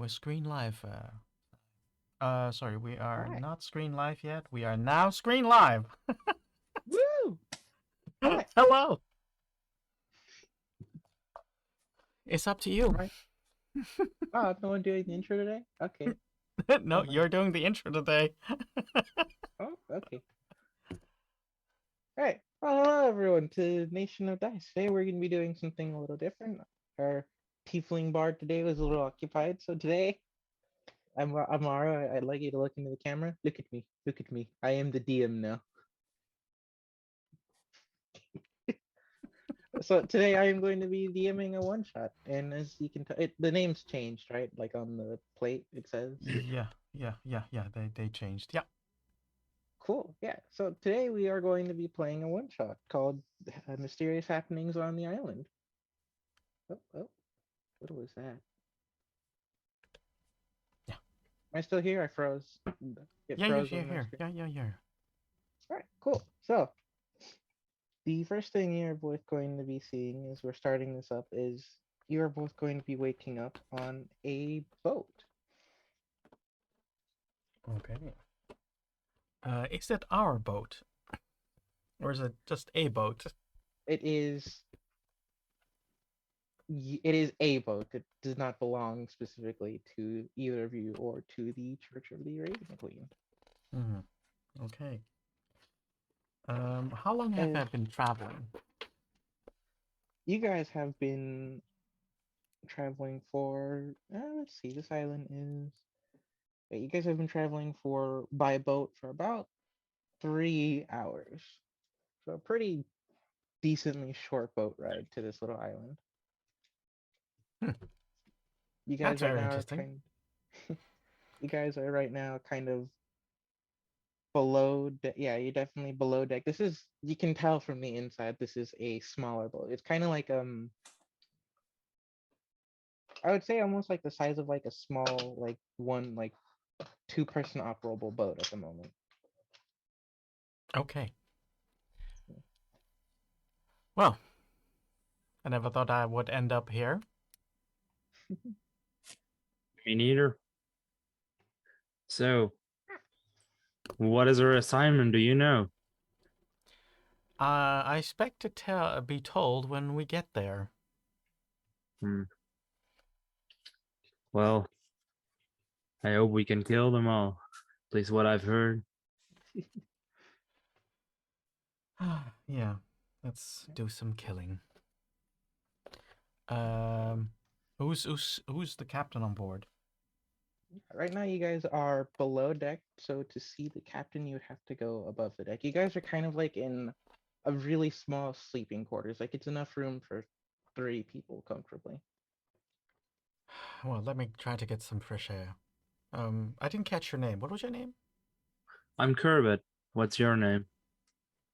we're screen live. Sorry, we are Hi. not screen live yet. We are now screen live. Woo! Hi. Hello. It's up to you. Right. Oh, I'm the one doing the intro today? Okay. No, Never mind. you're doing the intro today. Oh, okay. All right. Well, hello, everyone, to Nation of Dice. Today we're going to be doing something a little different. Our tiefling bard today was a little occupied, so today I'm Mara. I'd like you to look into the camera. Look at me. Look at me. I am the DM now. So today I am going to be DMing a one shot, and as you can tell, the name's changed, right? Like on the plate, it says. Yeah. They changed. Yeah. Cool. Yeah. So today we are going to be playing a one shot called Mysterious Happenings on the Island. Oh, what was that? Yeah. Am I still here? I froze. It Yeah. Yeah. froze Yeah. on my Here. screen. Yeah. All right, cool. So the first thing you're both going to be seeing as we're starting this up is you are both going to be waking up on a boat. Okay. Is that our boat, or is it just a boat? It is it is a boat. It does not belong specifically to either of you or to the Church of the Raven Queen. Hmm. Okay. How long have As I been traveling? you guys have been traveling for let's see, this island is you guys have been traveling for by boat for about 3 hours, so a pretty decently short boat ride to this little island. Hmm. You That's guys right very now are interesting. you guys are right now kind of below yeah, you're definitely below deck. This is, you can tell from the inside, this is a smaller boat. It's kind of like I would say almost like the size of like a small like one like two-person operable boat at the moment. Okay. Well, I never thought I would end up here. Me neither. So, what is our assignment? Do you know? I expect to be told when we get there. Hmm. Well, I hope we can kill them all. At least what I've heard. Yeah, let's do some killing. Um, who's the captain on board? Right now, you guys are below deck, so to see the captain, you would have to go above the deck. You guys are kind of like in a really small sleeping quarters. Like it's enough room for 3 people comfortably. Well, let me try to get some fresh air. I didn't catch your name. What was your name? I'm Kerbet. What's your name?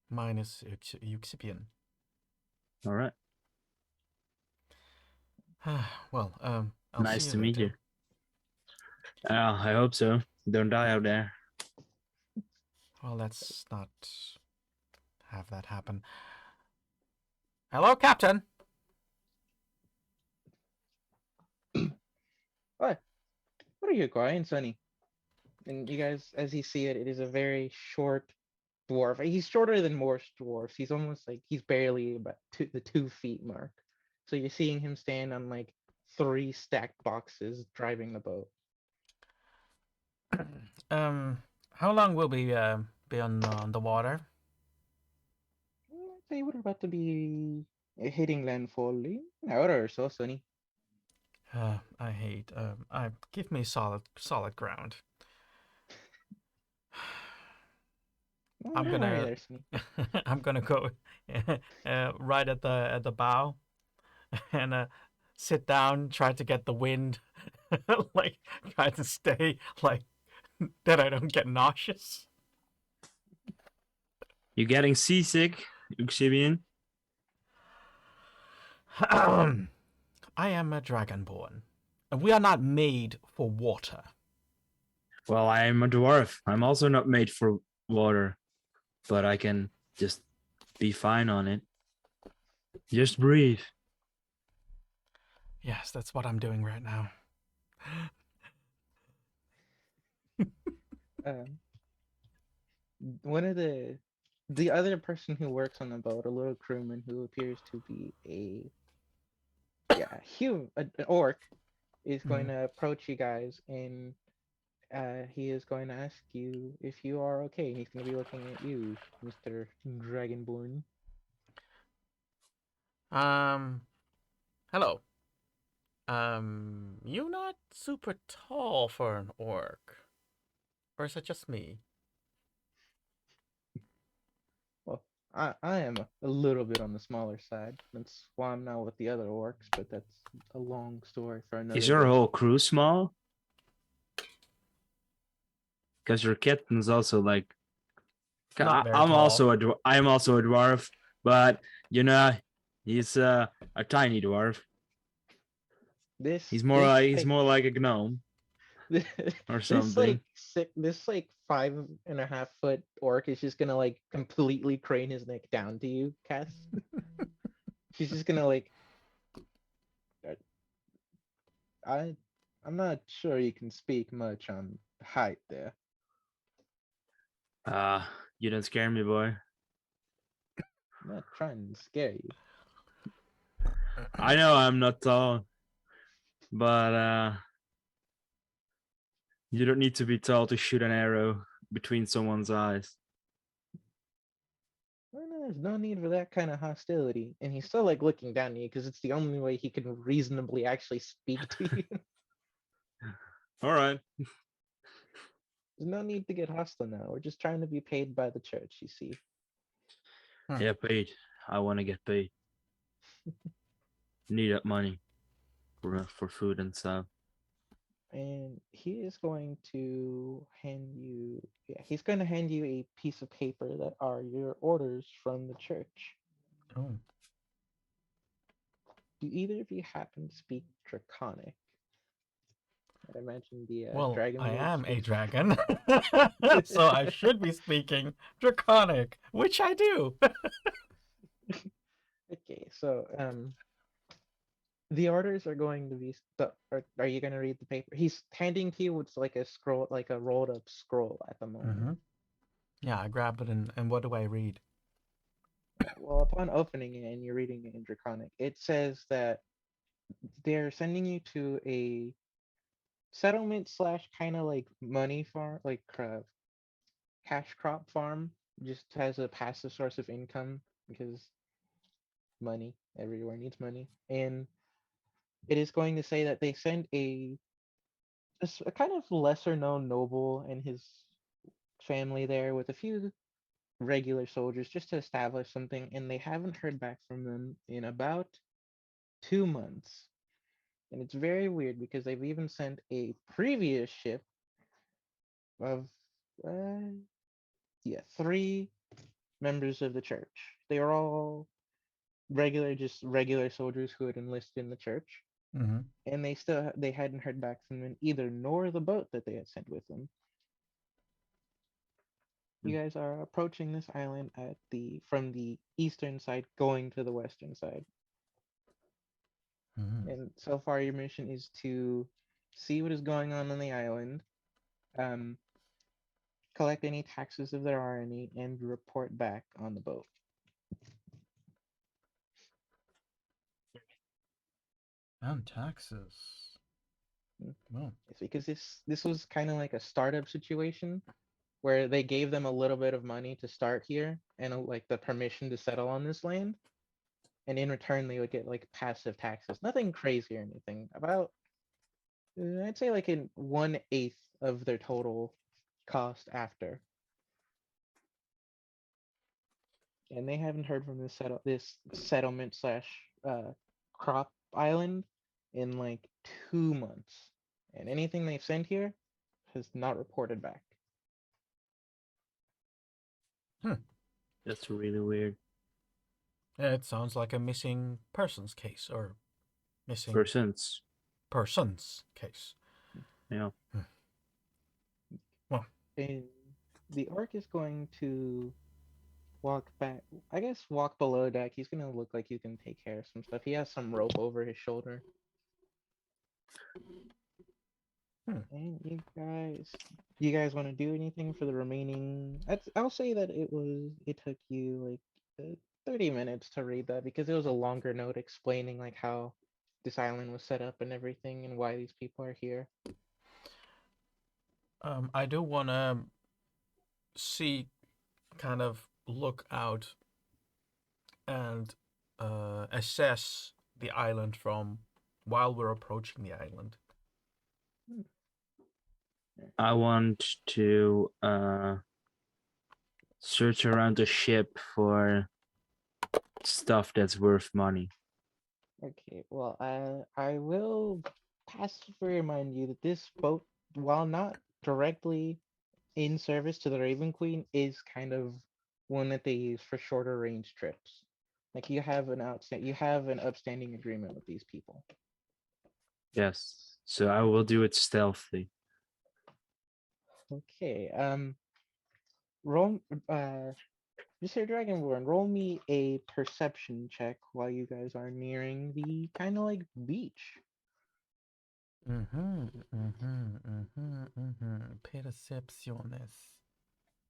Mine is Euxipian. All right. Well, I'll see Nice you to meet you. later. I hope so. Don't die out there. Well, let's not have that happen. Hello, Captain. What? What are you crying, Sonny? And you guys, as you see it, it is a very short dwarf. He's shorter than most dwarfs. He's almost like he's barely about the 2 feet mark. So you're seeing him stand on like 3 stacked boxes driving the boat. um, how long will we be on the water? They were about to be hitting landfall in an hour or so, Sonny. I hate. I give me solid ground. Oh, I'm don't worry gonna there, Sonny. I'm gonna go right at the bow and sit down, try to get the wind, like try to stay like that I don't get nauseous. You getting seasick, Uxibian? I am a dragonborn, and we are not made for water. Well, I'm a dwarf. I'm also not made for water, but I can just be fine on it. Just breathe. Yes, that's what I'm doing right now. um, one of the other person who works on the boat, a little crewman who appears to be an orc, is going Mhm. to approach you guys, and he is going to ask you if you are okay. And he's going to be looking at you, Mr. Dragonborn. Hello. You're not super tall for an orc. Or is it just me? Well, I am a little bit on the smaller side. That's why I'm not with the other orcs, but that's a long story for Is another your day. whole crew small? Because your captain's also like. Not very I'm tall. also I'm also a dwarf, but he's a tiny dwarf. This He's more like a gnome this or this something. this like 5.5 foot orc is just gonna like completely crane his neck down to you, Cass. She's just gonna like uh, I'm not sure you can speak much on height there. You don't scare me, boy. I'm not trying to scare you. I know I'm not tall, but you don't need to be tall to shoot an arrow between someone's eyes. Well, no, there's no need for that kind of hostility. And he's still like looking down at you because it's the only way he can reasonably actually speak to you. All right. There's no need to get hostile now. We're just trying to be paid by the church, you see. Yeah, paid. I want to get paid. Need that money for food and stuff. And he is going to hand you, he's going to hand you a piece of paper that are your orders from the church. Oh. Do either of you happen to speak Draconic? I imagine the Well, dragon I lord am a speaks. dragon, so I should be speaking Draconic, which I do. Okay, so the orders are going to be. Are you going to read the paper? He's handing to you what's like a scroll, like a rolled up scroll at the moment. Mm-hmm. Yeah, I grab it and what do I read? Well, upon opening it and you're reading it in Draconic, it says that they're sending you to a settlement slash kind of like money farm, like cash crop farm, just as a passive source of income because money everywhere needs money. And it is going to say that they send a kind of lesser known noble and his family there with a few regular soldiers just to establish something, and they haven't heard back from them in about 2 months. And it's very weird because they've even sent a previous ship of uh, three members of the church. They were all just regular soldiers who had enlisted in the church, Mm-hmm. and they hadn't heard back from them either, nor the boat that they had sent with them. You guys are approaching this island from the eastern side, going to the western side. Mm-hmm. And so far, your mission is to see what is going on the island, um, collect any taxes if there are any, and report back on the boat. And taxes. Mm. Well. It's because this was kind of like a startup situation where they gave them a little bit of money to start here and like the permission to settle on this land, and in return they would get like passive taxes. Nothing crazy or anything. About I'd say like in 1/8 of their total cost after. And they haven't heard from this settlement slash crop island in like 2 months, and anything they've sent here has not reported back. That's really weird. It sounds like a missing persons case or missing Persons. persons case. Yeah. Well, And the orc is going to walk back, I guess walk below deck. He's gonna look like he can take care of some stuff. He has some rope over his shoulder. And you guys want to do anything for the remaining? I'll say that it took you like 30 minutes to read that because it was a longer note explaining like how this island was set up and everything and why these people are here. I do want to see, kind of look out and assess the island from while we're approaching the island. I want to search around the ship for stuff that's worth money. Okay, well, I will passively remind you that this boat, while not directly in service to the Raven Queen, is kind of one that they use for shorter range trips. Like you have an upstanding agreement with these people. Yes. So I will do it stealthily. Okay, roll, Mr. Dragonborn, roll me a perception check while you guys are nearing the kind of like beach. Percepciones.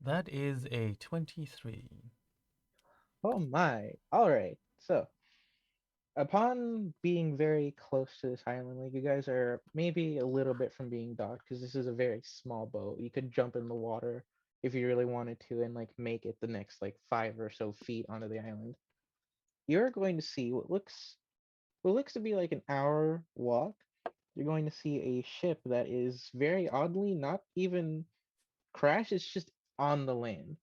That is a 23. Oh my! All right, so upon being very close to this island, like you guys are maybe a little bit from being docked because this is a very small boat. You could jump in the water if you really wanted to and like make it the next like 5 or so feet onto the island. You're going to see what looks to be like an hour walk. You're going to see a ship that is very oddly not even crashed, it's just on the land.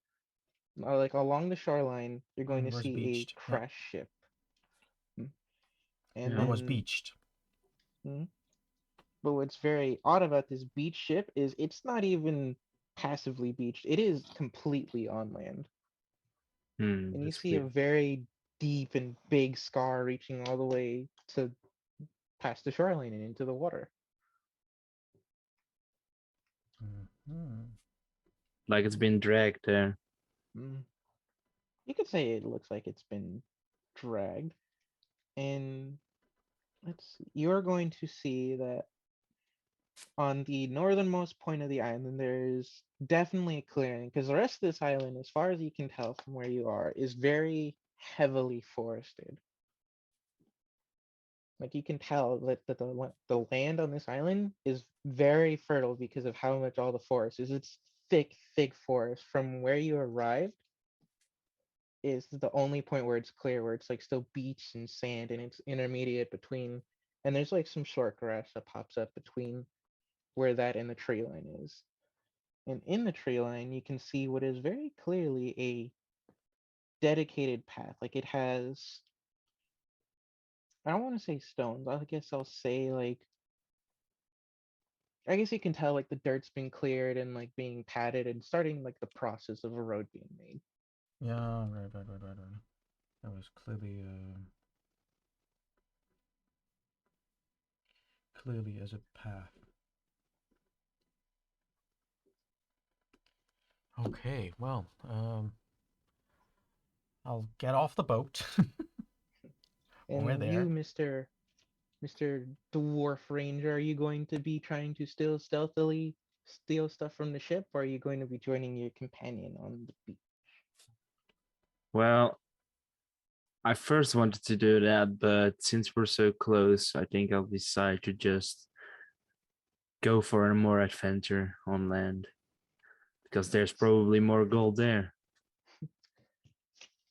Like along the shoreline, you're going to Was see a beached. Yeah, crashed ship. And Yeah. it was then beached. hmm, but what's very odd about this beach ship is it's not even passively beached. It is completely on land. And you That's see a weird. very deep and big scar reaching all the way to past the shoreline and into the water. Like it's been dragged there. Mm. You could say it looks like it's been dragged. And let's see, you're going to see that on the northernmost point of the island, there's definitely a clearing because the rest of this island, as far as you can tell from where you are, is very heavily forested. Like you can tell that the land on this island is very fertile because of how much all the forest is. It's thick, thick forest. From where you arrived is the only point where it's clear, where it's like still beach and sand, and it's intermediate between. And there's like some short grass that pops up between where that and the tree line is. And in the tree line, you can see what is very clearly a dedicated path. Like it has, I don't want to say stones. I guess I'll say like, I guess you can tell like the dirt's been cleared and like being patted and starting like the process of a road being made. Yeah, right. That was clearly as a path. Okay, well, I'll get off the boat. We're And you, there. Mr. Dwarf Ranger, are you going to be trying to still stealthily steal stuff from the ship, or are you going to be joining your companion on the beach? Well, I first wanted to do that, but since we're so close, I think I'll decide to just go for a more adventure on land because there's probably more gold there.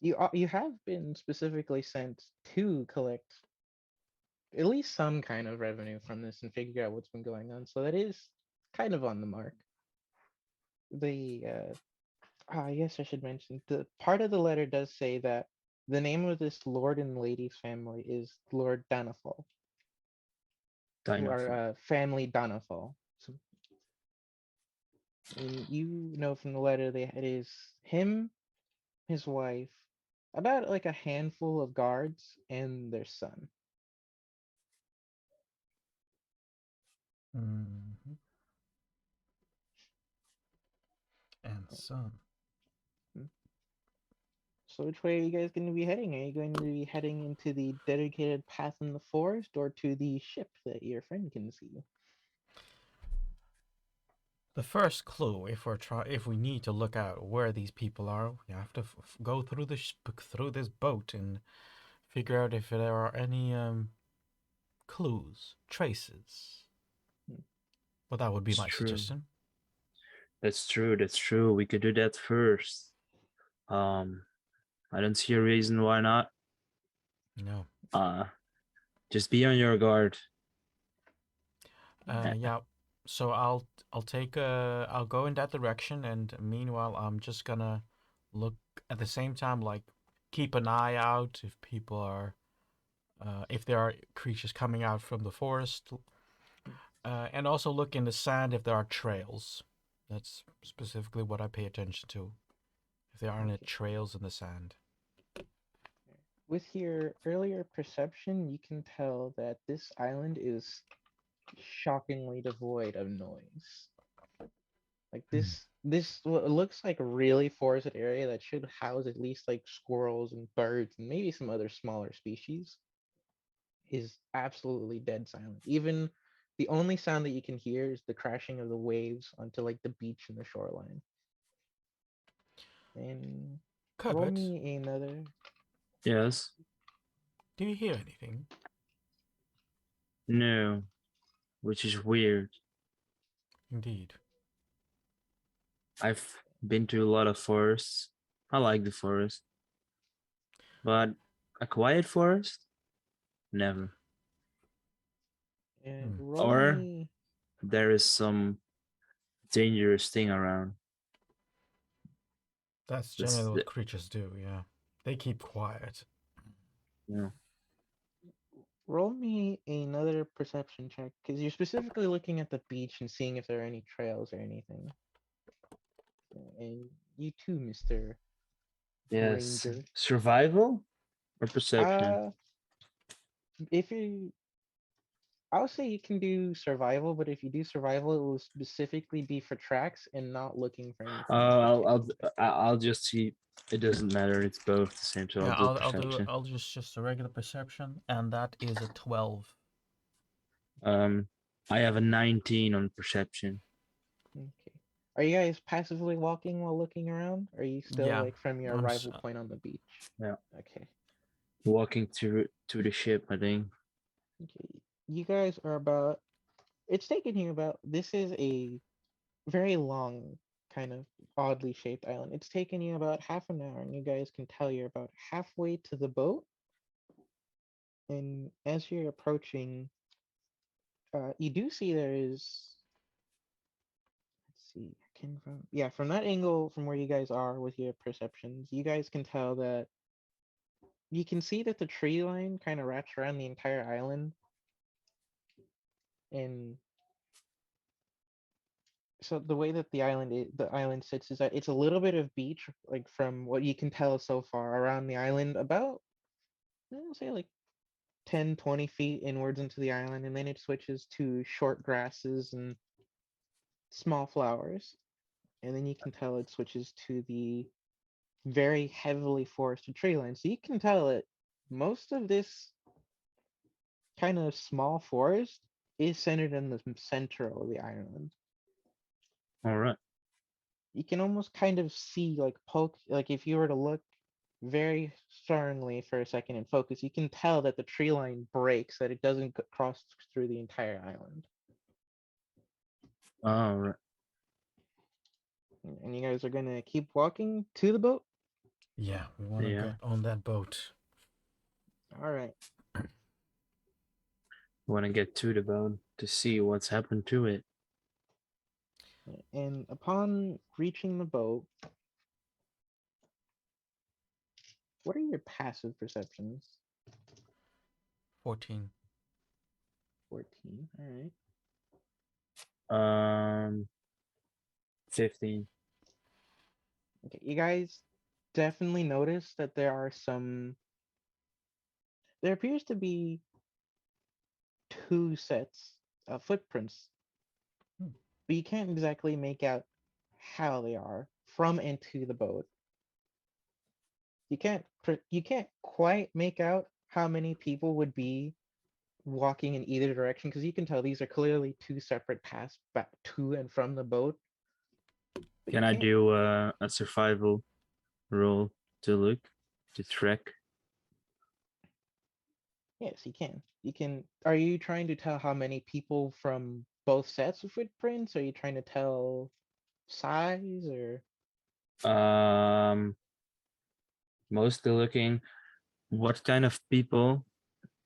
You have been specifically sent to collect at least some kind of revenue from this and figure out what's been going on. So that is kind of on the mark. The yes, I should mention the part of the letter does say that the name of this lord and lady's family is Lord Danafal, who are Dynafall. family Danafal. So, and you know from the letter it is him, his wife, about like a handful of guards, and their son. Mm-hmm. And son. Hmm. So which way are you guys going to be heading? Are you going to be heading into the dedicated path in the forest or to the ship that your friend can see? The first clue, if we need to look out where these people are, we have to go through through this boat and figure out if there are any clues, traces. Hmm. Well, that would be It's my true. suggestion. That's true. That's true. We could do that first. Um, I don't see a reason why not. No. Uh, just be on your guard. Yeah. So I'll go in that direction, and meanwhile I'm just gonna look at the same time, like keep an eye out if people are, if there are creatures coming out from the forest, and also look in the sand if there are trails. That's specifically what I pay attention to. If there aren't any Okay. trails in the sand. With your earlier perception, you can tell that this island is shockingly devoid of noise. Like Hmm. this what looks like a really forested area that should house at least like squirrels and birds and maybe some other smaller species is absolutely dead silent. Even the only sound that you can hear is the crashing of the waves onto like the beach and the shoreline. And roll Cupboard, me another. Yes. do you hear anything? No. Which is weird. Indeed. I've been to a lot of forests. I like the forest, but a quiet forest? Never. And Hmm. roll Or me. there is some dangerous thing around. That's That's generally the, what creatures do. Yeah, they keep quiet. you know. Roll me another perception check because you're specifically looking at the beach and seeing if there are any trails or anything. And you too, Mr. Yes. Ranger. Survival or perception? Uh, if you, I would say you can do survival, but if you do survival, it will specifically be for tracks and not looking for anything in I'll I'll particular. I'll just see. It doesn't matter. It's both the same. So I'll Yeah, do I'll perception. just a regular perception, and that is a 12. Um, I have a 19 on perception. Okay. Are you guys passively walking while looking around? Or are you still Yeah, like from your I'm. arrival point on the beach? Yeah, Okay. walking to the ship. I think. Okay. You guys are about, it's taken you about, this is a very long, kind of oddly shaped island. It's taken you about half an hour, and you guys can tell you're about halfway to the boat. And as you're approaching, you do see there is, let's see, I can from, yeah, from that angle, from where you guys are with your perceptions, you guys can tell that you can see that the tree line kind of wraps around the entire island. And so the way that the island sits is that it's a little bit of beach, like from what you can tell so far around the island, about, I'll say like 10-20 feet inwards into the island, and then it switches to short grasses and small flowers. And then you can tell it switches to the very heavily forested tree line. So you can tell that most of this kind of small forest is centered in the center of the island. All right. You can almost kind of see like poke, like if you were to look very sternly for a second and focus, you can tell that the tree line breaks, that it doesn't cross through the entire island. All right. And you guys are gonna keep walking to the boat. Yeah, we want to Yeah. get on that boat. All right. Want to get to the boat to see what's happened to it. And upon reaching the boat, what are your passive perceptions? 14. 14. All right. 15. Okay. You guys definitely notice that there are some. There appears to be two sets of footprints, Hmm. but you can't exactly make out how they are from and to the boat. You can't quite make out how many people would be walking in either direction because you can tell these are clearly two separate paths back to and from the boat. But Can you I can't. do a survival roll to look to track? Yes, you can. You can. Are you trying to tell how many people from both sets of footprints? Are you trying to tell size or? Mostly looking what kind of people,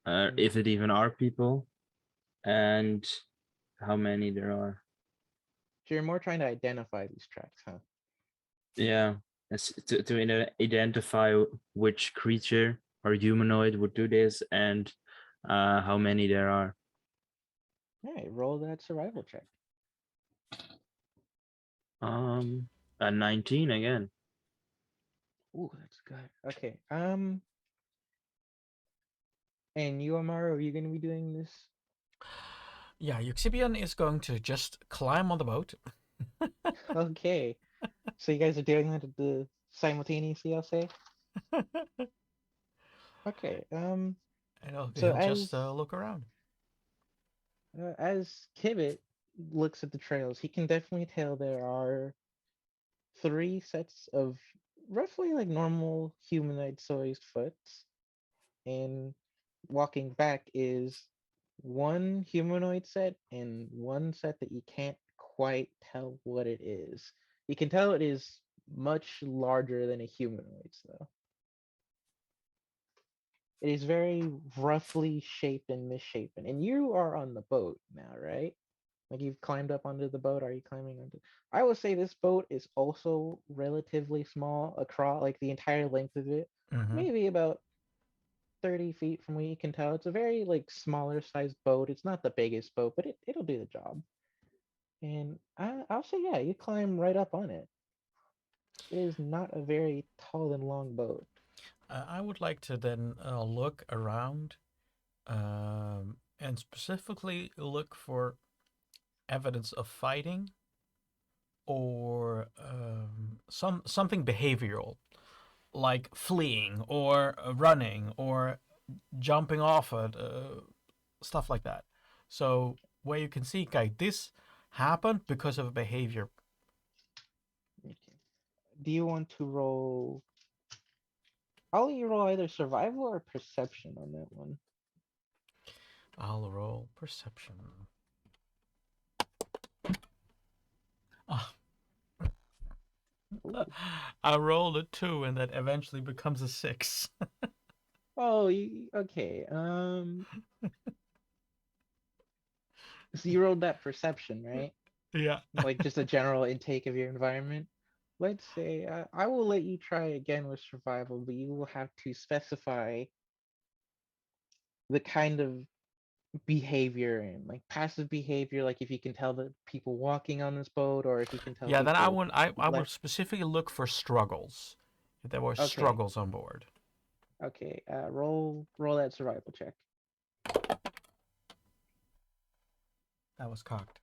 if it even are people, and how many there are. So you're more trying to identify these tracks, huh? Yeah, to identify which creature or humanoid would do this and how many there are. All right, roll that survival check. A 19 again. Ooh, that's good. Okay. And you, Amaru, are you going to be doing this? Yeah, Euxibian is going to just climb on the boat. Okay. So you guys are doing that at the simultaneously, I'll say. Okay. And So he'll just look around. as Kibbit looks at the trails, he can definitely tell there are 3 sets of roughly like normal humanoid sized foots, and walking back is 1 humanoid set and 1 set that you can't quite tell what it is. You can tell it is much larger than a humanoid's though. It is very roughly shaped and misshapen. And you are on the boat now, right? Like you've climbed up onto the boat. Are you climbing onto? I would say this boat is also relatively small across like the entire length of it. Mm-hmm. Maybe about 30 feet from what you can tell. It's a very like smaller sized boat. It's not the biggest boat, but it'll do the job. And I'll say, yeah, you climb right up on it. It is not a very tall and long boat. I would like to then look around and specifically look for evidence of fighting or something behavioral, like fleeing or running or jumping off it, stuff like that. So where you can see, okay, this happened because of a behavior. Okay. Do you want to roll? I'll let you roll either survival or perception on that one. I'll roll perception. Oh. I rolled a 2 and that eventually becomes a 6. Oh, okay. So you rolled that perception, right? Yeah. Like just a general intake of your environment. Let's say I will let you try again with survival, but you will have to specify the kind of behavior and like passive behavior, like if you can tell the people walking on this boat, or if you can tell Yeah, then people I would left. specifically look for struggles. If there were Okay, struggles on board. okay. Roll that survival check. That was cocked.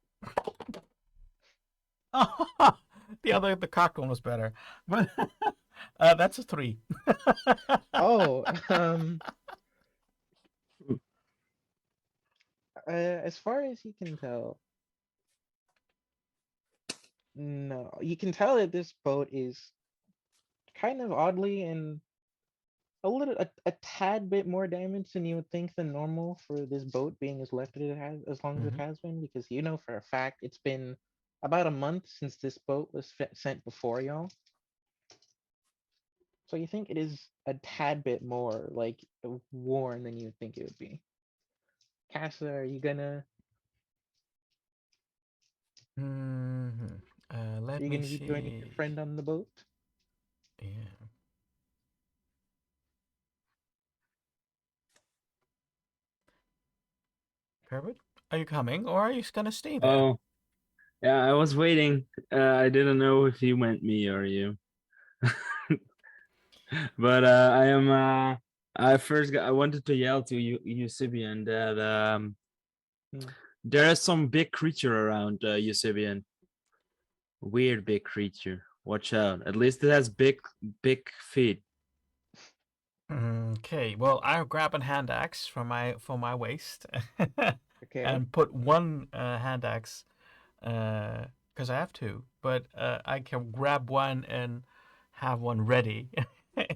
The cocked one was better. But that's a 3. Oh, as far as you can tell, no, you can tell that this boat is kind of oddly and a tad bit more damage than you would think than normal for this boat being as left as it has, as long as it Mhm. has been, because you know for a fact it's been about a month since this boat was sent before y'all. So you think it is a tad bit more like worn than you would think it would be. Casa, are you gonna Mhm. Let me be joining your see. friend on the boat? Yeah. Herbert, are you coming or are you gonna stay there? Oh, yeah, I was waiting. I didn't know if you meant me or you. But I am. I wanted to yell to you, Eusebian, that Hmm. there is some big creature around Eusebian. Weird big creature. Watch out. At least it has big feet. Okay, well, I'll grab a hand axe from my waist Okay. and put one hand axe because I have two, but I can grab one and have one ready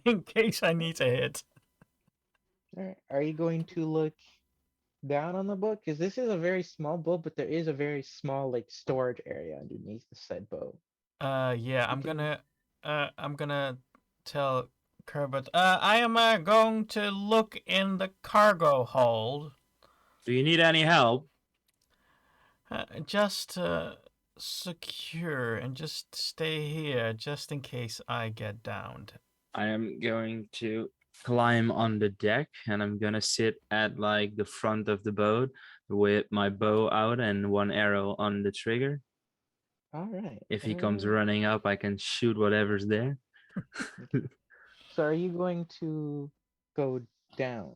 in case I need to hit. All right. Are you going to look down on the boat? Because this is a very small boat, but there is a very small like storage area underneath the said boat. Yeah, You can. I'm gonna tell Kerbert. I am going to look in the cargo hold. Do you need any help? Just secure and just stay here just in case I get downed. I am going to climb on the deck and I'm gonna sit at like the front of the boat with my bow out and one arrow on the trigger. All right. If he comes running up, I can shoot whatever's there. So are you going to go down,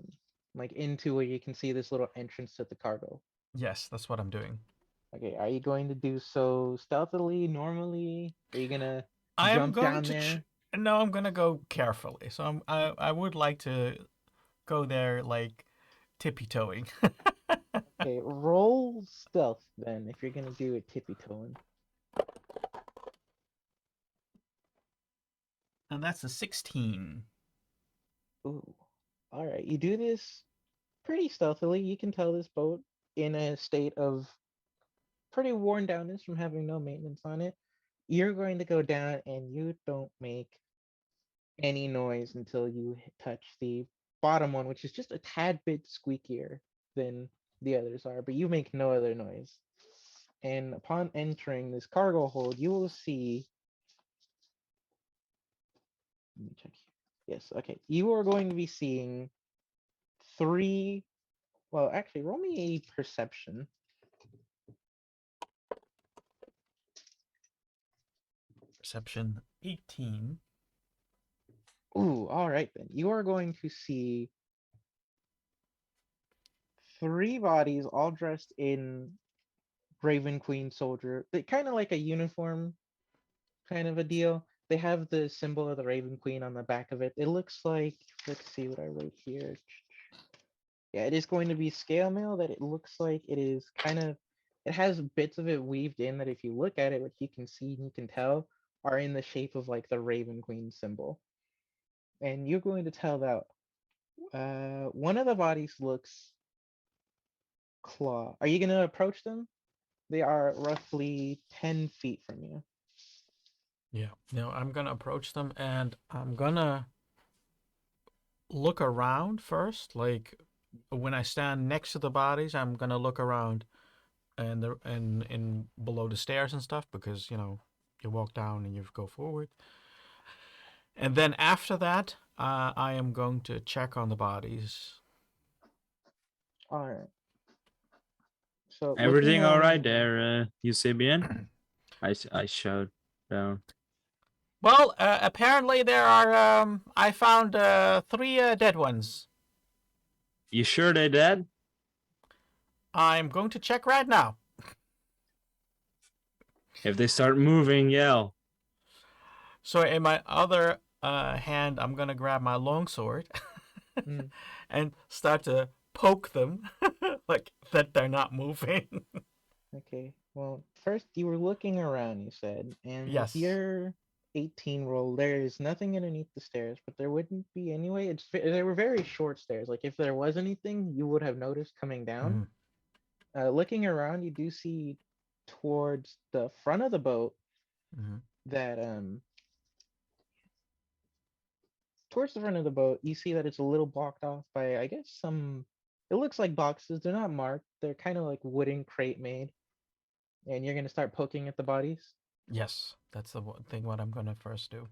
like into where you can see this little entrance to the cargo? Yes, that's what I'm doing. Okay, are you going to do so stealthily, normally? Are you gonna I am jump going down to. there? No, I'm gonna go carefully. So I would like to go there like tippy toeing. Okay, roll stealth then if you're gonna do it tippy toeing. And that's a 16. Ooh. Alright, you do this pretty stealthily. You can tell this boat in a state of pretty worn downness from having no maintenance on it. You're going to go down and you don't make any noise until you touch the bottom one, which is just a tad bit squeakier than the others are, but you make no other noise. And upon entering this cargo hold, you will see. Let me check here. Yes, okay. You are going to be seeing three. Well, actually, roll me a perception. Perception 18. Ooh, all right then. You are going to see three bodies all dressed in Raven Queen soldier. They kind of like a uniform kind of a deal. They have the symbol of the Raven Queen on the back of it. It looks like, let's see what I wrote here. Yeah, it is going to be scale mail that it looks like it is kind of, it has bits of it weaved in that if you look at it, what you can see and you can tell are in the shape of like the Raven Queen symbol. And you're going to tell that one of the bodies looks claw. Are you going to approach them? They are roughly 10 feet from you. Yeah. No, I'm gonna approach them and I'm gonna look around first. Like when I stand next to the bodies, I'm gonna look around and in below the stairs and stuff because you walk down and you go forward. And then after that, I am going to check on the bodies. All right. So looking Everything all around. right there, Eusebian? I showed down. Well, apparently there are. I found three dead ones. You sure they dead? I'm going to check right now. If they start moving, yell. So in my other hand, I'm gonna grab my longsword Mm, and start to poke them, like that they're not moving. okay. Well, first you were looking around, you said, and with Yes. your 18 roll, there is nothing underneath the stairs, but there wouldn't be anyway. They were very short stairs. Like if there was anything, you would have noticed coming down. Mhm. Looking around, you do see towards the front of the boat Mhm. that towards the front of the boat, you see that it's a little blocked off by, I guess, some. It looks like boxes. They're not marked. They're kind of like wooden crate made. And you're gonna start poking at the bodies. Yes, that's the thing. What I'm gonna first do.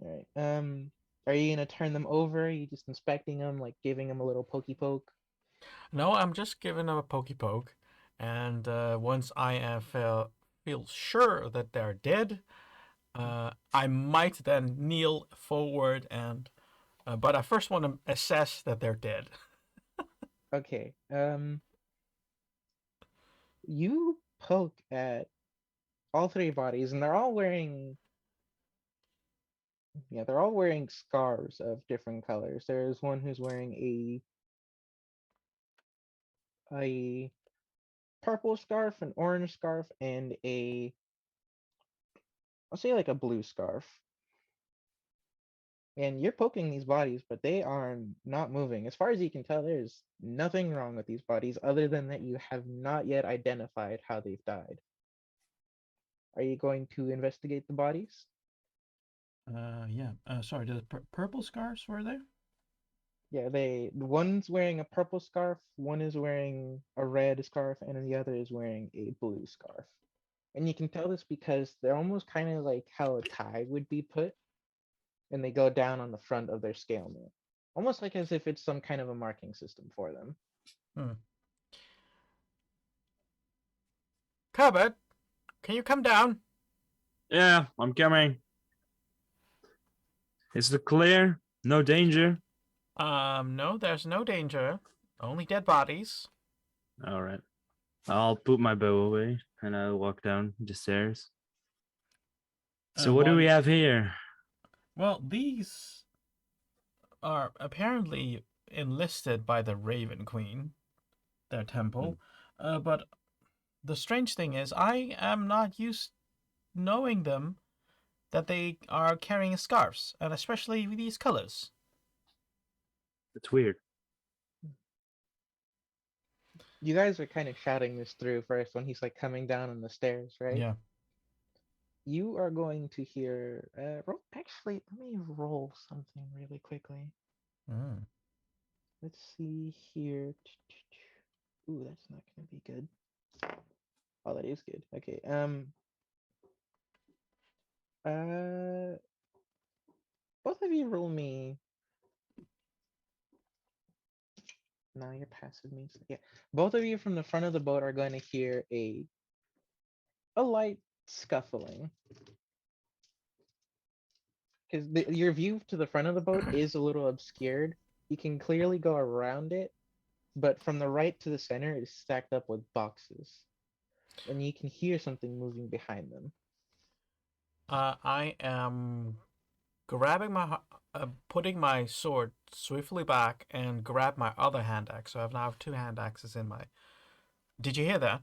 All right. Are you gonna turn them over? Are you just inspecting them, like giving them a little pokey poke? No, I'm just giving them a pokey poke, and once I feel sure that they're dead, I might then kneel forward and. But I first want to assess that they're dead. Okay. You poke at all three bodies, and they're all wearing Yeah, they're all wearing scarves of different colors. There's one who's wearing a purple scarf, an orange scarf, and I'll say like a blue scarf. And you're poking these bodies, but they are not moving. As far as you can tell, there's nothing wrong with these bodies other than that you have not yet identified how they've died. Are you going to investigate the bodies? Yeah. Sorry, the purple scarves were there? Yeah, one's wearing a purple scarf, one is wearing a red scarf, and then the other is wearing a blue scarf. And you can tell this because they're almost kind of like how a tie would be put, and they go down on the front of their scale mill. Almost like as if it's some kind of a marking system for them. Hmm. Cupboard, can you come down? Yeah, I'm coming. Is it clear? No danger? No, there's no danger. Only dead bodies. All right. I'll put my bow away and I'll walk down the stairs. So what do we have here? Well, these are apparently enlisted by the Raven Queen, their temple. But the strange thing is, I am not used knowing them that they are carrying scarves, and especially with these colors. It's weird. You guys are kind of shouting this through first when he's like coming down on the stairs, right? Yeah. You are going to hear. Actually, let me roll something really quickly. Mm. Let's see here. Ooh, that's not gonna be good. Oh, that is good. Okay. Both of you roll me. No, your passive means yeah. Both of you from the front of the boat are going to hear a light scuffling because your view to the front of the boat is a little obscured. You can clearly go around it, but from the right to the center is stacked up with boxes, and you can hear something moving behind them. I am grabbing putting my sword swiftly back and grab my other hand axe. So I now have two hand axes in my. Did you hear that?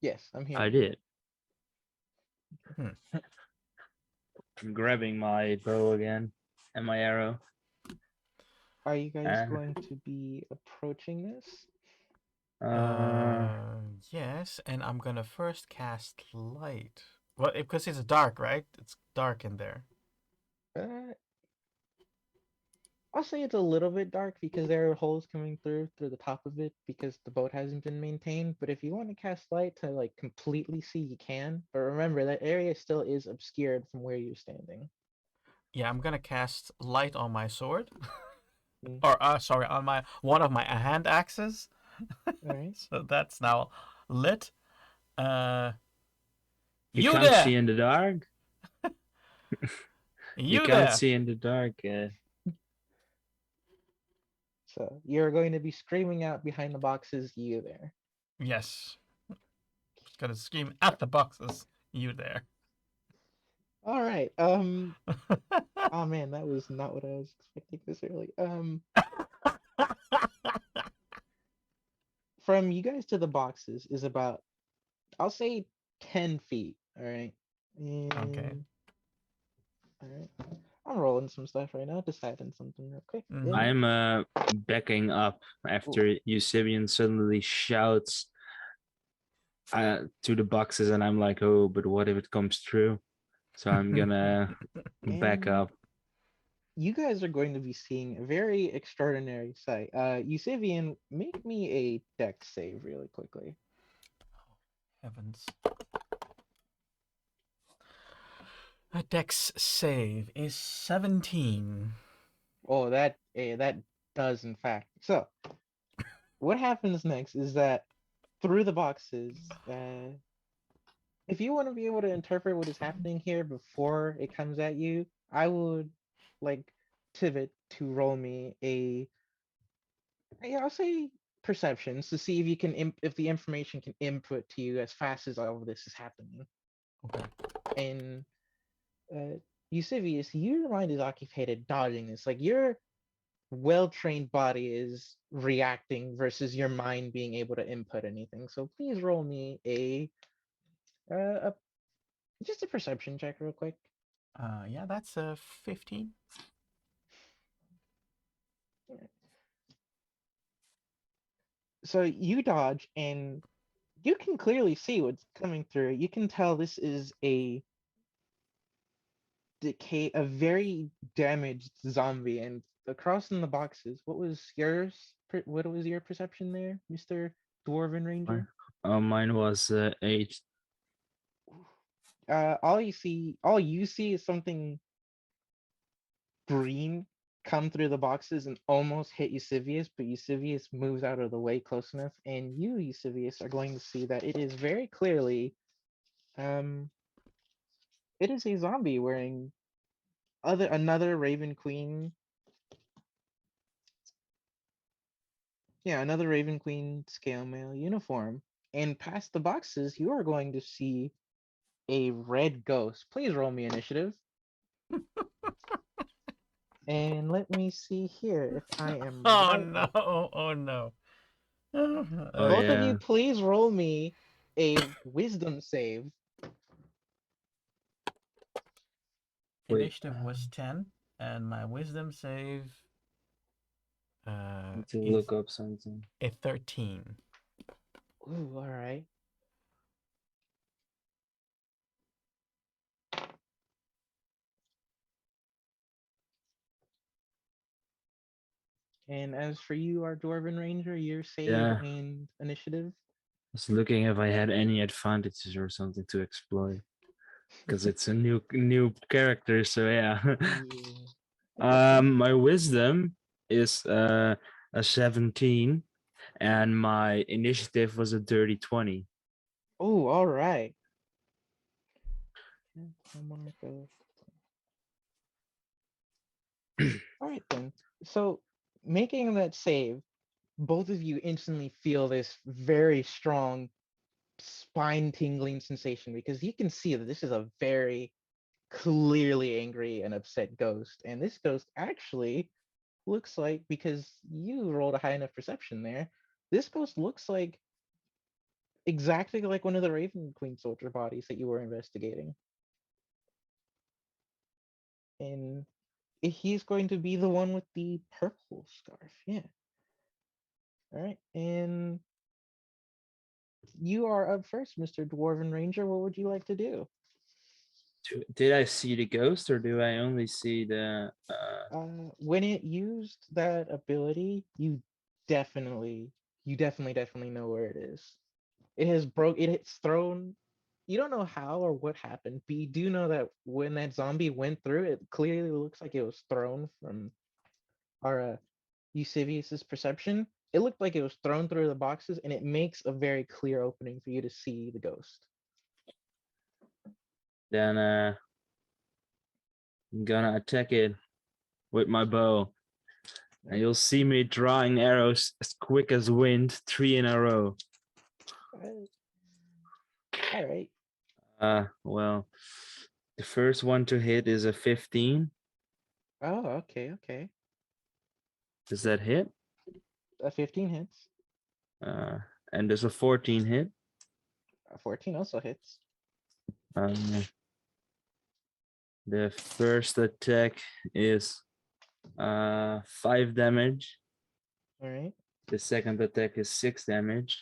Yes, I'm here. I did. Hmm. I'm grabbing my bow again and my arrow. Are you guys going to be approaching this? Yes, and I'm gonna first cast light. Well, because it's dark, right? It's dark in there. Uh, I'll say it's a little bit dark because there are holes coming through the top of it because the boat hasn't been maintained. But if you want to cast light to like completely see, you can. But remember that area still is obscured from where you're standing. Yeah, I'm gonna cast light on my sword, Mm. or sorry, on my one of my hand axes. All right. So that's now lit. Uh, You you can't see there, in the dark. You you can't there. see in the dark. So you're going to be screaming out behind the boxes, you there. Yes, gonna scream at the boxes. You there. All right. Oh man, that was not what I was expecting this early. From you guys to the boxes is about, I'll say 10 feet. All right. Okay. And all right. I'm rolling some stuff right now, deciding something real quick. Mhm. I'm backing up after Eusebian suddenly shouts to the boxes, and I'm like, oh, but what if it comes true? So I'm gonna back And up. you guys are going to be seeing a very extraordinary sight. Eusebian, make me a dex save really quickly. Heavens. A dex save is 17. Oh, that does in fact. So, what happens next is that through the boxes, if you want to be able to interpret what is happening here before it comes at you, I would like Tivit to roll me I'll say perceptions to see if you can if the information can input to you as fast as all of this is happening. Okay. And Eusebius, your mind is occupied dodging this. Like your well-trained body is reacting versus your mind being able to input anything. So please roll me a just a perception check real quick. Yeah, that's 15. So you dodge and you can clearly see what's coming through. You can tell this is a a very damaged zombie. And across in the boxes, what was yours? What was your perception there, Mr. Dwarven Ranger? Mine was 8. All you see is something green come through the boxes and almost hit Eusebius, but Eusebius moves out of the way close enough, and you, Eusebius, are going to see that it is very clearly, it is a zombie wearing another Raven Queen. Yeah, another Raven Queen scale mail uniform. And past the boxes, you are going to see a red ghost. Please roll me initiative. And let me see here if I am Oh right. no! Oh no! Oh Both of yeah. you, please roll me a wisdom save. Wait. Initiative was 10, and my wisdom save Need to is look up something. a 13. Ooh, all right. And as for you, our Dwarven Ranger, your save Yeah. and initiative. I was looking if I had any advantages or something to exploit. Because it's a new character, so yeah. Yeah. My wisdom is a 17, and my initiative was a dirty 20. Oh, all right. I'm gonna go. All right then. So making that save, both of you instantly feel this very strong spine tingling sensation because you can see that this is a very clearly angry and upset ghost. And this ghost actually looks like, because you rolled a high enough perception there, this ghost looks like exactly like one of the Raven Queen soldier bodies that you were investigating. And he's going to be the one with the purple scarf. Yeah. All right. And you are up first, Mr. Dwarven Ranger. What would you like to do? Did I see the ghost, or do I only see the? When it used that ability, definitely know where it is. It has broke. It's thrown. You don't know how or what happened, but you do know that when that zombie went through, it clearly looks like it was thrown from our Eusebius's perception. It looked like it was thrown through the boxes, and it makes a very clear opening for you to see the ghost. Then I'm gonna attack it with my bow, and you'll see me drawing arrows as quick as wind, 3 in a row. All right. Well, the first one to hit is a 15. Oh, okay, okay. Does that hit? A 15 hits. And there's a 14 hit. A 14 also hits. The first attack is 5 damage. All right. The second attack is 6 damage.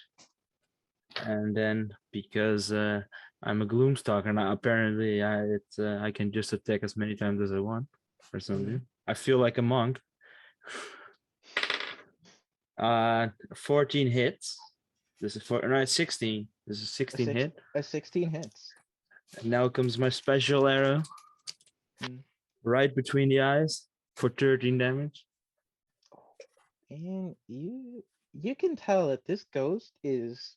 And then because I'm a Gloomstalker now, apparently I can just attack as many times as I want or something. I feel like a monk. 14 hits. This is 16. This is 16 hit. A 16 hits. And now comes my special arrow. Right between the eyes for 13 damage. And you can tell that this ghost is,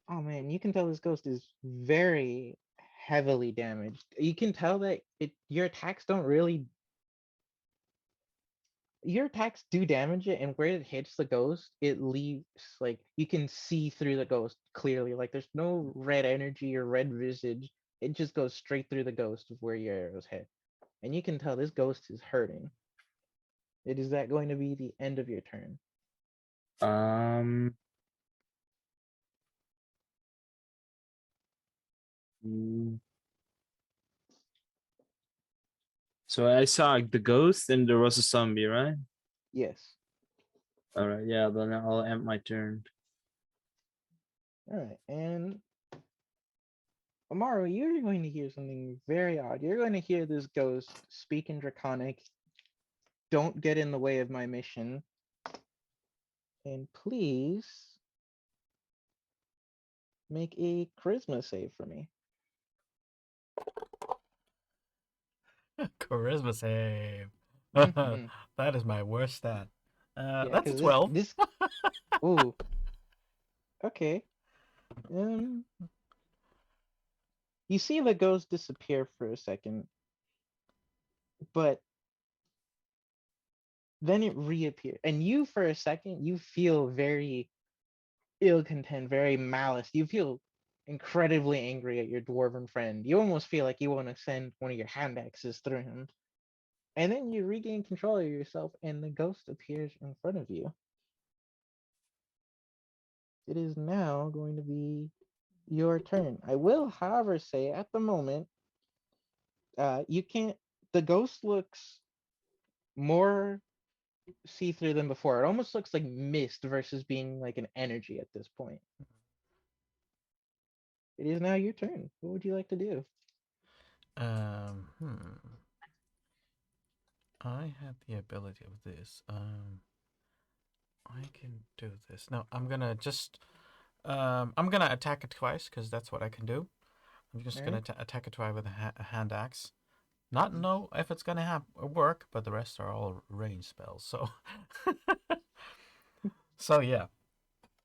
oh man, you can tell this ghost is very heavily damaged. You can tell that your attacks do damage it, and where it hits the ghost, it leaves, like, you can see through the ghost clearly. Like there's no red energy or red visage it just goes straight through the ghost of where your arrows hit. And you can tell this ghost is hurting. Is that going to be the end of your turn? Um. mm, So I saw the ghost and there was a zombie, right? Yes. All right. Yeah. Then I'll end my turn. All right. And Amaru, you're going to hear something very odd. You're going to hear this ghost speak in Draconic. Don't get in the way of my mission. And please make a charisma save for me. Charisma save. Mhm. That is my worst stat. Yeah, That's a because 12. this. Ooh. Okay. You see the ghost disappear for a second, but then it reappears, and you for a second you feel very ill content, very malice. You feel incredibly angry at your dwarven friend. You almost feel like you want to send one of your hand axes through him. And then you regain control of yourself, and the ghost appears in front of you. It is now going to be your turn. I will, however, say at the moment, you can't. The ghost looks more see through than before. It almost looks like mist versus being like an energy at this point. It is now your turn. What would you like to do? Hmm. I have the ability of this. I can do this. No, I'm gonna just. I'm gonna attack it twice because that's what I can do. I'm just All gonna right. attack it twice with a hand axe. Not Mhm. know if it's gonna have work, but the rest are all range spells. So, so yeah,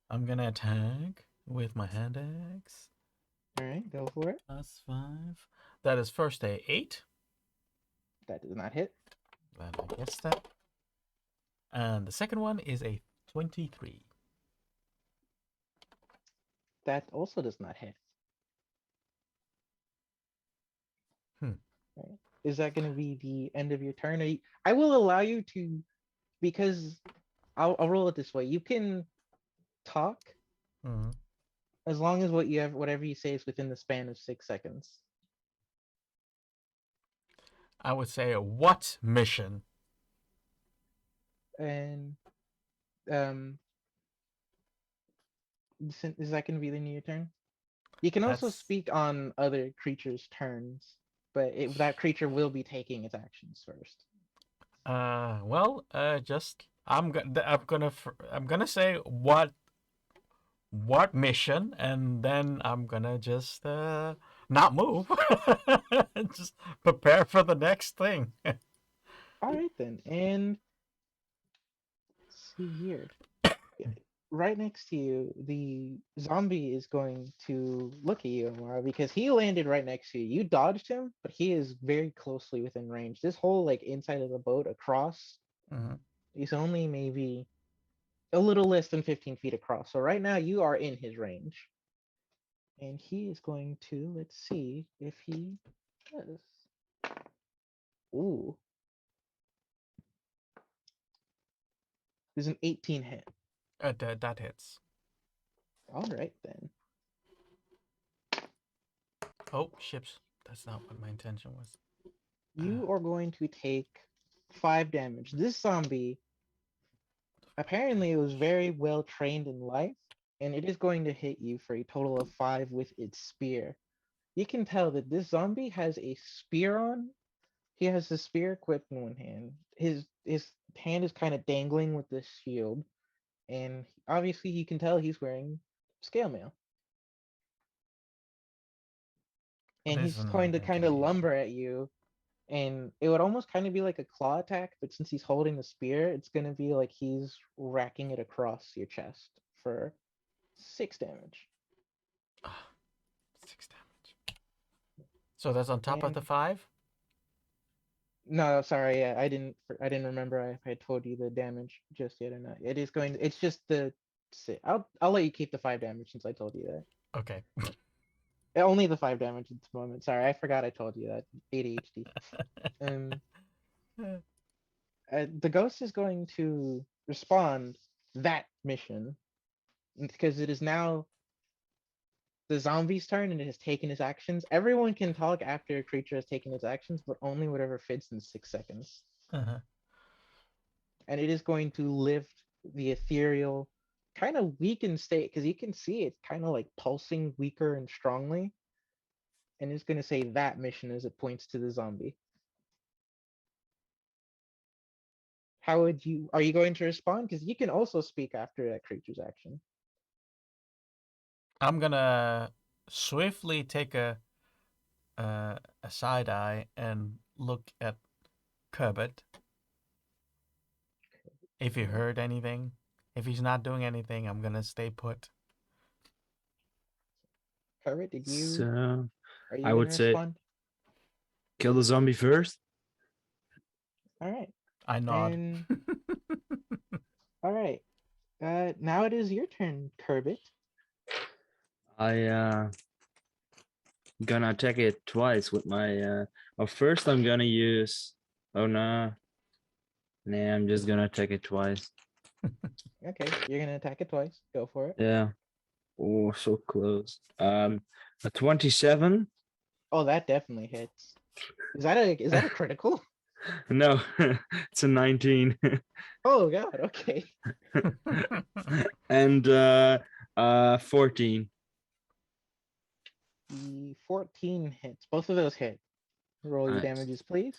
I'm gonna attack with my hand axe. All right, go for it. +5. That is first a 8. That does not hit. Glad I guessed that. And the second one is a 23. That also does not hit. Hmm. Right. Is that going to be the end of your turn? I will allow you to, because I'll roll it this way. You can talk Mhm. as long as whatever you say is within the span of 6 seconds. I would say a what mission? And um, is that going to be the end of your turn? You can also That's speak on other creatures' turns, but that creature will be taking its actions first. just I'm gonna say what mission, and then I'm gonna just not move, just prepare for the next thing. All right then, and let's see here. Yeah, right next to you, the zombie is going to look at you, Amara, because he landed right next to you. You dodged him, but he is very closely within range. This whole like inside of the boat across Mhm. is only maybe a little less than 15 feet across. So right now you are in his range. And he is going to, let's see if he does. Ooh, there's an 18 hit. That hits. All right then. Oh, ships. That's not what my intention was. You are going to take 5 damage. This zombie apparently it was very well trained in life, and it is going to hit you for a total of 5 with its spear. You can tell that this zombie has a spear on. He has the spear equipped in one hand. His hand is kind of dangling with this shield, and obviously you can tell he's wearing scale mail. And This is he's not going to going to kind of be. lumber at you, and it would almost kind of be like a claw attack, but since he's holding the spear, it's going to be like he's racking it across your chest for 6 damage. 6 damage. So that's on top of the And 5. no, sorry, yeah, I didn't remember if I told you the damage just yet or not. It's just the. I'll let you keep the 5 damage since I told you that. Okay. Only the 5 damage at the moment. Sorry, I forgot I told you that. ADHD. Um, the ghost is going to respond that mission because it is now the zombie's turn and it has taken his actions. Everyone can talk after a creature has taken its actions, but only whatever fits in 6 seconds. Uh-huh. And it is going to lift the ethereal, kind of weakened state because you can see it's kind of like pulsing weaker and strongly. And it's going to say that mission as it points to the zombie. How would you? Are you going to respond? Because you can also speak after that creature's action. I'm gonna swiftly take a side eye and look at Kerbert. If he heard anything, if he's not doing anything, I'm gonna stay put. Carrot, did you? So Are you I going would to say respond? kill the zombie first. All right. I nod. And all right. Now it is your turn, Kerbit. I gonna attack it twice with my first I'm gonna use oh no. Nah, I'm just gonna attack it twice. Okay, you're gonna attack it twice. Go for it. Yeah. Oh, so close. A 27. Oh, that definitely hits. Is that a critical? No, it's a 19. Oh god. Okay. And 14. The 14 hits. Both of those hit. Roll your Nice. damages, please.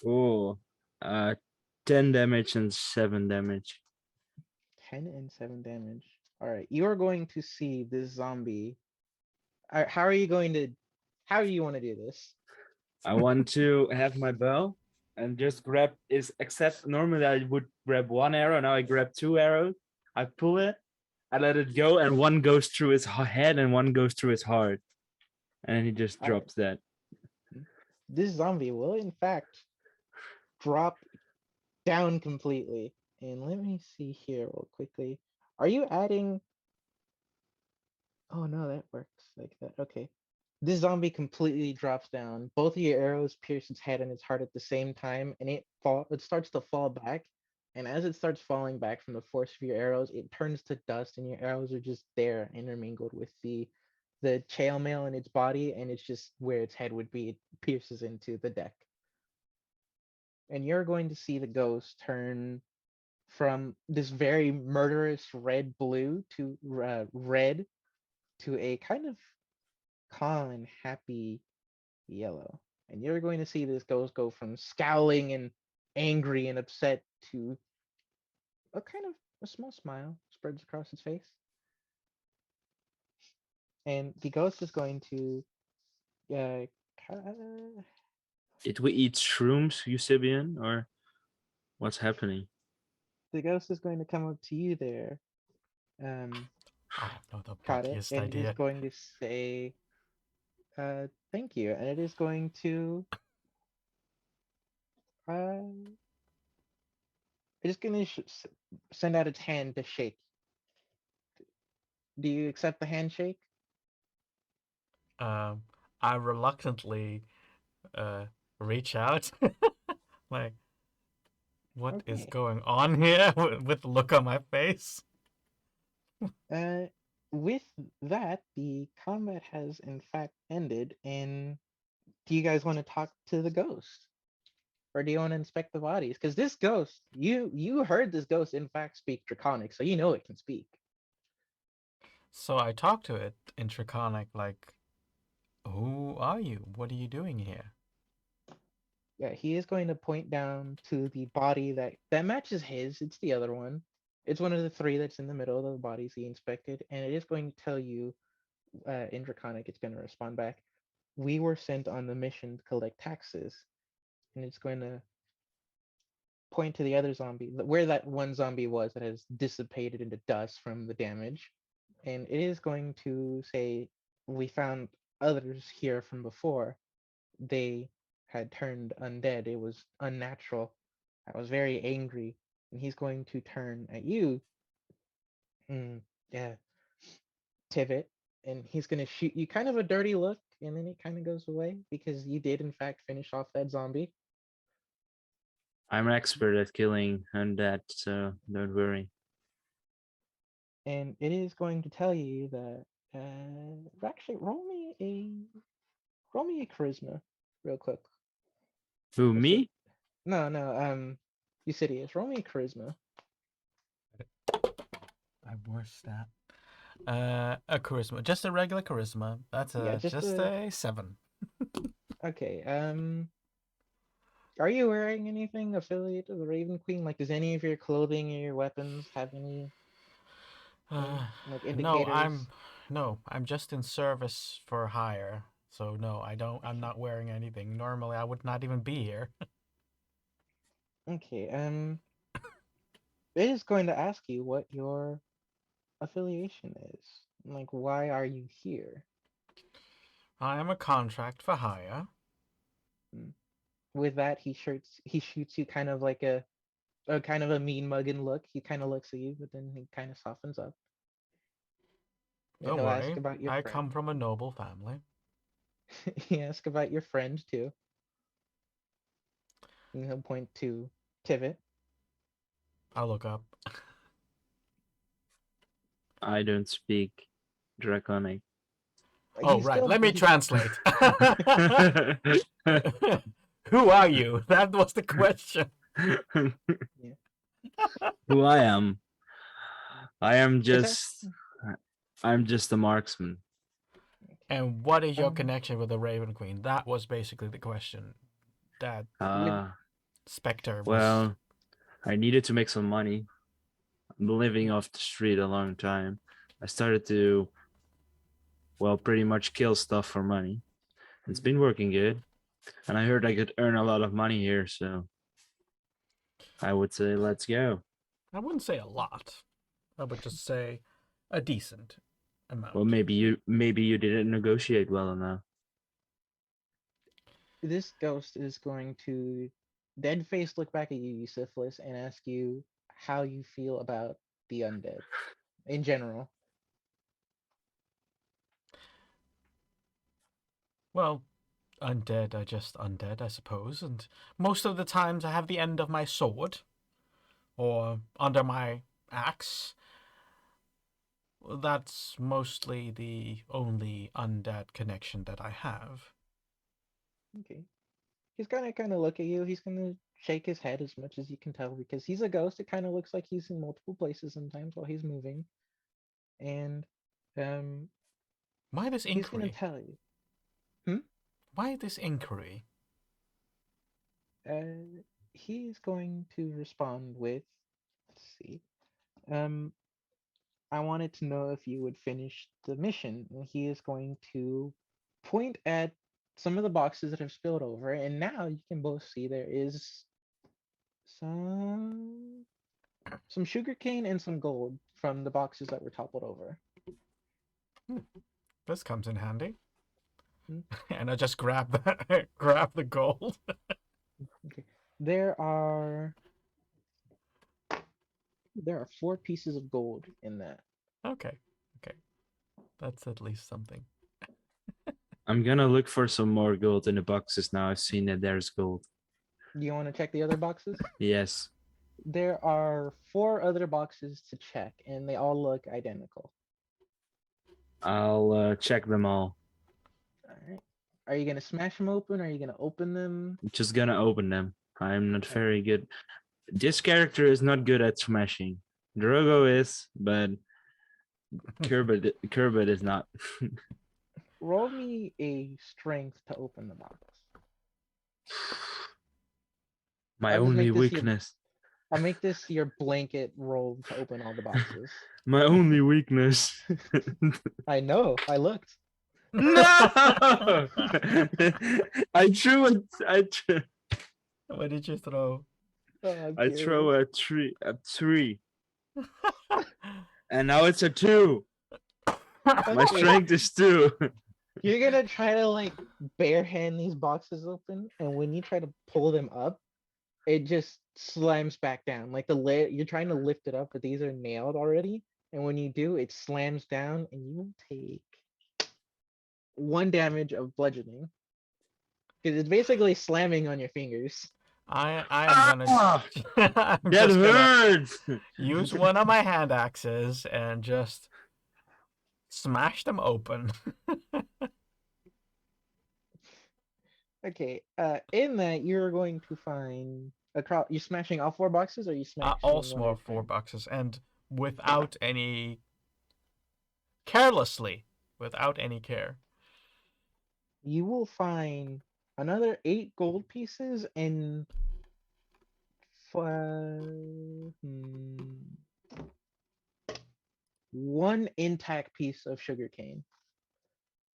Oh, 10 damage and 7 damage. 10 and 7 damage. All right, you are going to see this zombie. How are you going to? How do you want to do this? I want to have my bow and just grab is except normally I would grab one arrow. Now I grab 2 arrows. I pull it, I let it go, and one goes through his head and one goes through his heart. And then he just All right. drops that. This zombie will, in fact, drop down completely. And let me see here real quickly. Are you adding? Oh no, that works like that. Okay. This zombie completely drops down. Both of your arrows pierce its head and its heart at the same time, and it starts to fall back. And as it starts falling back from the force of your arrows, it turns to dust, and your arrows are just there, intermingled with the chainmail in its body, and it's just where its head would be. It pierces into the deck, and you're going to see the ghost turn from this very murderous red blue to red to a kind of calm and happy yellow. And you're going to see this ghost go from scowling and angry and upset to a kind of a small smile spreads across its face. And the ghost is going to uh, Did we eat shrooms, Eusebian, or what's happening? the ghost is going to come up to you there, I have not the caught it, bloodiest and it is idea. going to say thank you, and it is going to it's going to send out its hand to shake. Do you accept the handshake? I reluctantly reach out. Like, what is Okay. going on here with the look on my face? With that, the combat has in fact ended. And do you guys want to talk to the ghost, or do you want to inspect the bodies? Because this ghost, you heard this ghost in fact speak Draconic, so you know it can speak. So I talk to it in Draconic, like, who are you? What are you doing here? Yeah, he is going to point down to the body that matches his. It's the other one. It's one of the 3 that's in the middle of the bodies he inspected, and it is going to tell you in Draconic. It's going to respond back. We were sent on the mission to collect taxes, and it's going to point to the other zombie, where that one zombie was that has dissipated into dust from the damage. And it is going to say, we found others here from before. They had turned undead. It was unnatural. I was very angry. And he's going to turn at you. Yeah. Tivit. and he's gonna shoot you kind of a dirty look, and then it kind of goes away because you did in fact finish off that zombie. I'm an expert at killing undead, so don't worry. And it is going to tell you that actually roll me a charisma real quick. Who, That's me? No, Eusidius, roll me a charisma. My worst stat. A charisma, just a regular charisma. That's Yeah, just a 7. Okay. Are you wearing anything affiliated to the Raven Queen? Like, does any of your clothing or your weapons have any like No, indicators? I'm just in service for hire. So no, I don't. I'm not wearing anything. Normally, I would not even be here. Okay. It is going to ask you what your affiliation is. Like, why are you here? I am a contract for hire. With that, he shoots you kind of like a kind of a mean mugging look. He kind of looks at you, but then he kind of softens up. And Don't he'll ask worry, about your I friend. come from a noble family. He asks about your friend too. And he'll point to Tivit. I'll look up. I don't speak Draconic. Oh, He's right. still Let me he's- translate. Who are you? That was the question. Who I am? I am It's a- just. I'm just a marksman. And what is your Um, connection with the Raven Queen? That was basically the question. That Ah, Spectre was. well, I needed to make some money. I'm living off the street a long time. I started to, well, pretty much kill stuff for money. It's been working good. And I heard I could earn a lot of money here, so I would say let's go. I wouldn't say a lot. I would just say a decent amount. Well, maybe you didn't negotiate well enough. this ghost is going to dead face look back at you, Syphilis, and ask you how you feel about the undead in general. Well, undead are just undead, I suppose, and most of the times I have the end of my sword or under my axe. That's mostly the only undead connection that I have. Okay. He's gonna kind of look at you. He's gonna shake his head as much as you can tell because he's a ghost. It kind of looks like he's in multiple places sometimes while he's moving. And um, Why this he's gonna inquiry? tell you. Why this inquiry? He's going to respond with, let's see. Um, I wanted to know if you would finish the mission. And he is going to point at some of the boxes that have spilled over, and now you can both see there is some sugarcane and some gold from the boxes that were toppled over. This comes in handy. Hmm. And I just grab the gold. Okay. There are 4 pieces of gold in that. Okay. That's at least something. I'm gonna look for some more gold in the boxes now. I've seen that there's gold. Do you want to check the other boxes? Yes. There are 4 other boxes to check, and they all look identical. I'll check them all. All right. Are you gonna smash them open? Or are you gonna open them? I'm just gonna open them. I'm not very good. This character is not good at smashing. Drogo is, but Kerbit is not. Roll me a strength to open the box. My I'll just only make this your- weakness. I'll make this your blanket roll to open all the boxes. My only weakness. I know. I looked. No! I threw it. What did you throw? Oh, I throw Gary. a 3, and now it's a 2. My Okay. strength is 2. You're gonna try to like barehand these boxes open, and when you try to pull them up, it just slams back down. Like the lid, you're trying to lift it up, but these are nailed already. And when you do, it slams down, and you will take 1 damage of bludgeoning. Because it's basically slamming on your fingers. I am gonna Ah, I'm that just gonna hurts. use one of my hand axes and just smash them open. Okay, in that you're going to find across. You smashing all 4 boxes, or you All smashing one at small a four time? boxes and without any carelessly, without any care. You will find another 8 gold pieces and fi- hmm, 1 intact piece of sugarcane.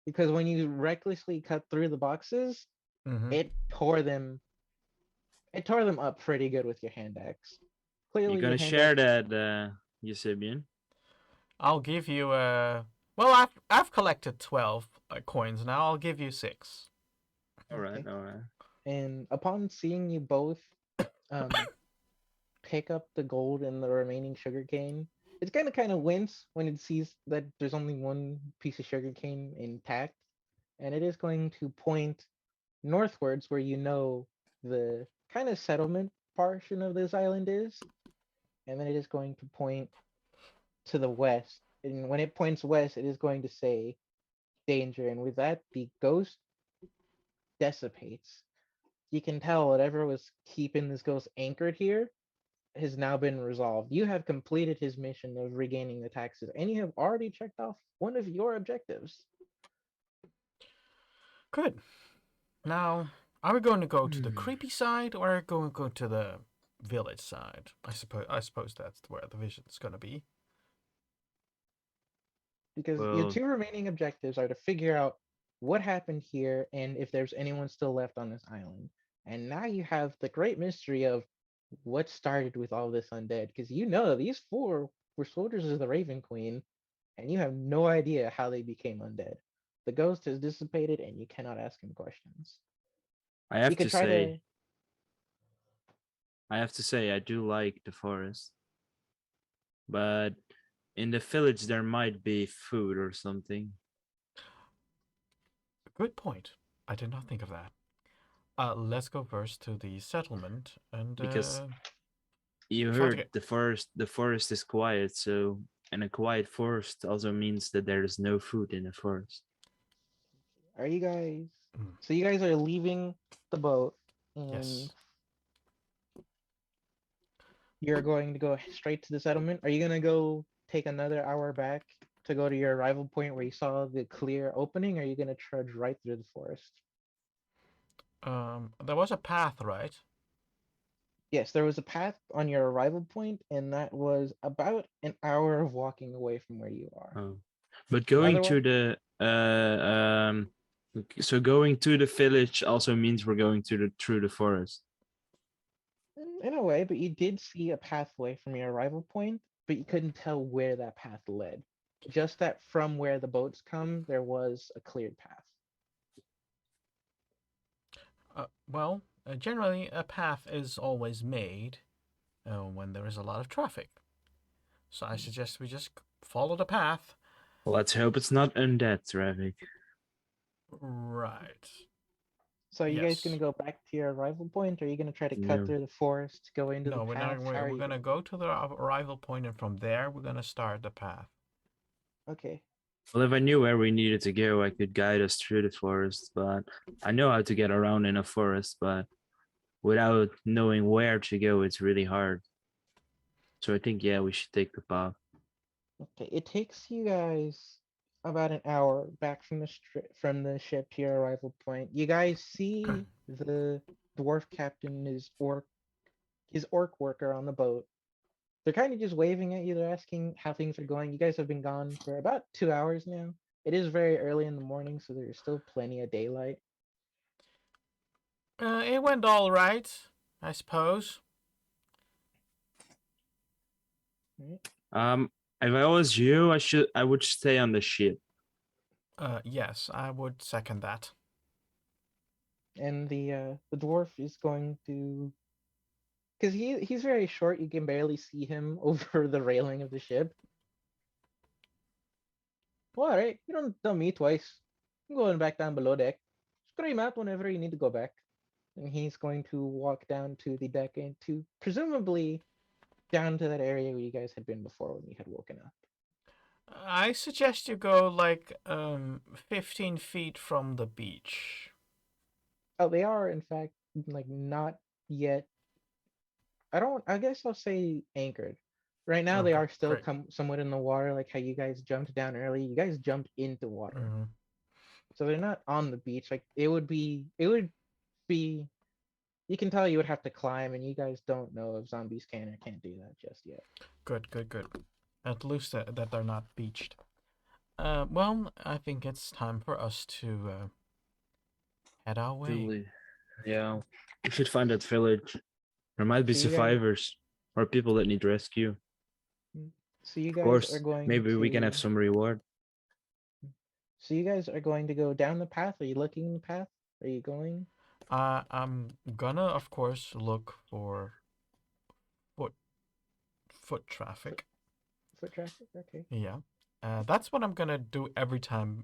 Because when you recklessly cut through the boxes, Hmm. it tore them. It tore them up pretty good with your hand axe. You're Clearly, your gonna hand share axe. that, Eusebian? I'll give you well, I've collected 12 coins now. I'll give you 6. All right, Okay. all right. And upon seeing you both um pick up the gold and the remaining sugarcane, it's gonna kind of wince when it sees that there's only 1 piece of sugarcane intact, and it is going to point northwards where you know the kind of settlement portion of this island is, and then it is going to point to the west. And when it points west, it is going to say danger, and with that, the ghost dissipates. You can tell whatever was keeping this ghost anchored here has now been resolved. You have completed his mission of regaining the taxes, and you have already checked off one of your objectives. Good. Now, are we going to go to the Hmm. creepy side or are we going to go to the village side? I suppose that's where the vision's going to be. Because your Well, 2 remaining objectives are to figure out what happened here and if there's anyone still left on this island. And now you have the great mystery of what started with all this undead. Because you know these 4 were soldiers of the Raven Queen, and you have no idea how they became undead. The ghost has dissipated, and you cannot ask him questions. I You have could to try say, to. I do like the forest, but in the village there might be food or something. Good point. I did not think of that. Let's go first to the settlement and Because you try to heard get. the forest is quiet, so and a quiet forest also means that there is no food in the forest. Are you guys? Mm, So you guys are leaving the boat, and yes. you're going to go straight to the settlement. Are you gonna go take another hour back to go to your arrival point where you saw the clear opening? Or are you gonna trudge right through the forest? There was a path, right? Yes, there was a path on your arrival point, and that was about an hour of walking away from where you are. Oh, but going Otherwise, to the so going to the village also means we're going to the through the forest. in a way, but you did see a pathway from your arrival point, but you couldn't tell where that path led. Just that from where the boats come, there was a cleared path. Well, generally, a path is always made when there is a lot of traffic. So I suggest we just follow the path. Let's hope it's not undead traffic. Right. So are you guys gonna Yes. go back to your arrival point, or are you gonna try to cut No. through the forest, go into the No, we're not. path? How are We're you gonna gonna go to the arrival point, and from there we're gonna start the path. Okay. Well, if I knew where we needed to go, I could guide us through the forest, but I know how to get around in a forest, but without knowing where to go, it's really hard. So I think, yeah, we should take the path. Okay. It takes you guys about an hour back from the from the ship to your arrival point. You guys see the dwarf captain, his orc worker on the boat. They're kind of just waving at you. They're asking how things are going. You guys have been gone for about 2 hours now. It is very early in the morning, so there's still plenty of daylight. It went all right, I suppose. Right? If I was you, I would stay on the ship. Yes, I would second that. And the dwarf is going to, because he's very short. You can barely see him over the railing of the ship. Well, all right, you don't dump me twice. I'm going back down below deck. Scream out whenever you need to go back. And he's going to walk down to the deck and to presumably down to that area where you guys had been before when you had woken up. I suggest you go like 15 feet from the beach. Oh, they are in fact like not yet. I guess I'll say anchored. Right now they Okay, are still great. somewhat in the water, like how you guys jumped down early. You guys jumped into water. Hmm. So they're not on the beach. Like it would be you can tell you would have to climb, and you guys don't know if zombies can or can't do that just yet. Good, good, good. At least that they're not beached. Well, I think it's time for us to head our way. Really. Yeah. We should find that village. There might be So you guys survivors or people that need rescue. so you Of guys are course, going maybe we can to have some reward. so you guys are going to go down the path. Are you looking in the path? Are you going I'm gonna, of course, look for foot foot foot, traffic. foot traffic? Okay. Yeah. That's what I'm gonna do every time,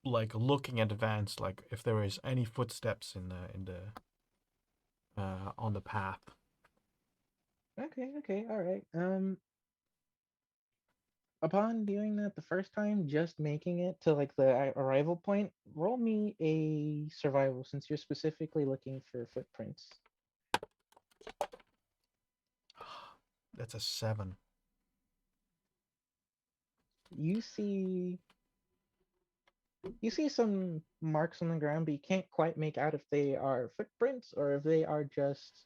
like looking in advance, like if there is any footsteps in the on the path. Okay, all right. Upon doing that the first time, just making it to like the arrival point, roll me a survival since you're specifically looking for footprints. That's a 7. You see some marks on the ground, but you can't quite make out if they are footprints or if they are just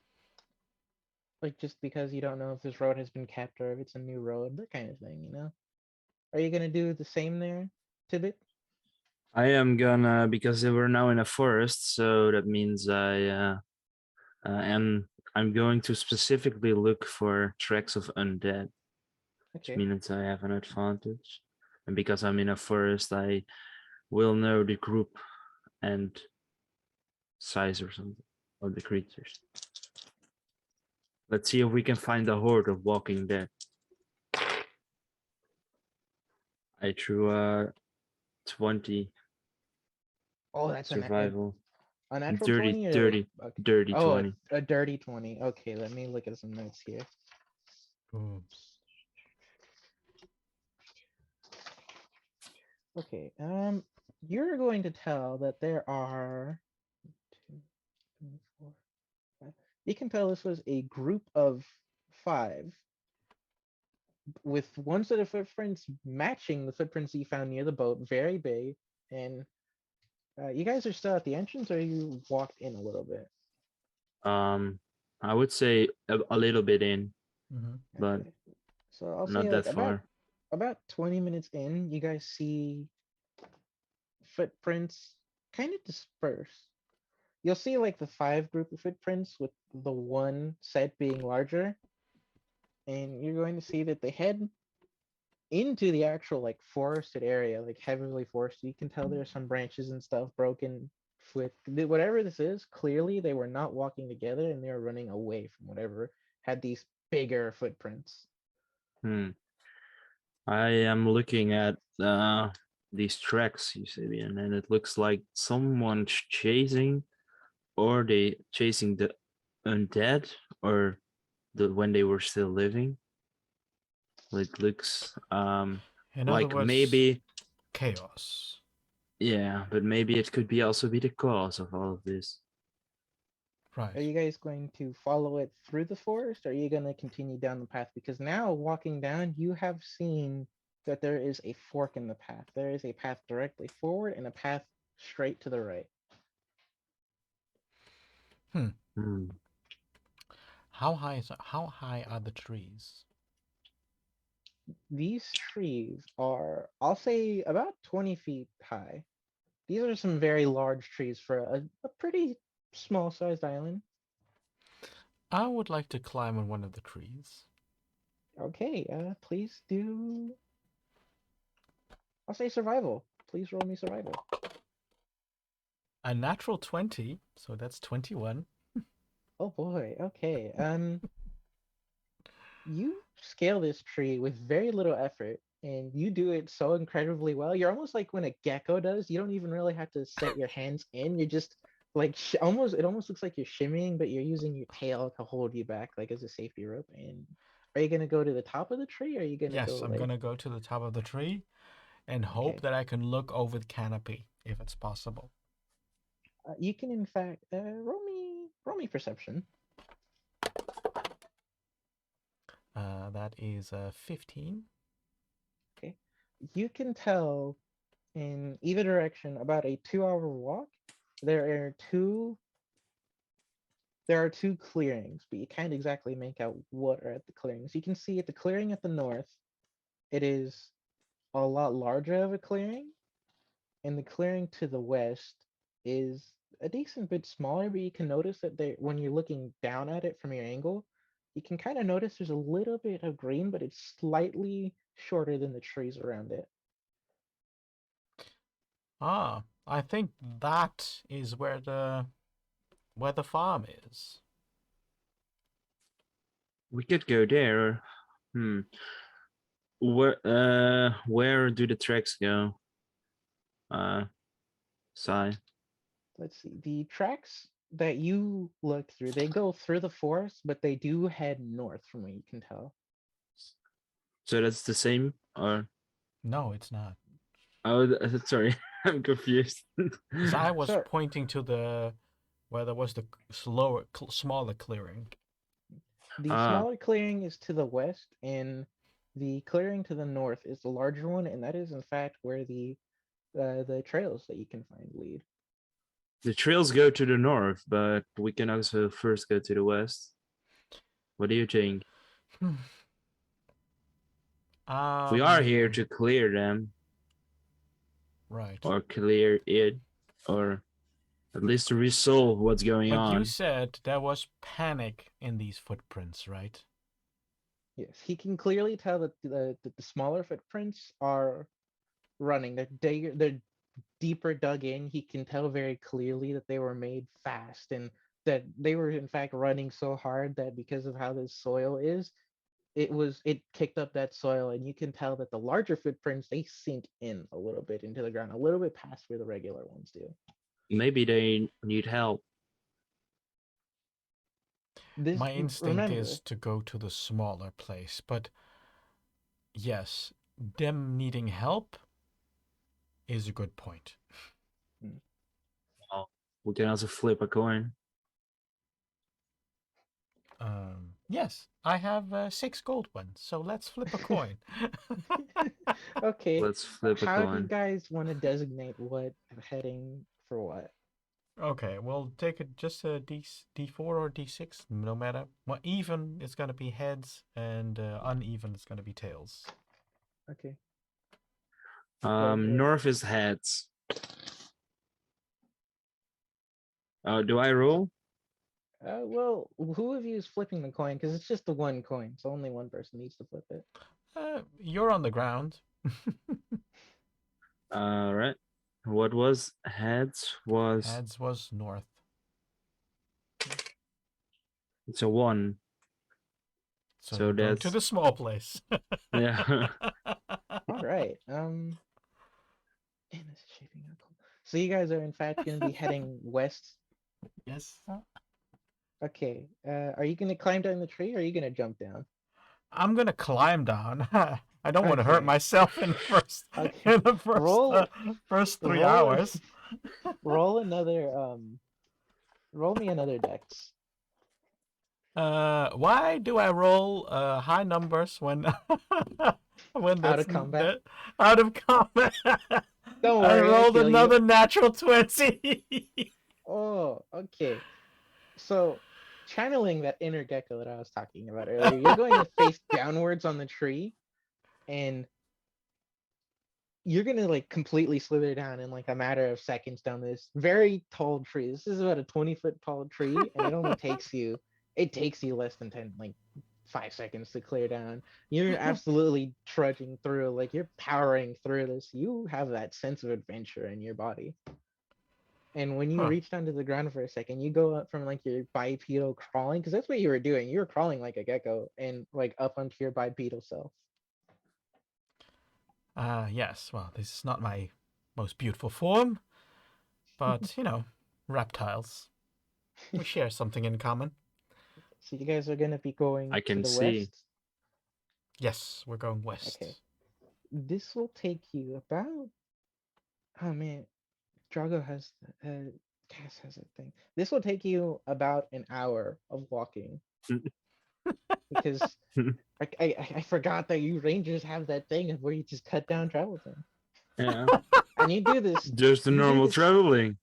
because you don't know if this road has been kept or if it's a new road, that kind of thing, you know? Are you gonna do the same there, Tibbet? I am gonna because we're now in a forest, so that means and I'm going to specifically look for tracks of undead, which Okay. means I have an advantage. And because I'm in a forest, I will know the group and size or something of the creatures. Let's see if we can find a horde of walking dead. I threw 20 Oh, that's survival. a natural Dirty, 20 or dirty, okay. dirty Oh, 20. a dirty 20. Okay, let me look at some notes here. Ooh. Okay, you're going to tell that there are 2, 3, 4, 5. You can tell this was a group of 5 with one set of footprints matching the footprints you found near the boat, very big. And you guys are still at the entrance, or you walked in a little bit? I would say a little bit in, Mm-hmm. but Okay, so I'll not say that like far. about 20 minutes in, you guys see footprints kind of disperse. You'll see like the 5 group of footprints with the one set being larger, and you're going to see that they head into the actual like forested area, like heavily forested. You can tell there's some branches and stuff broken with whatever this is. Clearly, they were not walking together, and they were running away from whatever had these bigger footprints. Hmm. I am looking at these tracks, you see, and it looks like someone's chasing, or they chasing the undead, or when they were still living. It looks In other like words, maybe, chaos. yeah, but maybe it could be also be the cause of all of this. Right. Are you guys going to follow it through the forest, or are you going to continue down the path? Because now, walking down, you have seen that there is a fork in the path. There is a path directly forward and a path straight to the right. Hmm. How high are the trees? These trees are, I'll say, about 20 feet high. These are some very large trees for a pretty small sized island. I would like to climb on one of the trees. Okay, please do. I'll say survival. Please roll me survival. A natural 20, so that's 21. Oh boy, okay. You scale this tree with very little effort. and you do it so incredibly well. You're almost like when a gecko does. You don't even really have to set your hands in. You're just like almost. It almost looks like you're shimmying, but you're using your tail to hold you back, like as a safety rope. And are you gonna go to the top of the tree? Or are you gonna Yes, go I'm like gonna go to the top of the tree and hope okay? that I can look over the canopy if it's possible. You can in fact roll me perception. That is 15. Okay, you can tell in either direction about a 2 hour walk. There are two there are two clearings, but you can't exactly make out what are at the clearings. You can see at the clearing at the north, it is a lot larger of a clearing, and the clearing to the west is a decent bit smaller, but you can notice that when you're looking down at it from your angle, you can kind of notice there's a little bit of green, but it's slightly shorter than the trees around it. Ah, I think that is where the farm is. We could go there. Hmm. Where do the tracks go? Sai. Let's see. The tracks that you looked through, they go through the forest, but they do head north from what you can tell. So that's the same, or No, it's not. oh, sorry, I'm confused. Because I was So pointing to where there was the smaller clearing. the Ah, smaller clearing is to the west, and the clearing to the north is the larger one, and that is in fact where the trails that you can find lead. the trails go to the north, but we can also first go to the west. What do you think? Hmm. We are here Um, to clear them, right. or clear it, or at least to resolve what's going But you on. said there was panic in these footprints, right? Yes, he can clearly tell that the smaller footprints are running. They're deeper dug in. He can tell very clearly that they were made fast and that they were in fact running so hard that because of how the soil is, it kicked up that soil, and you can tell that the larger footprints they sink in a little bit into the ground, a little bit past where the regular ones do. Maybe they need help. This My instinct is remember, to go to the smaller place, but yes, them needing help is a good point. mm, Oh, we can also flip a coin. Yes, I have 6 gold ones, so let's flip a coin. okay, Let's flip a how do you coin. guys want to designate what heading for what? Okay, we'll take it just a D4 or D6, no matter. Well, even it's gonna be heads, and uneven it's gonna be tails. Okay, what? North is heads. Do I roll? Well, who of you is flipping the coin? Because it's just the one coin, so only one person needs to flip it. You're on the ground. All right. What was heads? Was Heads was north. it's a 1. So So you're going to that's the small place. yeah. All right. And this is shaping up cool. So you guys are in fact going to be heading west. Yes. Okay. Are you going to climb down the tree, or are you going to jump down? I'm gonna climb down. I don't want to hurt Okay. myself in the first Okay. in the Roll. first three Roll. an- hours. roll another. Roll me another dex. Why do I roll high numbers when when Out that's of combat. out of combat? Don't I worry, I rolled feel you. another natural 20. Oh, okay. So, channeling that inner gecko that I was talking about earlier, you're going to face downwards on the tree, and you're gonna like completely slither down in like a matter of seconds down this very tall tree. This is about a 20-foot tall tree, and it takes you less than 10, like 5 seconds to clear down. You're absolutely trudging through, like you're powering through this. You have that sense of adventure in your body. And when you Huh. reach down to the ground for a second, you go up from like your bipedal crawling, because that's what you were doing. You were crawling like a gecko and like up onto your bipedal self. Yes, well, this is not my most beautiful form, but, reptiles. We share something in common. So you guys are gonna be going I to can the see. west. Yes, we're going west. Okay. This will take you about. Oh man, Drago has Cass has a thing. This will take you about an hour of walking because I forgot that you rangers have that thing of where you just cut down travel time. Yeah, And you do this. just the You do normal this. traveling.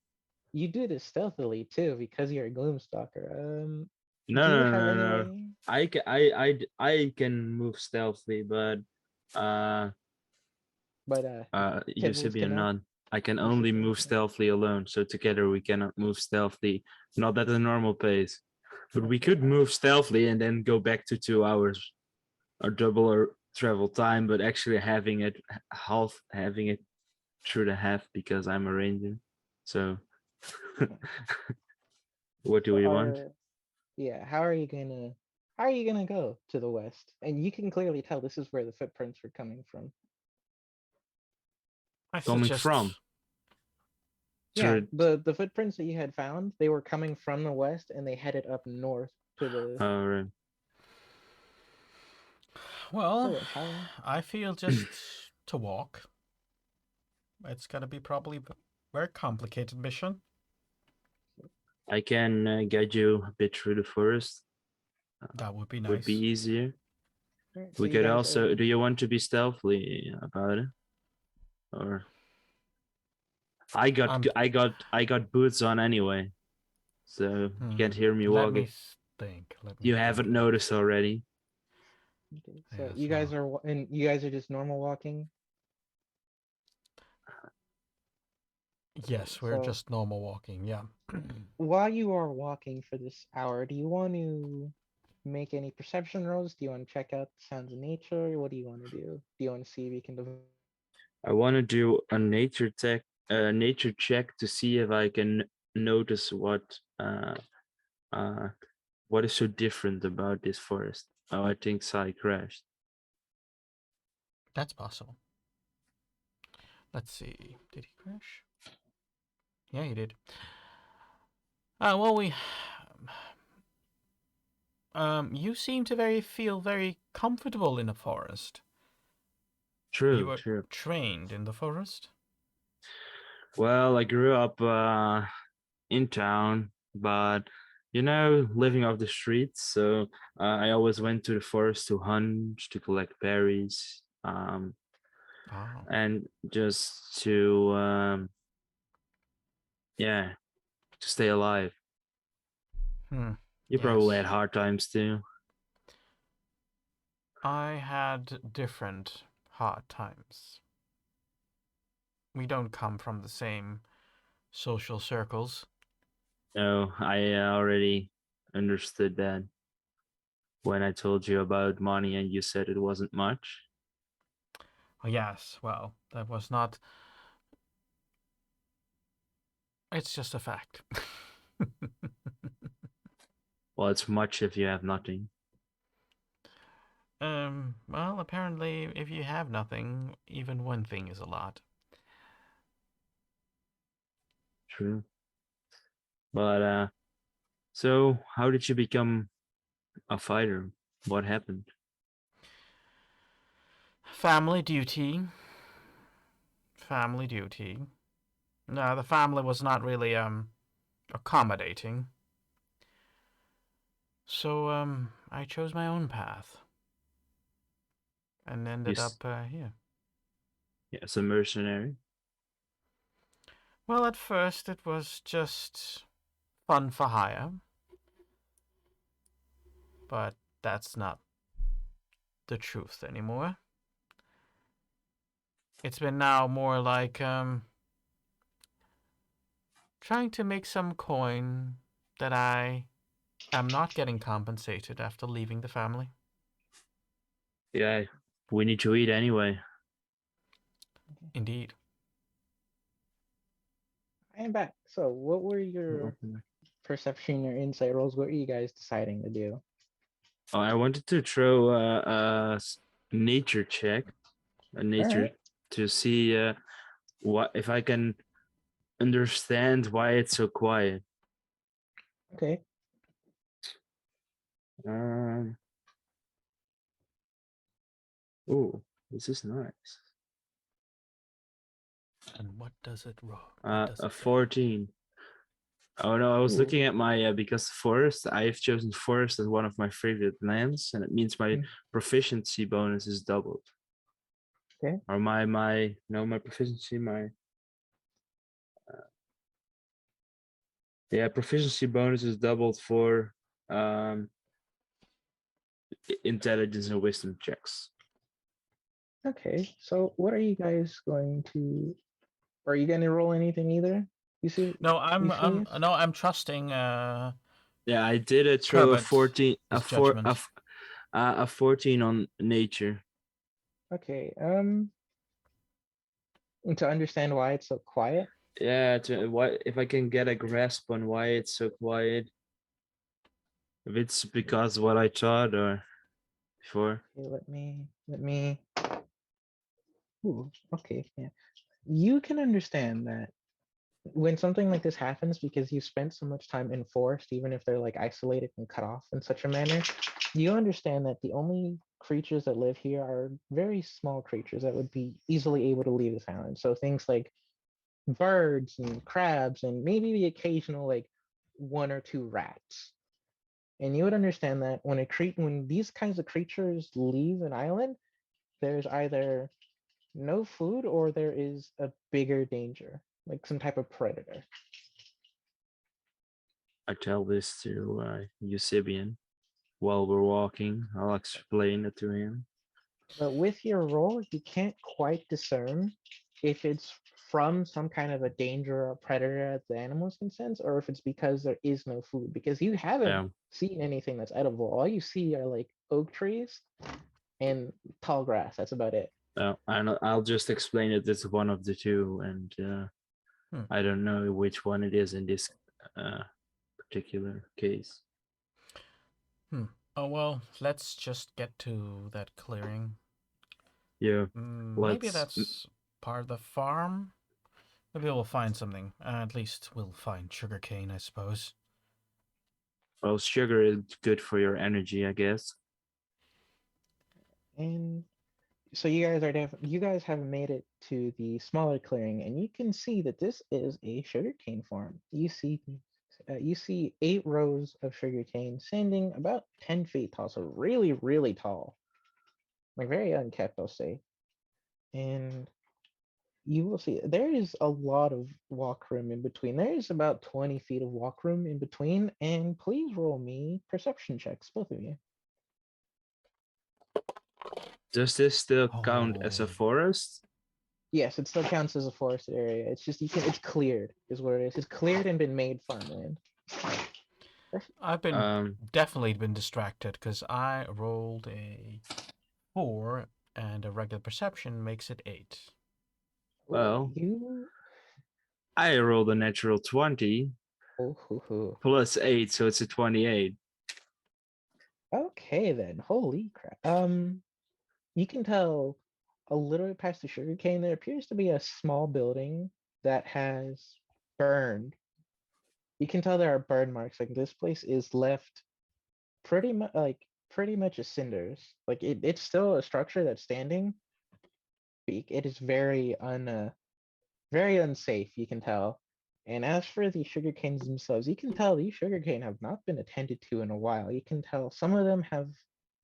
You do this stealthily too because you're a Gloomstalker. No, Do you no, have no, any no. way? I can move stealthily, but uh, But Tibbles Eusebian cannot. none. I can You only said move stealthily alone, so together we cannot move stealthily. Not at a normal pace, but we okay. could move stealthily and then go back to 2 hours or double our travel time. But actually having it having it through the half because I'm a ranger. So, what do So we want? yeah, how are you gonna go to the west? And you can clearly tell this is where the footprints were coming from. I Coming suggest. from? Yeah, Through. the footprints that you had found, they were coming from the west and they headed up north to the Right. Well, so how I feel just to walk. It's gonna be probably a very complicated mission. I can guide you a bit through the forest. That would be Would be nice. easier. Alright, so We you could guys also. are Do you want to be stealthy about it, or Um, I got boots on anyway, so you can't hear me let me walking. think. Let me You think. haven't noticed already. okay, so Yes, you guys well, are and you guys are just normal walking. Okay, yes, we're so just normal walking. Yeah. while you are walking for this hour, do you want to make any perception rolls? Do you want to check out the sounds of nature? What do you want to do? Do you want to see if you can I want to do a nature check to see if I can notice uh, what is so different about this forest. Oh, I think Sai crashed. That's possible. Let's see. Did he crash? Yeah, he did. Well, you seem to feel very comfortable in the forest. You True, were true. trained in the forest? Well, I grew up in town, but living off the streets. So I always went to the forest to hunt, to collect berries, Oh. and just to yeah, to stay alive. You probably had Yes. hard times too. I had different hard times. We don't come from the same social circles. No, I already understood that when I told you about money and you said it wasn't much. Oh, yes, well, that was not. It's just a fact. Well, it's much if you have nothing. Well, apparently, if you have nothing, even one thing is a lot. True. But so how did you become a fighter? What happened? Family duty. Family duty. No, the family was not really, accommodating. So, I chose my own path and ended You, up here. yeah, as a mercenary. Well, at first it was just fun for hire, but that's not the truth anymore. It's been now more like trying to make some coin that I am not getting compensated after leaving the family. Yeah, we need to eat anyway. Indeed. I am back. So what were your perception or insight rolls? What were you guys deciding to do? Oh, I wanted to throw a nature check, a nature Alright. to see what if I can understand why it's so quiet. Okay. Oh, this is nice. And what does it roll? What does A it say? 14. Oh no, I was Ooh. looking at my because forest. I've chosen forest as one of my favorite lands, and it means my Mm. proficiency bonus is doubled. Okay. Or my proficiency proficiency bonus is doubled for intelligence and wisdom checks. Okay. So what are you guys going to? Are you going to roll anything either? You see? No, I'm Euphilius? I'm trusting Yeah, I did a throw a Kermit, 14, his judgment. a 14 on nature. Okay. To understand why it's so quiet. Yeah, why if I can get a grasp on why it's so quiet. If it's because what I thought or before. Okay, let me. Ooh, okay, yeah. You can understand that when something like this happens because you spent so much time in forest, even if they're like isolated and cut off in such a manner, you understand that the only creatures that live here are very small creatures that would be easily able to leave this island. So things like birds and crabs and maybe the occasional like one or two rats. And you would understand that when these kinds of creatures leave an island, there's either no food or there is a bigger danger, like some type of predator. I tell this to Eusebian while we're walking. I'll explain it to him. But with your roll, you can't quite discern if it's from some kind of a danger or predator that the animals can sense, or if it's because there is no food. Because you haven't Yeah. seen anything that's edible. All you see are like oak trees and tall grass. That's about it. I'll just explain it as one of the two, and I don't know which one it is in this particular case. Oh well, let's just get to that clearing. Yeah. Maybe that's part of the farm. Maybe we'll find something. At least we'll find sugarcane, I suppose. Well, sugar is good for your energy, I guess. And so you guys you guys have made it to the smaller clearing, and you can see that this is a sugarcane farm. You see 8 rows of sugarcane standing about 10 feet tall, so really, really tall, like very unkept, I'll say. And you will see there is a lot of walk room in between. There is about 20 feet of walk room in between, and please roll me perception checks, both of you. Does this still count as a Oh. forest? Yes, it still counts as a forested area. It's just it's cleared, is what it is. It's cleared and been made farmland. I've been definitely been distracted because I rolled a 4 and a regular perception makes it 8. Well, you I rolled a natural 20 plus 8, so it's a 28. Okay then. Holy crap. You can tell a little bit past the sugarcane there appears to be a small building that has burned. You can tell there are burn marks. Like this place is left pretty much as cinders. Like it's still a structure that's standing. It is very unsafe, you can tell. And as for the sugar canes themselves, you can tell these sugar cane have not been attended to in a while. You can tell some of them have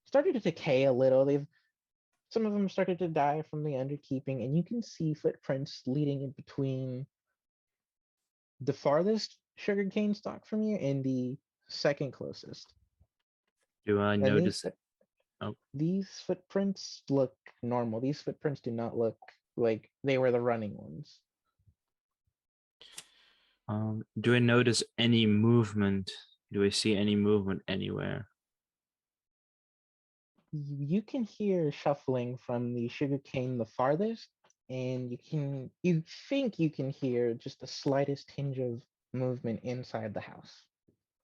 started to decay a little. Some of them started to die from the underkeeping, and you can see footprints leading in between the farthest sugarcane stalk from you and the second closest. Do I And notice? these footprints look normal. These footprints do not look like they were the running ones. Do I notice any movement? Do I see any movement anywhere? You can hear shuffling from the sugarcane the farthest, and you think you can hear just the slightest tinge of movement inside the house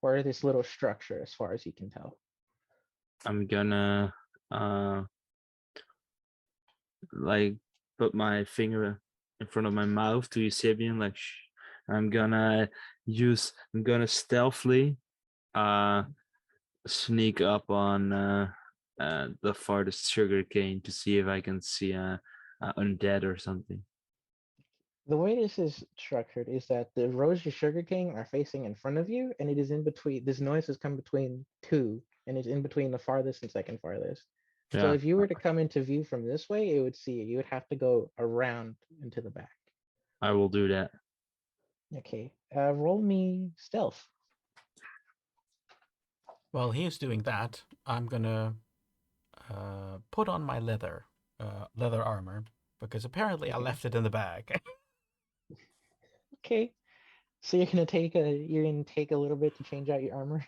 or this little structure as far as you can tell. I'm gonna like put my finger in front of my mouth to Eusebian, like, shh. I'm gonna stealthily sneak up on the farthest sugar cane to see if I can see a undead or something. The way this is structured is that the rows of sugarcane are facing in front of you, and it is in between. This noise has come between two, and it's in between the farthest and second farthest. So Yeah, if you were to come into view from this way, it would see you. You would have to go around into the back. I will do that. Okay. Roll me stealth. While he's doing that, I'm gonna put on my leather armor because apparently I Okay. left it in the bag. Okay. So you're gonna take a little bit to change out your armor.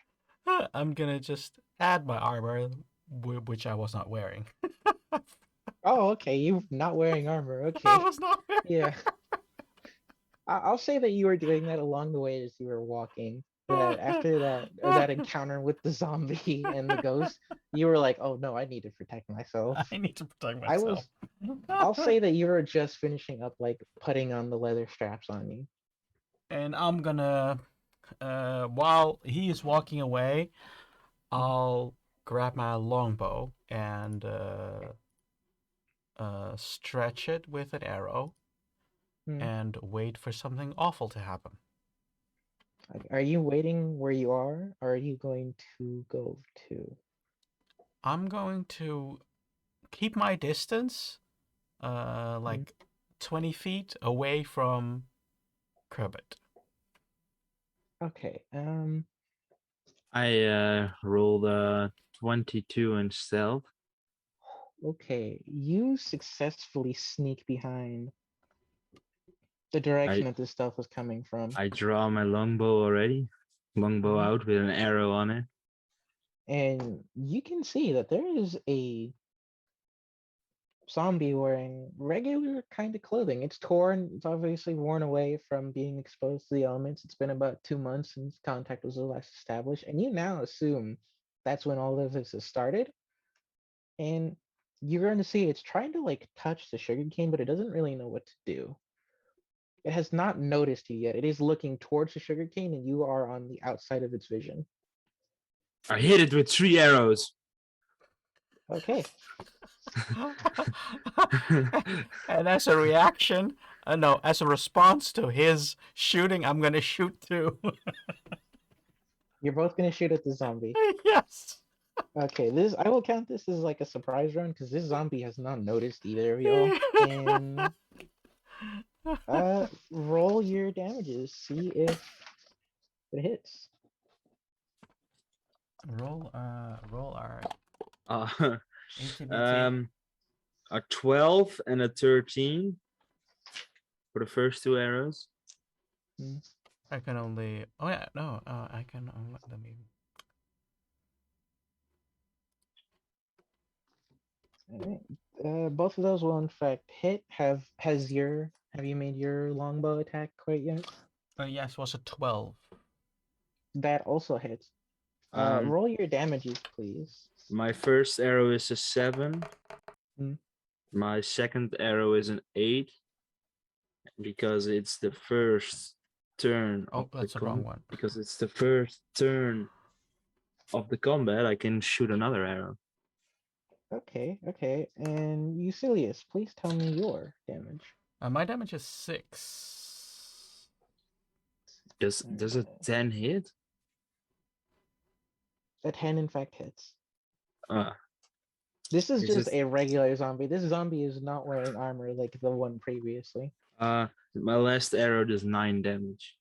I'm gonna just add my armor, which I was not wearing. Oh, okay. You're not wearing armor. I Okay. was not wearing. Yeah. I'll say that you were doing that along the way as you were walking. That after that encounter with the zombie and the ghost, you were like, "Oh no, I need to protect myself." I need to protect I myself. I'll say that you were just finishing up, like putting on the leather straps on you. And I'm gonna, while he is walking away, I'll grab my longbow and stretch it with an arrow Hmm. and wait for something awful to happen. Are you waiting where you are, or are you going to go to? I'm going to keep my distance, like 20 feet away from Kerbit. Okay. I rolled a 22 in stealth. Okay. You successfully sneak behind the direction I that this stuff was coming from. I draw my longbow already. Longbow Mhm. out with an arrow on it. And you can see that there is a zombie wearing regular kind of clothing. It's torn, it's obviously worn away from being exposed to the elements. It's been about 2 months since contact was last established, and you now assume that's when all of this has started. And you're going to see it's trying to like touch the sugarcane, but it doesn't really know what to do. It has not noticed you yet. It is looking towards the sugarcane, and you are on the outside of its vision. I hit it with 3 arrows. Okay. And as a reaction, no, as a response to his shooting, I'm gonna shoot too. You're both going to shoot at the zombie. Yes. Okay, this I will count this as like a surprise run because this zombie has not noticed either of y'all. And roll your damages, see if it hits. roll our Uh, ATBT. a 12 and a 13 for the first 2 arrows. I can only. Oh yeah, no. I can only. Let me. Alright. Both of those will in fact hit. Have you made your longbow attack quite yet? Yes, was a 12. That also hits. Um, Roll your damages, please. my first arrow is a 7. Hmm. My second arrow is an 8 because it's the first turn Oh, of the that's the wrong one. because it's the first turn of the combat. I can shoot another arrow. Okay. And Eucilius, please tell me your damage. My damage is 6. Does a 10 hit? A 10 in fact hits. Uh, This is Is just it- a regular zombie. This zombie is not wearing armor like the one previously. my last arrow does 9 damage.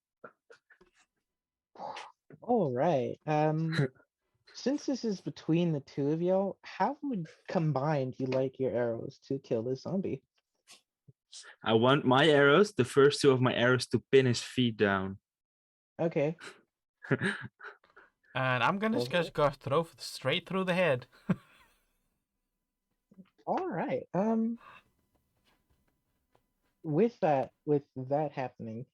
All right. Since this is between the two of y'all, how would combined you like your arrows to kill this zombie? I want my arrows, the first 2 of my arrows, to pin his feet down. Okay. And I'm gonna Well, just go straight through the head. all right. With that happening,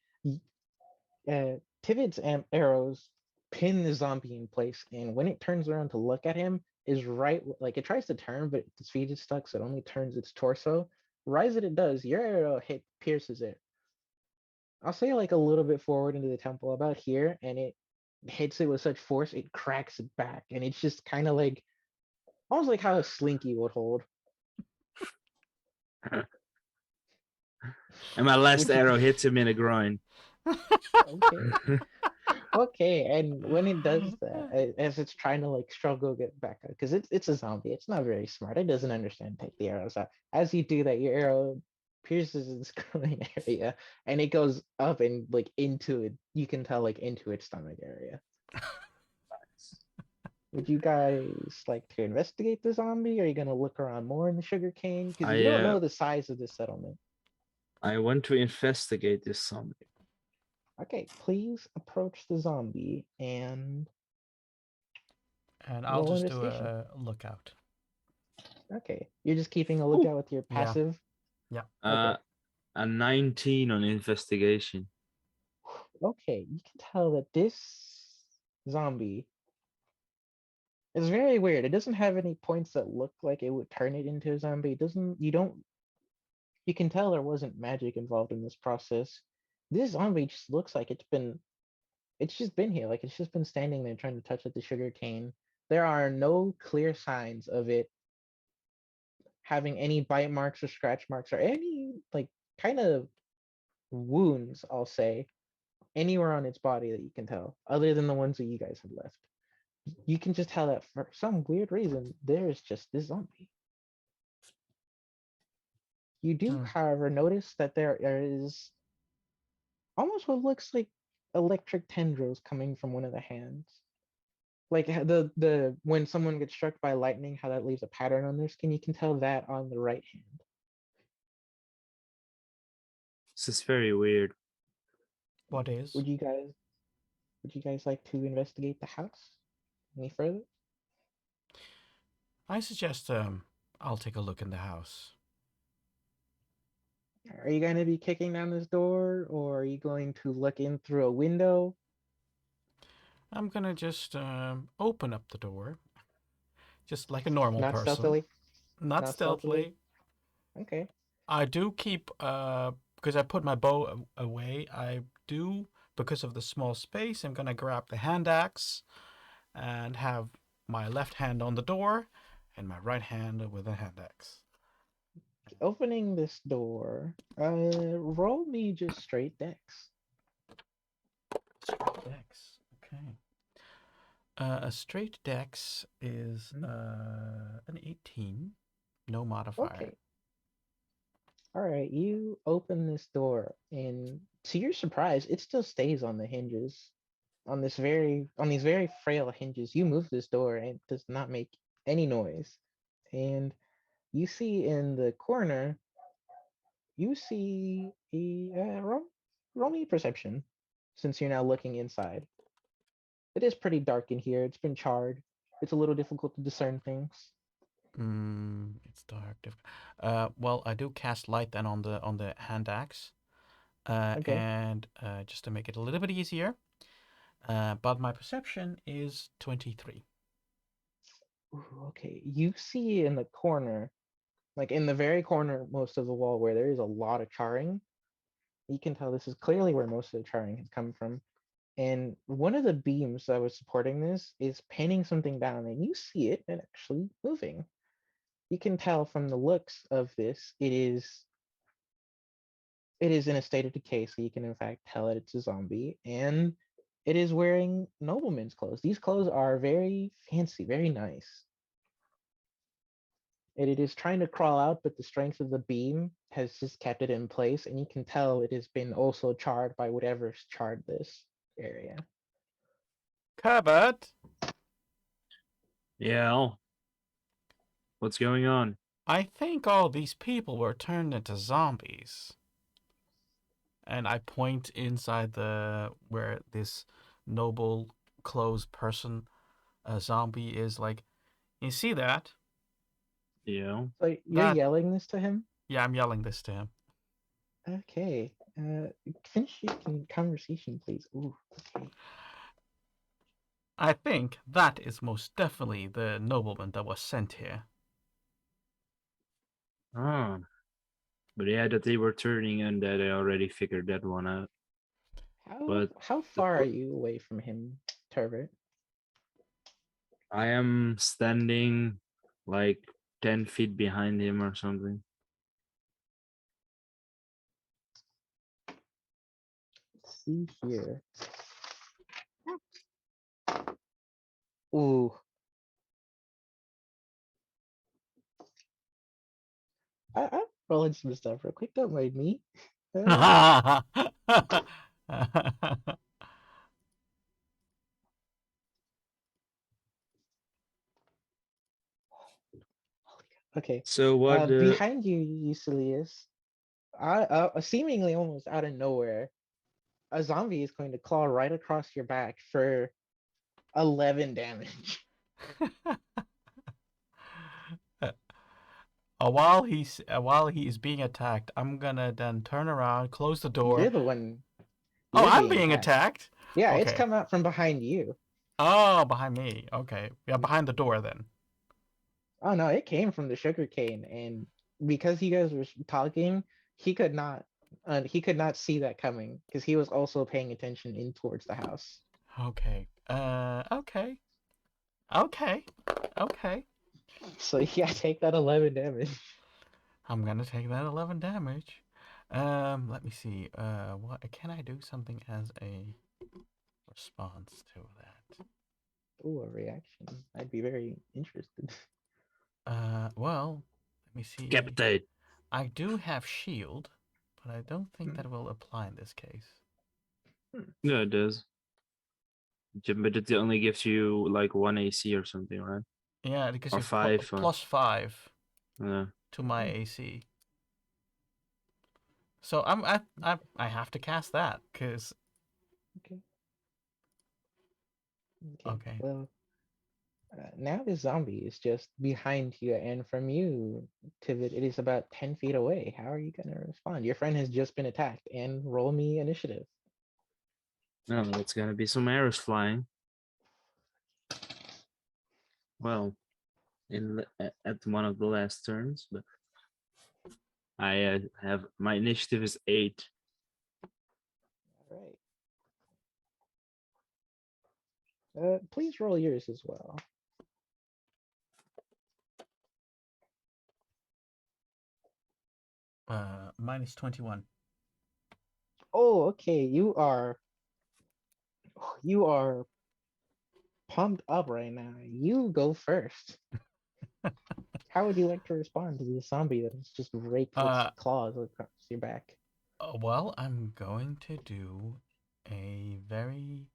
Tivid's arrows pin the zombie in place, and when it turns around to look at him, is right like it tries to turn, but its feet is stuck, so it only turns its torso. rise it does. Your arrow pierces it. I'll say like a little bit forward into the temple, about here, and it hits it with such force it cracks it back, and it's just kind of like almost like how a slinky would hold. And my last Would you? arrow hits him in the groin. Okay. Okay, and when it does that, as it's trying to like struggle to get back up, because it's a zombie, it's not very smart. It doesn't understand take the arrows out. As you do that, your arrow pierces its groin area, and it goes up and like into it. You can tell like into its stomach area. Would you guys like to investigate the zombie? Are you gonna look around more in the sugarcane? Because you don't know the size of this settlement. I want to investigate this zombie. Okay, please approach the zombie and And I'll roll just do investigation. a lookout. Okay, you're just keeping a lookout with your Yeah. passive. Yeah. Okay. A 19 on investigation. Okay, you can tell that this zombie is very weird. It doesn't have any points that look like it would turn it into a zombie. It doesn't, you can tell there wasn't magic involved in this process. This zombie just looks like it's just been here. Like it's just been standing there trying to touch at the sugar cane. There are no clear signs of it having any bite marks or scratch marks or any like kind of wounds, I'll say, anywhere on its body that you can tell, other than the ones that you guys have left. You can just tell that for some weird reason, there's just this zombie. You do, however, notice that there is almost what looks like electric tendrils coming from one of the hands. Like the when someone gets struck by lightning, how that leaves a pattern on their skin, you can tell that on the right hand. This is very weird. What is? Would you guys like to investigate the house any further? I suggest I'll take a look in the house. Are you going to be kicking down this door, or are you going to look in through a window? I'm gonna just open up the door, just like a normal Not person. stealthily? Not stealthily. Okay. I do keep because I put my bow away. I do, because of the small space, I'm gonna grab the hand axe and have my left hand on the door and my right hand with the hand axe. Opening this door, roll me just straight dex. Straight dex. Okay. A straight dex is an 18. No modifier. Okay. All right, you open this door, and to your surprise, it still stays on the hinges. On these very frail hinges, you move this door and it does not make any noise. And you see in the corner, you see a roll me perception, since you're now looking inside. It is pretty dark in here. It's been charred. It's a little difficult to discern things. It's dark. Well, I do cast light then on the hand axe. Okay. And just to make it a little bit easier. But my perception is 23. Ooh, okay. You see in the corner, like in the very corner most of the wall where there is a lot of charring, you can tell this is clearly where most of the charring has come from. And one of the beams that was supporting this is pinning something down, and you see it and actually moving. You can tell from the looks of this, it is in a state of decay, so you can in fact tell that it's a zombie, and it is wearing nobleman's clothes. These clothes are very fancy, very nice. And it is trying to crawl out, but the strength of the beam has just kept it in place, and you can tell it has been also charred by whatever's charred this area. Cabot! Yeah. What's going on? I think all these people were turned into zombies. And I point inside where this noble clothes person, a zombie, is. Like, you see that? Yeah. So you're yelling this to him? Yeah, I'm yelling this to him. Okay. Finish your conversation, please. Ooh, okay. I think that is most definitely the nobleman that was sent here. Oh. But yeah, that they were turning and that I already figured that one out. But How far are you away from him, Turbot? I am standing like 10 feet behind him or something. Let's see here. Ooh. I'm rolling some stuff real quick. Don't mind me. Okay. So what Behind you, Eucelius, seemingly almost out of nowhere, a zombie is going to claw right across your back for 11 damage. While he's being attacked, I'm gonna then turn around, close the door. You're the one. Oh, You're I'm being attacked. Yeah, it's Okay. come out from behind you. Oh, behind me. Okay, yeah, behind the door then. Oh no, it came from the sugarcane, and because you guys were talking, he could not. He could not see that coming because he was also paying attention in towards the house. Okay. Okay. Okay. Okay. So yeah, take that 11 damage. I'm gonna take that 11 damage. Let me see. What can I do something as a response to that? Ooh, a reaction. I'd be very interested. Well, let me see. Decapitate. I do have shield, but I don't think that will apply in this case. Yeah, it does. But it only gives you like 1 AC or something, right? Yeah, because Or you five. plus 5 Yeah. to my AC. So I have to cast that because. Okay. Okay. Well, now the zombie is just behind you, and from you, Tivit, it is about 10 feet away. How are you gonna respond? Your friend has just been attacked, and roll me initiative. No, it's gonna be some arrows flying. Well, at one of the last turns, but I have my initiative is 8. All right. Please roll yours as well. Minus 21. Oh, okay. You are pumped up right now. You go first. How would you like to respond to the zombie that has just raked its claws across your back? Well, I'm going to do a very.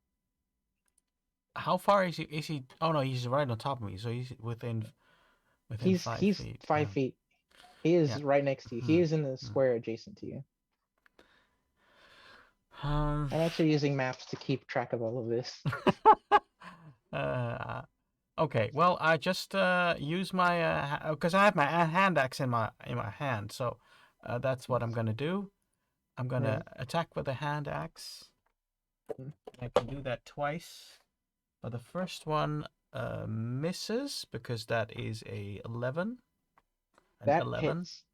How far is he? Is he? Oh no, he's right on top of me, so he's within He's 5 feet. 5 feet. He is Yeah. right next to you. He is in the square adjacent to you. I'm actually using maps to keep track of all of this. Okay. Well, I just use my because I have my hand axe in my hand, so that's what I'm gonna do. I'm gonna attack with the hand axe. I can do that twice, but the first one misses because that is a 11. That 11. hits.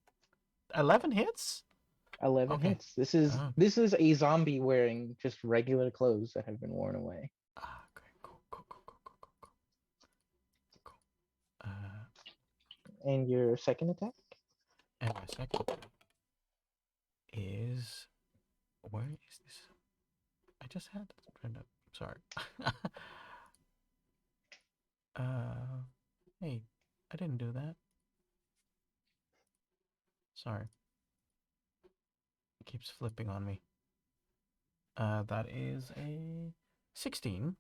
11 hits? 11 Okay. hits. This is a zombie wearing just regular clothes that have been worn away. Okay, cool. And your second attack? And my second is where is this? I just had it turned up. Sorry. Hey, I didn't do that. Sorry. It keeps flipping on me. That is a 16.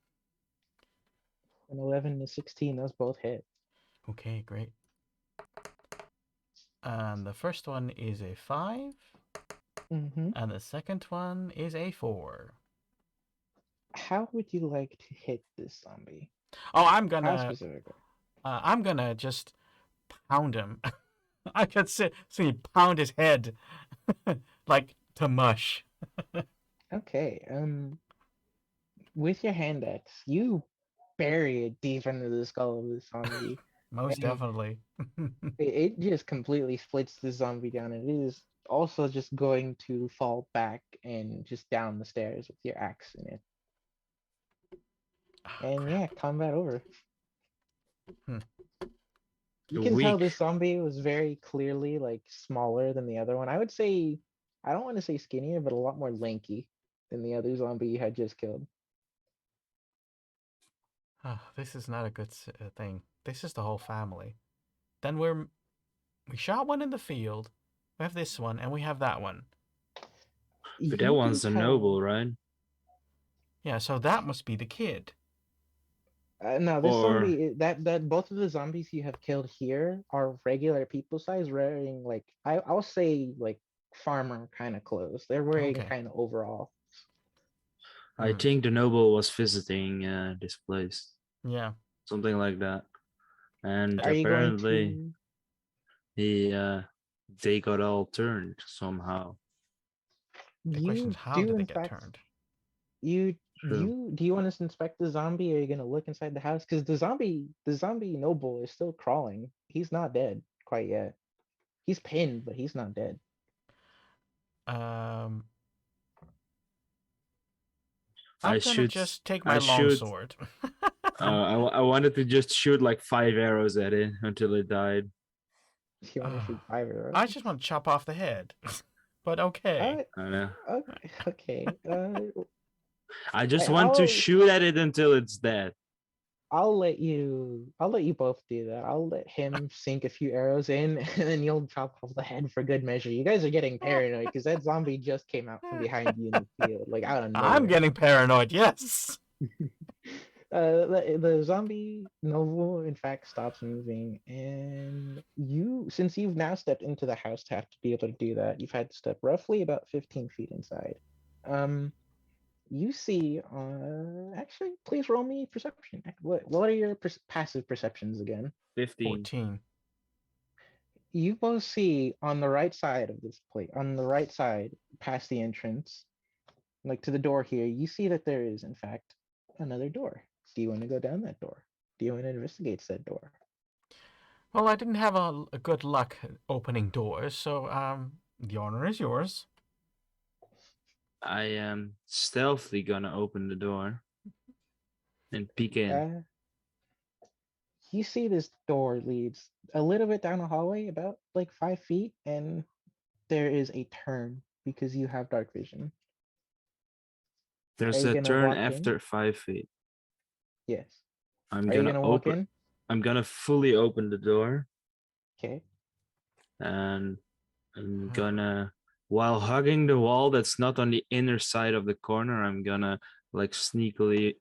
An 11 to 16, those both hit. Okay, great. And the first one is a 5. Mm-hmm. And the second one is a 4. How would you like to hit this zombie? Oh, How specifically? I'm gonna just pound him. I could see pound his head like to mush. Okay. With your hand axe, you bury it deep into the skull of this zombie. Most And definitely. it just completely splits the zombie down. It is also just going to fall back and just down the stairs with your axe in it. Oh, And yeah, crap. combat over. Hmm. You can tell this Weak. zombie was very clearly like smaller than the other one. I would say, I don't want to say skinnier, but a lot more lanky than the other zombie you had just killed. This is not a good thing. This is the whole family. Then we shot one in the field. We have this one, and we have that one. But that You do one's a noble, tell. right? Yeah, so that must be the kid. No, this Or zombie that both of the zombies you have killed here are regular people size, wearing like I'll say like farmer kind of clothes. They're wearing Okay. kind of overall. I Hmm. think the noble was visiting this place, Yeah. something like that. And Are you going apparently to? he they got all turned somehow. The question is, You how do did they in get fact. turned? You True. do you want to inspect the zombie, or are you gonna look inside the house? Because the zombie noble is still crawling. He's not dead quite yet. He's pinned, but he's not dead. Um, I I'm gonna should just take my I long should sword. I wanted to just shoot like 5 arrows at it until it died. You want to shoot 5 arrows? I just want to chop off the head. But okay. Uh, I don't know. okay, okay. I just I- want to I'll shoot at it until it's dead. I'll let you both do that. I'll let him sink a few arrows in, and then you'll chop off the head for good measure. You guys are getting paranoid because that zombie just came out from behind you in the field, like out of I'm nowhere. getting paranoid, yes. The zombie novel in fact stops moving, and since you've now stepped into the house to have to be able to do that, you've had to step roughly about 15 feet inside. Um, you see, actually, please roll me perception. What are your passive perceptions again? 15. 14. You both see on the right side of this plate, on the right side, past the entrance, like to the door here, you see that there is, in fact, another door. Do you want to go down that door? Do you want to investigate said door? Well, I didn't have a good luck opening doors, so the honor is yours. I am stealthily gonna open the door and peek in. Uh, you see this door leads a little bit down a hallway, about like 5 feet, and there is a turn because you have dark vision. Are There's you a gonna turn walk in? after 5 feet. Yes. I'm Are you gonna gonna walk open. in? I'm gonna fully open the door Okay. and I'm Hmm. gonna, while hugging the wall that's not on the inner side of the corner, I'm gonna like sneakily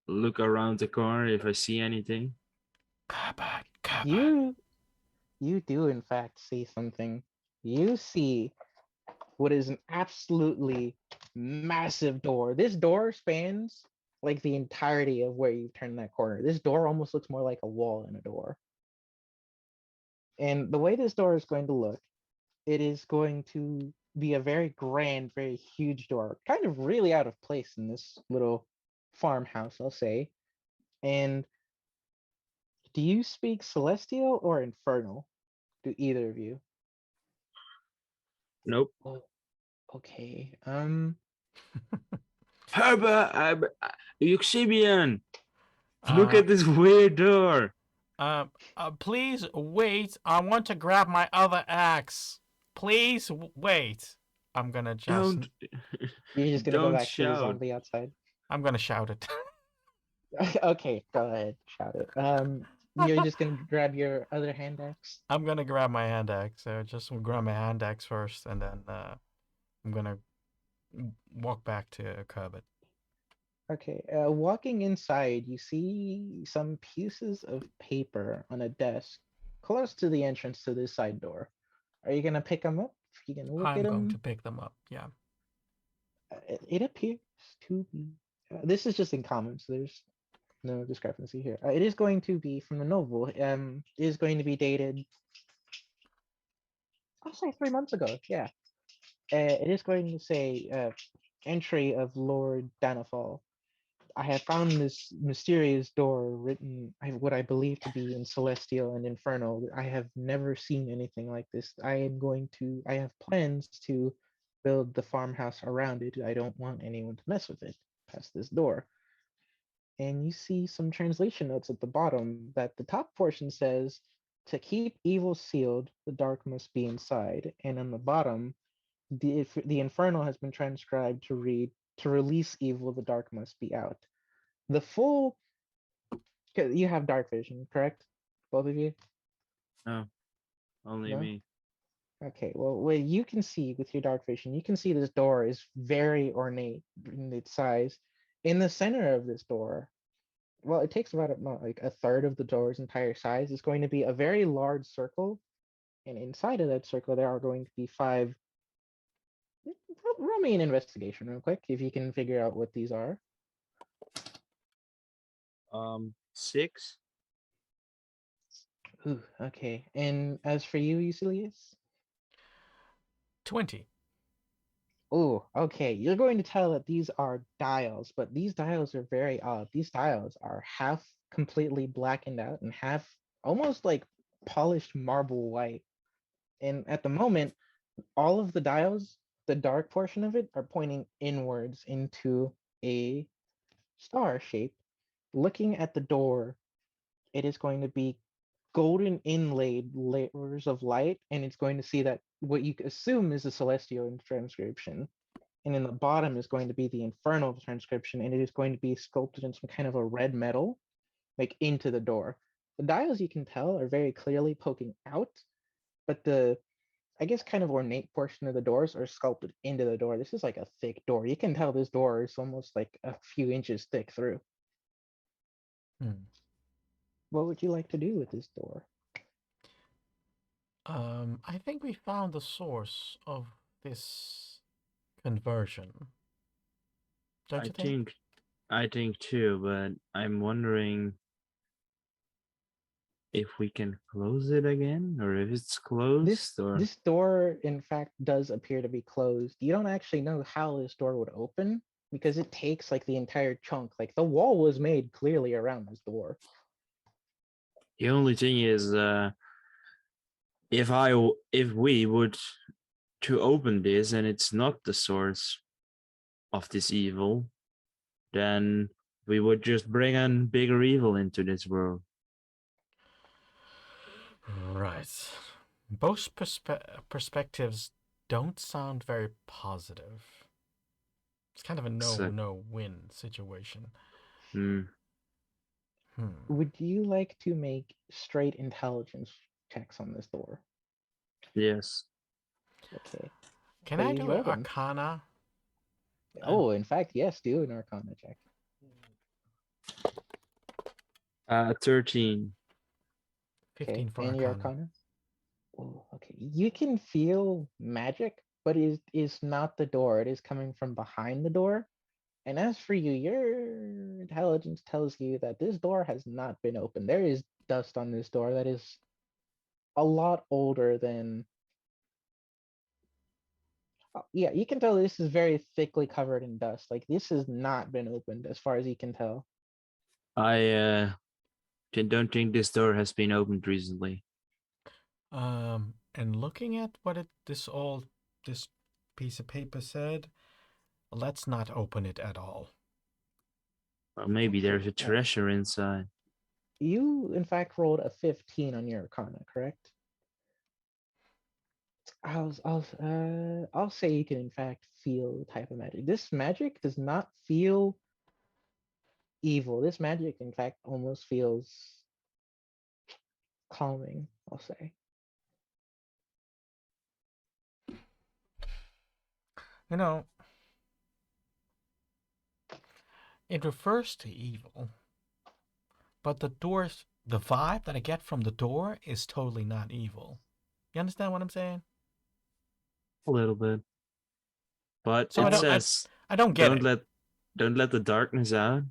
look around the corner if I see anything. Kabad, kabad. You do in fact see something. You see what is an absolutely massive door. This door spans like the entirety of where you turn that corner. This door almost looks more like a wall than a door. And the way this door is going to look, it is going to be a very grand, very huge door, kind of really out of place in this little farmhouse, I'll say. And do you speak Celestial or Infernal? Do either of you? Nope. Oh, okay. Herbert, Euxibian, look Uh, at this weird door. please wait. I want to grab my other axe. Please wait. I'm gonna just. Don't, You're just gonna go don't back to the shout. zombie outside. I'm gonna shout it. Okay, go ahead, shout it. You're just gonna grab your other hand axe. I'm gonna grab my hand axe. Just grab my hand axe first, and then I'm gonna walk back to Kerbit. Okay, walking inside, you see some pieces of paper on a desk close to the entrance to this side door. Are you gonna pick them up? You can look at I'm going to them. pick them up. Yeah. It appears to be. This is just in common, so there's no discrepancy here. It is going to be from the novel. It is going to be dated. I'll say 3 months ago. Yeah. It is going to say entry of Lord Danafall. I have found this mysterious door written, what I believe to be in Celestial and Infernal. I have never seen anything like this. I have plans to build the farmhouse around it. I don't want anyone to mess with it past this door. And you see some translation notes at the bottom that the top portion says, to keep evil sealed, the dark must be inside. And on the bottom, the Infernal has been transcribed to read, to release evil, the dark must be out. The full, 'cause you have dark vision, correct? Both of you? No, only No? me. Okay, well, what you can see with your dark vision, you can see this door is very ornate in its size. In the center of this door, well, it takes about like a third of the door's entire size, is going to be a very large circle. And inside of that circle, there are going to be 5. Roll me an investigation real quick, if you can figure out what these are. 6. Ooh, okay. And as for you, Eucelius? 20. Oh, okay. You're going to tell that these are dials, but these dials are very odd. These dials are half completely blackened out and half almost like polished marble white. And at the moment, all of the dials, the dark portion of it, are pointing inwards into a star shape. Looking at the door, it is going to be golden inlaid layers of light, and it's going to see that what you assume is a celestial transcription. And in the bottom is going to be the infernal transcription, and it is going to be sculpted in some kind of a red metal, like into the door. The dials, you can tell, are very clearly poking out, but the, I guess, kind of ornate portion of the doors are sculpted into the door. This is like a thick door. You can tell this door is almost like a few inches thick through. Hmm. What would you like to do with this door? I think we found the source of this conversion. Don't I you think? think too, but I'm wondering if we can close it again, or if it's This closed, or this door, in fact, does appear to be closed. You don't actually know how this door would open because it takes like the entire chunk. Like the wall was made clearly around this door. the only thing is, if we would to open this and it's not the source of this evil, then we would just bring in bigger evil into this world. Right. Both perspectives don't sound very positive. It's kind of a So, no-win situation. hmm, Would you like to make straight intelligence checks on this door? yes. Okay, Can I please do an roll them. Arcana? Oh, in fact, yes, do an Arcana check. 13. 15 Okay, for and your Arcana. Arcana. Oh, okay. You can feel magic, but it is not the door. It is coming from behind the door. And as for you, your intelligence tells you that this door has not been opened. There is dust on this door that is a lot older than. Yeah, you can tell this is very thickly covered in dust. Like this has not been opened as far as you can tell. I don't think this door has been opened recently. And looking at what this piece of paper said, let's not open it at all. Well, maybe Okay, there's a treasure inside. you in fact rolled a 15 on your Arcana, correct? I'll say you can in fact feel the type of magic. This magic does not feel evil. This magic, in fact, almost feels calming, I'll say. You know, it refers to evil, but the vibe that I get from the door is totally not evil. You understand what I'm saying? A little bit. But So it I, says I don't get it. don't let the darkness out.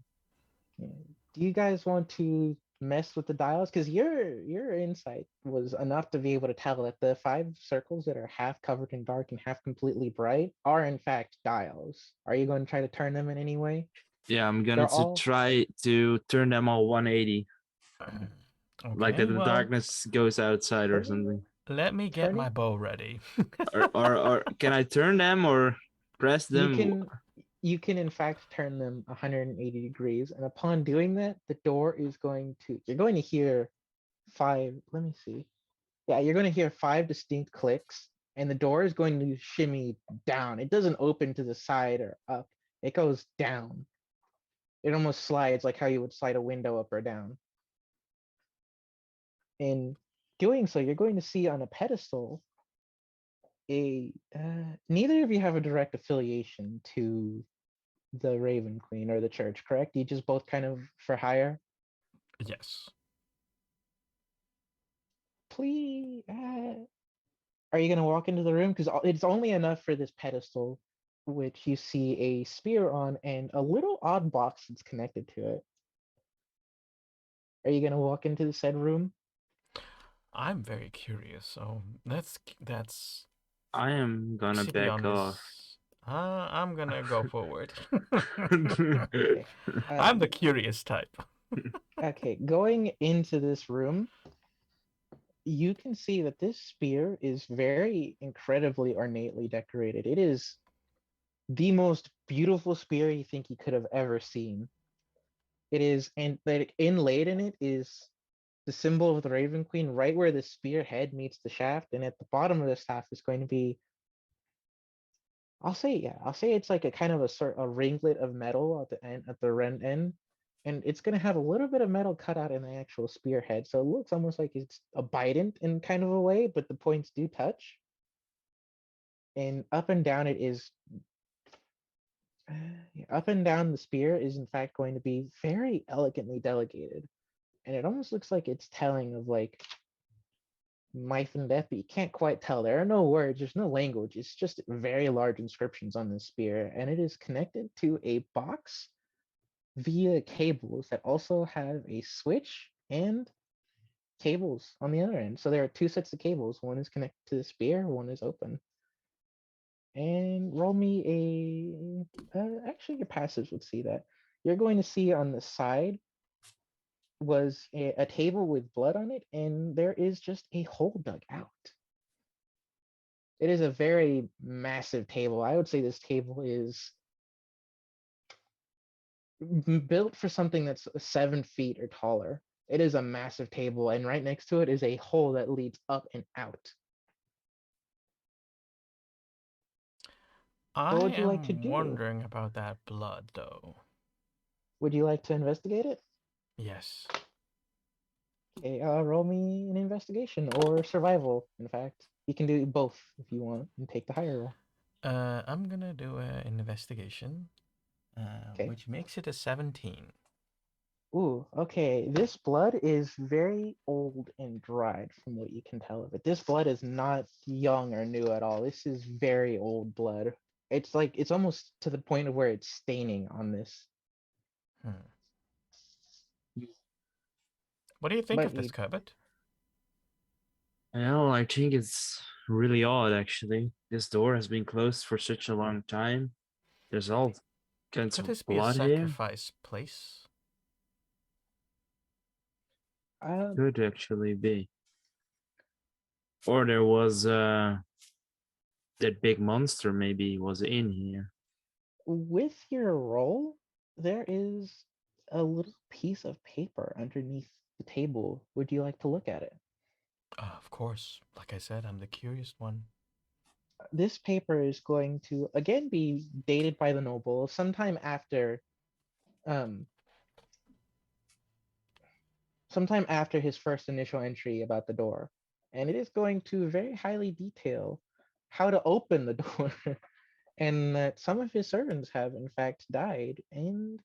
do you guys want to mess with the dials? Because your insight was enough to be able to tell that the 5 circles that are half covered in dark and half completely bright are in fact dials. Are you going to try to turn them in any way? Yeah, I'm gonna They're to all try to turn them all 180, like Okay, that the well, darkness goes outside or turning something. let me get my turning. bow ready. Or can I turn them or press You them? can in fact turn them 180 degrees, and upon doing that, the door is going to you're going to hear five. Let me see. Yeah, you're going to hear five distinct clicks, and the door is going to shimmy down. It doesn't open to the side or up. It goes down. It almost slides like how you would slide a window up or down. In doing so, you're going to see on a pedestal a neither of you have a direct affiliation to the Raven Queen or the church, correct? You just both kind of for hire. Yes. Please, are you gonna walk into the room? Because it's only enough for this pedestal, which you see a spear on and a little odd box that's connected to it. Are you gonna walk into the said room? I'm very curious, so that's I am gonna city back on off. this. I'm gonna go forward. Okay. I'm the curious type. Okay. Going into this room, you can see that this spear is very incredibly ornately decorated. It is the most beautiful spear you think you could have ever seen. It is, and like inlaid in it is the symbol of the Raven Queen right where the spear head meets the shaft, and at the bottom of the staff is going to be, I'll say it's like a kind of a ringlet of metal at the end, at the end, and it's going to have a little bit of metal cut out in the actual spearhead, so it looks almost like it's a bident in kind of a way, but the points do touch. And up and down it is, up and down the spear is in fact going to be very elegantly delegated, and it almost looks like it's telling of like life and death, but you can't quite tell. There are no words, there's no language. It's just very large inscriptions on this spear, and it is connected to a box via cables that also have a switch and cables on the other end. So there are two sets of cables. One is connected to the spear, one is open. And roll me actually your passives would see that. You're going to see on the side was a table with blood on it, and there is just a hole dug out. It is a very massive table. I would say this table is built for something that's 7 feet or taller. It is a massive table, and right next to it is a hole that leads up and out. What I would you like to am do? wondering about that blood, though. Would you like to investigate it? Yes. Okay, roll me an investigation or survival. In fact, you can do both if you want and take the higher roll. I'm gonna do an investigation, Okay. which makes it a 17. Ooh, okay. This blood is very old and dried from what you can tell of it. This blood is not young or new at all. This is very old blood. It's like it's almost to the point of where it's staining on this. Hmm. What do you think But of this you cupboard? Well, I think it's really odd actually. This door has been closed for such a long time. There's all kinds Could of this be a blood here. sacrifice place? Could actually be. Or there was that big monster maybe was in here. with your roll, there is a little piece of paper underneath the table. Would you like to look at it? Of course. Like I said, I'm the curious one. This paper is going to again be dated by the noble um sometime after his first initial entry about the door, and it is going to very highly detail how to open the door and that some of his servants have in fact died, and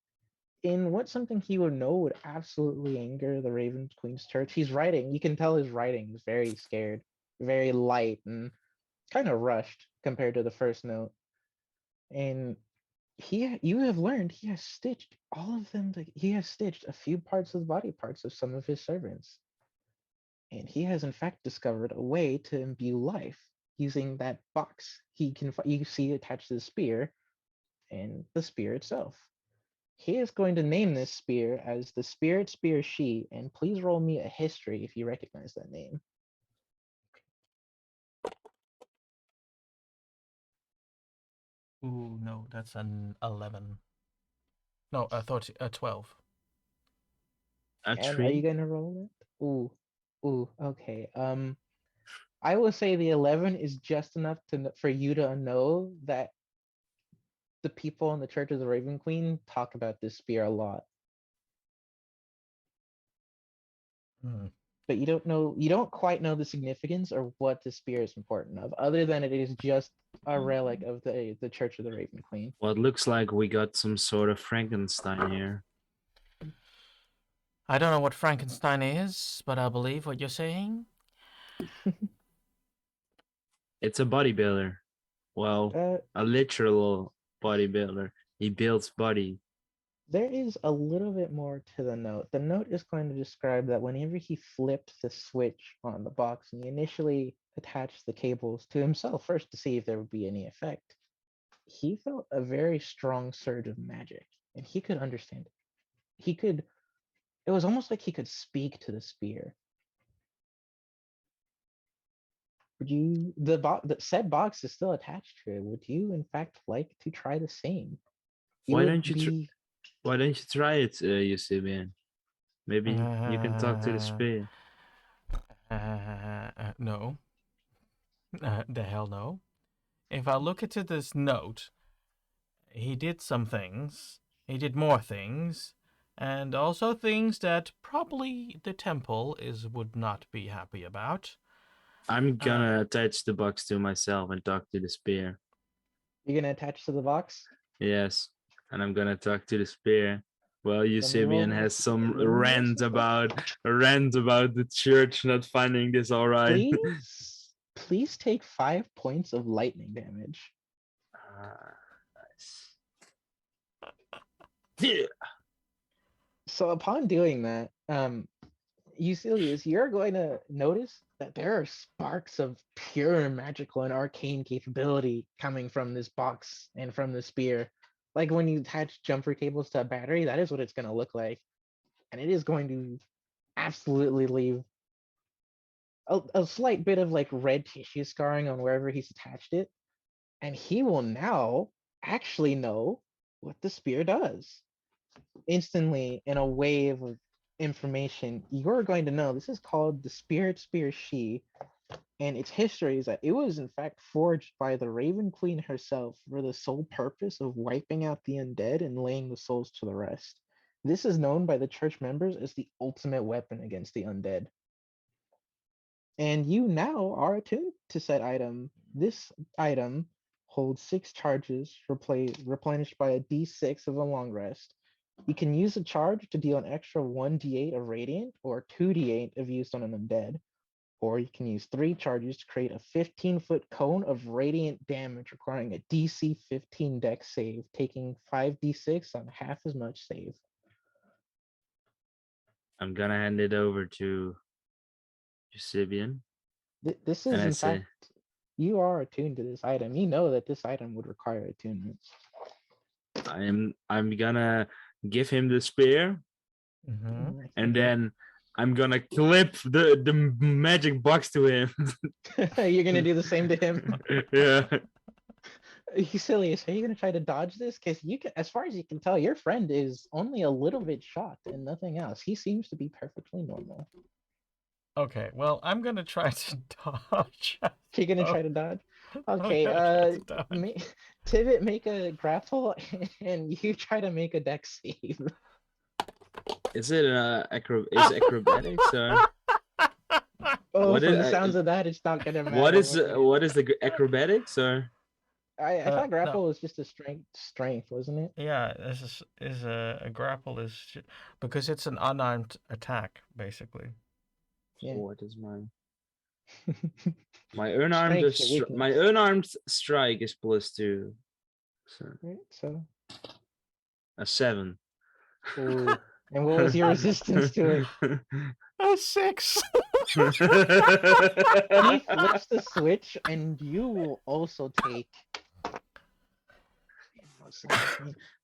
in what something he would know would absolutely anger the Raven Queen's church. He's writing, you can tell his writing is very scared, very light and kind of rushed compared to the first note. And you have learned he has stitched all of them he has stitched a few parts of the body parts of some of his servants, and he has in fact discovered a way to imbue life using that box you see attached to the spear and the spear itself. He is going to name this spear as the Spirit Spear She, and please roll me a history if you recognize that name. Ooh, no, that's an 11. No, 12. A And are you tree. gonna roll it? Ooh, okay. I will say the 11 is just enough for you to know that the people in the Church of the Raven Queen talk about this spear a lot. Hmm. But you don't quite know the significance or what the spear is important of, other than it is just a relic of the Church of the Raven Queen. Well, it looks like we got some sort of Frankenstein here. I don't know what Frankenstein is, but I believe what you're saying. It's a bodybuilder. Well, a literal bodybuilder. He builds body. There is a little bit more to the note. The note is going to describe that whenever he flipped the switch on the box and he initially attached the cables to himself first to see if there would be any effect, he felt a very strong surge of magic and he could understand it. It was almost like he could speak to the spear. Would you, the said box is still attached to it. Would you, in fact, like to try the same? Why would don't you be Why don't you try it, Eusebian? Maybe you can talk to the spear. No. The hell no. If I look into this note, he did some things. He did more things. And also things that probably the temple would not be happy about. I'm gonna attach the box to myself and talk to the spear. You're gonna attach to the box? Yes, and I'm gonna talk to the spear. Well, Let me Eusebian roll- has some let me roll rant some about the church not finding this all right. Please take 5 points of lightning damage. Nice. Yeah. So upon doing that, Eucelius, you're going to notice that there are sparks of pure magical and arcane capability coming from this box and from the spear. Like when you attach jumper cables to a battery, that is what it's going to look like. And it is going to absolutely leave a slight bit of like red tissue scarring on wherever he's attached it. And he will now actually know what the spear does. Instantly, in a wave of information, you're going to know this is called the Spirit Spear She, and its history is that it was in fact forged by the Raven Queen herself for the sole purpose of wiping out the undead and laying the souls to the rest. This is known by the church members as the ultimate weapon against the undead. And you now are attuned to said item. This item holds 6 charges replenished by a d6 of a long rest. You can use a charge to deal an extra 1d8 of radiant or 2d8 if used on an undead. Or you can use 3 charges to create a 15-foot cone of radiant damage requiring a DC 15 dex save, taking 5d6 on half as much save. I'm gonna hand it over to Eusebian. This is, in fact, you are attuned to this item. You know that this item would require attunement. I'm gonna give him the spear, and then I'm gonna clip the magic box to him. You're gonna do the same to him? Yeah. Eucelius, are you gonna try to dodge this? Because you can, as far as you can tell, your friend is only a little bit shocked and nothing else. He seems to be perfectly normal. Okay, well, I'm gonna try to dodge. You're gonna try to dodge? Okay, Tivit, make a grapple, and you try to make a dex save. Is it acrobatics or? Oh, from the sounds of that, it's not gonna matter. What is the acrobatics or? I thought grapple was just a strength, wasn't it? Yeah, this is a grapple is because it's an unarmed attack, basically. Yeah. What is mine? My unarmed strike is +2. So a 7. Ooh. And what was your resistance to it? A 6. He flips the switch, and you will also take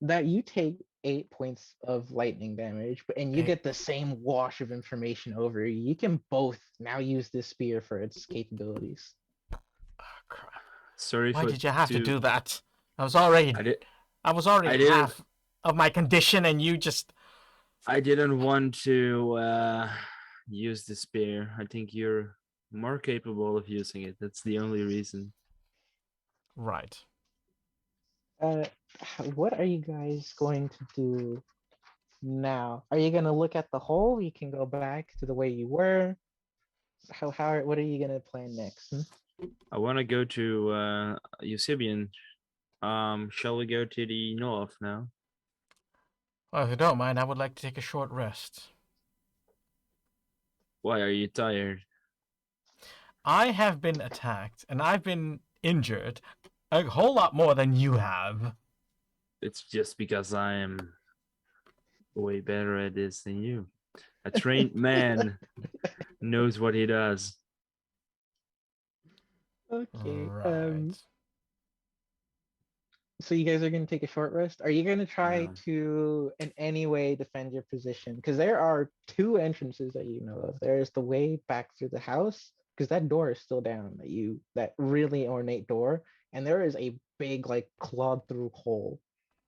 that. You take 8 points of lightning damage, and you Eight. get the same wash of information over you. You can both now use this spear for its capabilities. Oh, crap. Sorry Why for did you have to two. do that? I was already I did. I was already I didn't. half of my condition, and you just I didn't want to use the spear. I think you're more capable of using it. That's the only reason. right. What are you guys going to do now? Are you gonna look at the hole? You can go back to the way you were. What are you gonna plan next? I want to go to Eusebian. Shall we go to the north now? Well, if you don't mind, I would like to take a short rest. Why are you tired? I have been attacked, and I've been injured a whole lot more than you have. It's just because I am way better at this than you. A trained man knows what he does. Okay. Right. So you guys are gonna take a short rest. Are you gonna try Yeah. to in any way defend your position? Because there are two entrances that you know of. There's the way back through the house, because that door is still down. That really ornate door, and there is a big like clawed through hole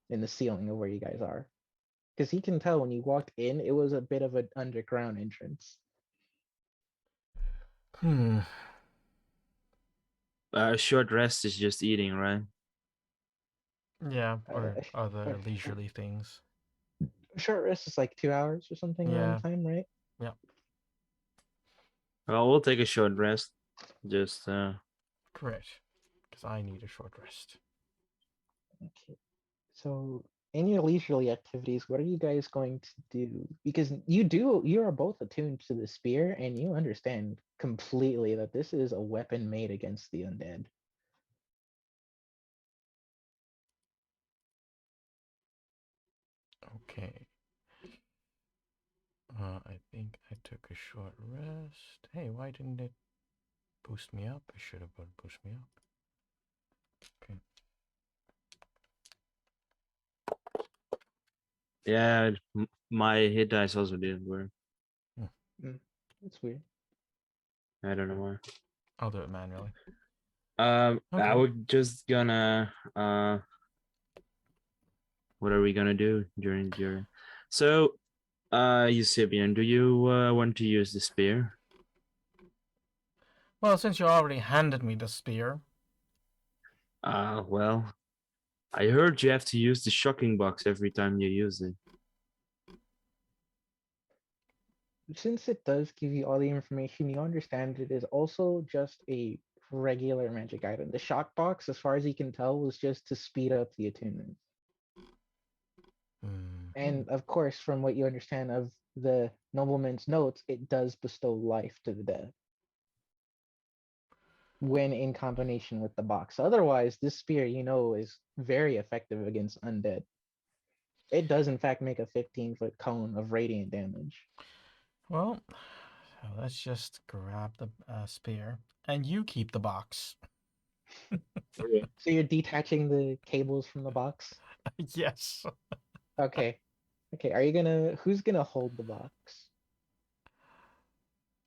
in the ceiling of where you guys are. Because he can tell when you walked in, it was a bit of an underground entrance. A short rest is just eating, right? Yeah, or Uh, other leisurely things. Short rest is like 2 hours or something around Yeah. the time, right? Well, we'll take a short rest. Just Correct. Because I need a short rest. Okay. So in your leisurely activities, what are you guys going to do? Because you are both attuned to the spear, and you understand completely that this is a weapon made against the undead. Okay. I think I took a short rest. Hey, why didn't it boost me up? It should have boosted me up. Okay. yeah, my hit dice also didn't work. That's weird. I don't know why. I'll do it manually. I Okay. was just gonna what are we gonna do during the journey? So Eusebian, do you want to use the spear? Well, since you already handed me the spear, Well, I heard you have to use the shocking box every time you use it. Since it does give you all the information, you understand it is also just a regular magic item. The shock box, as far as you can tell, was just to speed up the attunement. And of course, from what you understand of the nobleman's notes, it does bestow life to the dead when in combination with the box. Otherwise, this spear, is very effective against undead. It does, in fact, make a 15-foot cone of radiant damage. well, let's just grab the spear, and you keep the box. So you're detaching the cables from the box? Yes. Okay. Okay, who's gonna hold the box?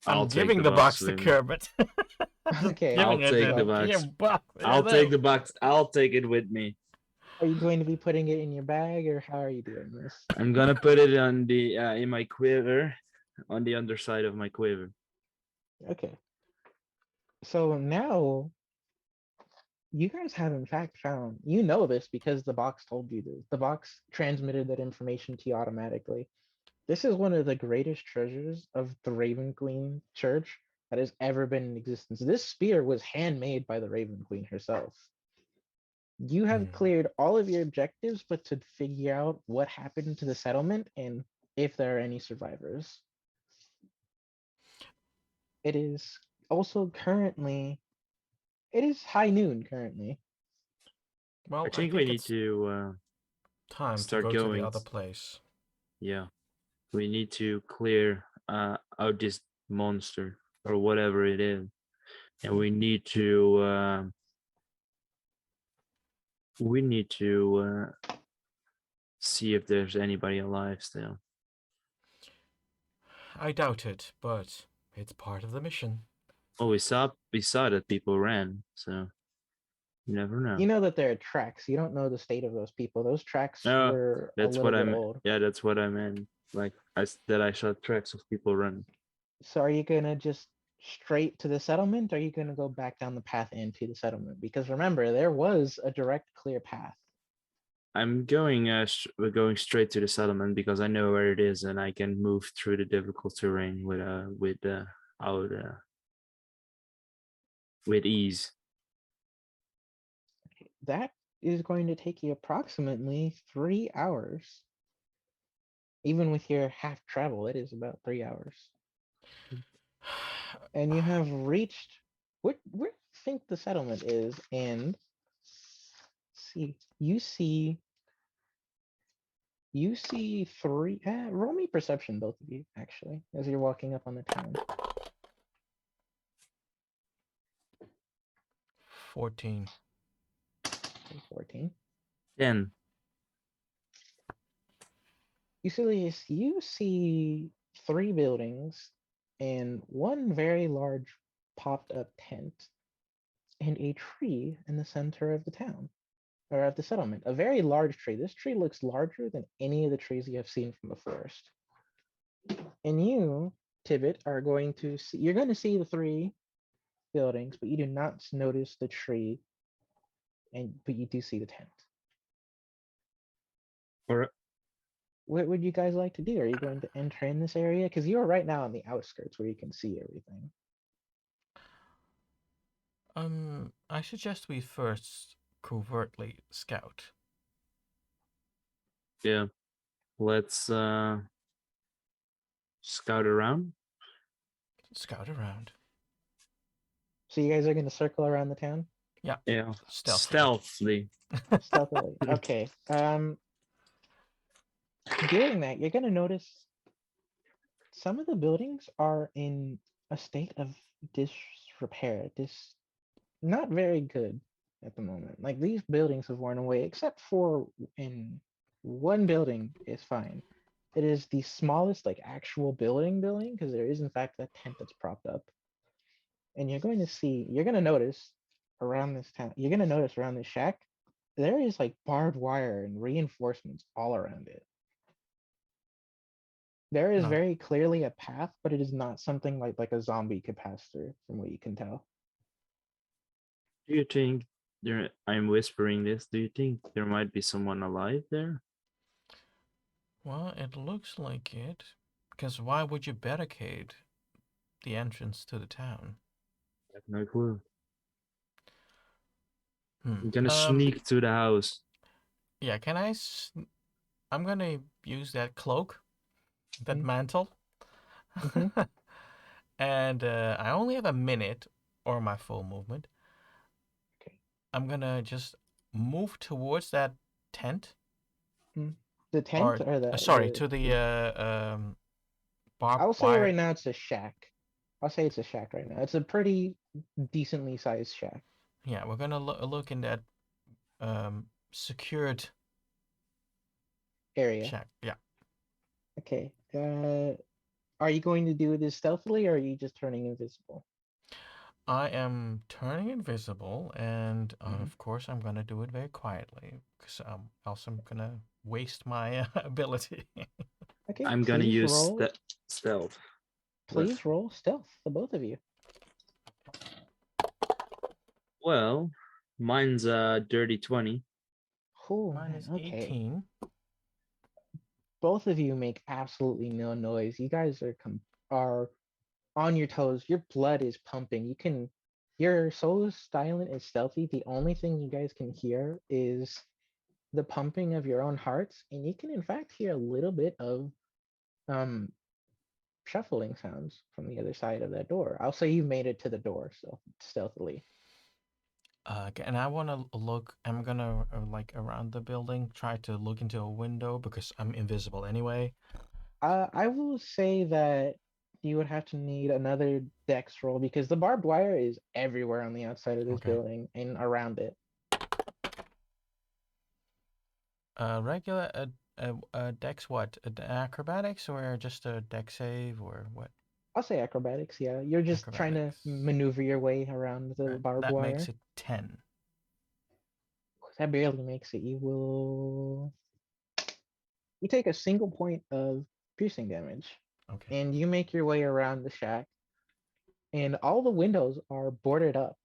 I'll I'm take giving the the box box to with me. Kermit. Okay. I'll Giving it take to the him. box. Give box. I'll take the box. I'll take it with me. Are you going to be putting it in your bag, or how are you doing this? I'm gonna put it on the in my quiver, on the underside of my quiver. Okay. So now you guys have in fact found, this because the box told you this. The box transmitted that information to you automatically. This is one of the greatest treasures of the Raven Queen Church that has ever been in existence. This spear was handmade by the Raven Queen herself. You have cleared all of your objectives, but to figure out what happened to the settlement and if there are any survivors. It is also currently, it is high noon currently. Well, I think we need it's to time to start go to the going. other place. Yeah, we need to clear out this monster or whatever it is, and we need to see if there's anybody alive still. I doubt it, but it's part of the mission. Oh, we saw that people ran, so you never know. You know that there are tracks. You don't know the state of those people. Those tracks No, were a that's little what I bit meant. old. Yeah, that's what I meant. Like that I saw tracks of people running. So are you gonna just straight to the settlement? Or are you gonna go back down the path into the settlement? Because remember, there was a direct, clear path. We're going straight to the settlement because I know where it is and I can move through the difficult terrain out with ease. That is going to take you approximately 3 hours. Even with your half travel, it is about 3 hours. And you have reached where do you think the settlement is? And see, you see three. Roll me perception, both of you, actually, as you're walking up on the town. 14. 14. 10. You see three buildings and one very large popped up tent and a tree in the center of the town or of the settlement. A very large tree. This tree looks larger than any of the trees you have seen from the forest. And you, Tibbet, are going to see, you're going to see the three buildings, but you do not notice the tree, but you do see the tent. Or What would you guys like to do? Are you going to enter in this area? Because you are right now on the outskirts where you can see everything. I suggest we first covertly scout. yeah, let's scout around. Scout around. So you guys are going to circle around the town Yeah, Stealthily. stealthily. Okay. Doing that, you're going to notice some of the buildings are in a state of disrepair. Not very good at the moment. Like these buildings have worn away, except for in one building is fine. It is the smallest, like actual building, because there is in fact a tent that's propped up. And you're going to notice around this town, you're going to notice around this shack, there is like barbed wire and reinforcements all around it. There is No. very clearly a path, but it is not something like a zombie could pass through, from what you can tell. Do you think I'm whispering this? Do you think there might be someone alive there? Well, it looks like it. Because why would you barricade the entrance to the town? I have no clue. I'm Hmm. gonna sneak to the house. Yeah, I'm gonna use that cloak, that Mm. mantle. Mhm. And I only have a minute or my full movement. Okay. I'm gonna just move towards that tent. The tent or Sorry, to the barbed I'll say wire. right now it's a shack. I'll say it's a shack right now. It's a pretty decently sized shack. Yeah, we're gonna look in that secured Area. shack. Yeah. Okay. Are you going to do this stealthily or are you just turning invisible? I am turning invisible, and Mhm. of course, I'm gonna do it very quietly because else I'm gonna waste my ability. Okay. I'm gonna please use roll. stealth. Please roll stealth, the both of you. Well, mine's a dirty 20. Oh, Mine man, is okay. 18. Both of you make absolutely no noise. You guys are on your toes. Your blood is pumping. You're so silent and stealthy. The only thing you guys can hear is the pumping of your own hearts, and you can in fact hear a little bit of um shuffling sounds from the other side of that door. I'll say you made it to the door so stealthily. And I want to look. I'm gonna like around the building, try to look into a window because I'm invisible anyway. I will say that you would have to need another dex roll because the barbed wire is everywhere on the outside of this Okay. building and around it. Regular Dex what? Acrobatics or just a dex save or what? I'll say acrobatics. Yeah, you're just trying to Acrobatics. maneuver your way around the Alright, barbed that makes wire. it 10. That barely makes it. You take a single point of piercing damage, Okay. and you make your way around the shack, and all the windows are boarded up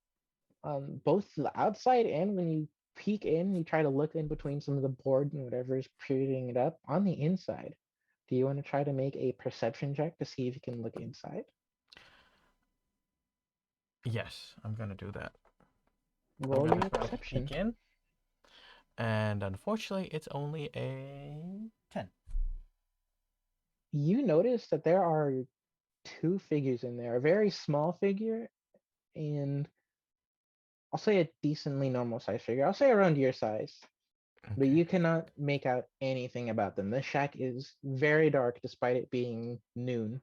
on both the outside, and when you peek in, you try to look in between some of the board and whatever is piercing it up on the inside. Do you want to try to make a perception check to see if you can look inside? Yes, I'm gonna do that. I'm Roll gonna your try to perception. peek in. And unfortunately, it's only a 10. You notice that there are two figures in there, a very small figure and I'll say a decently normal size figure. I'll say around your size, but Okay. you cannot make out anything about them. The shack is very dark despite it being noon.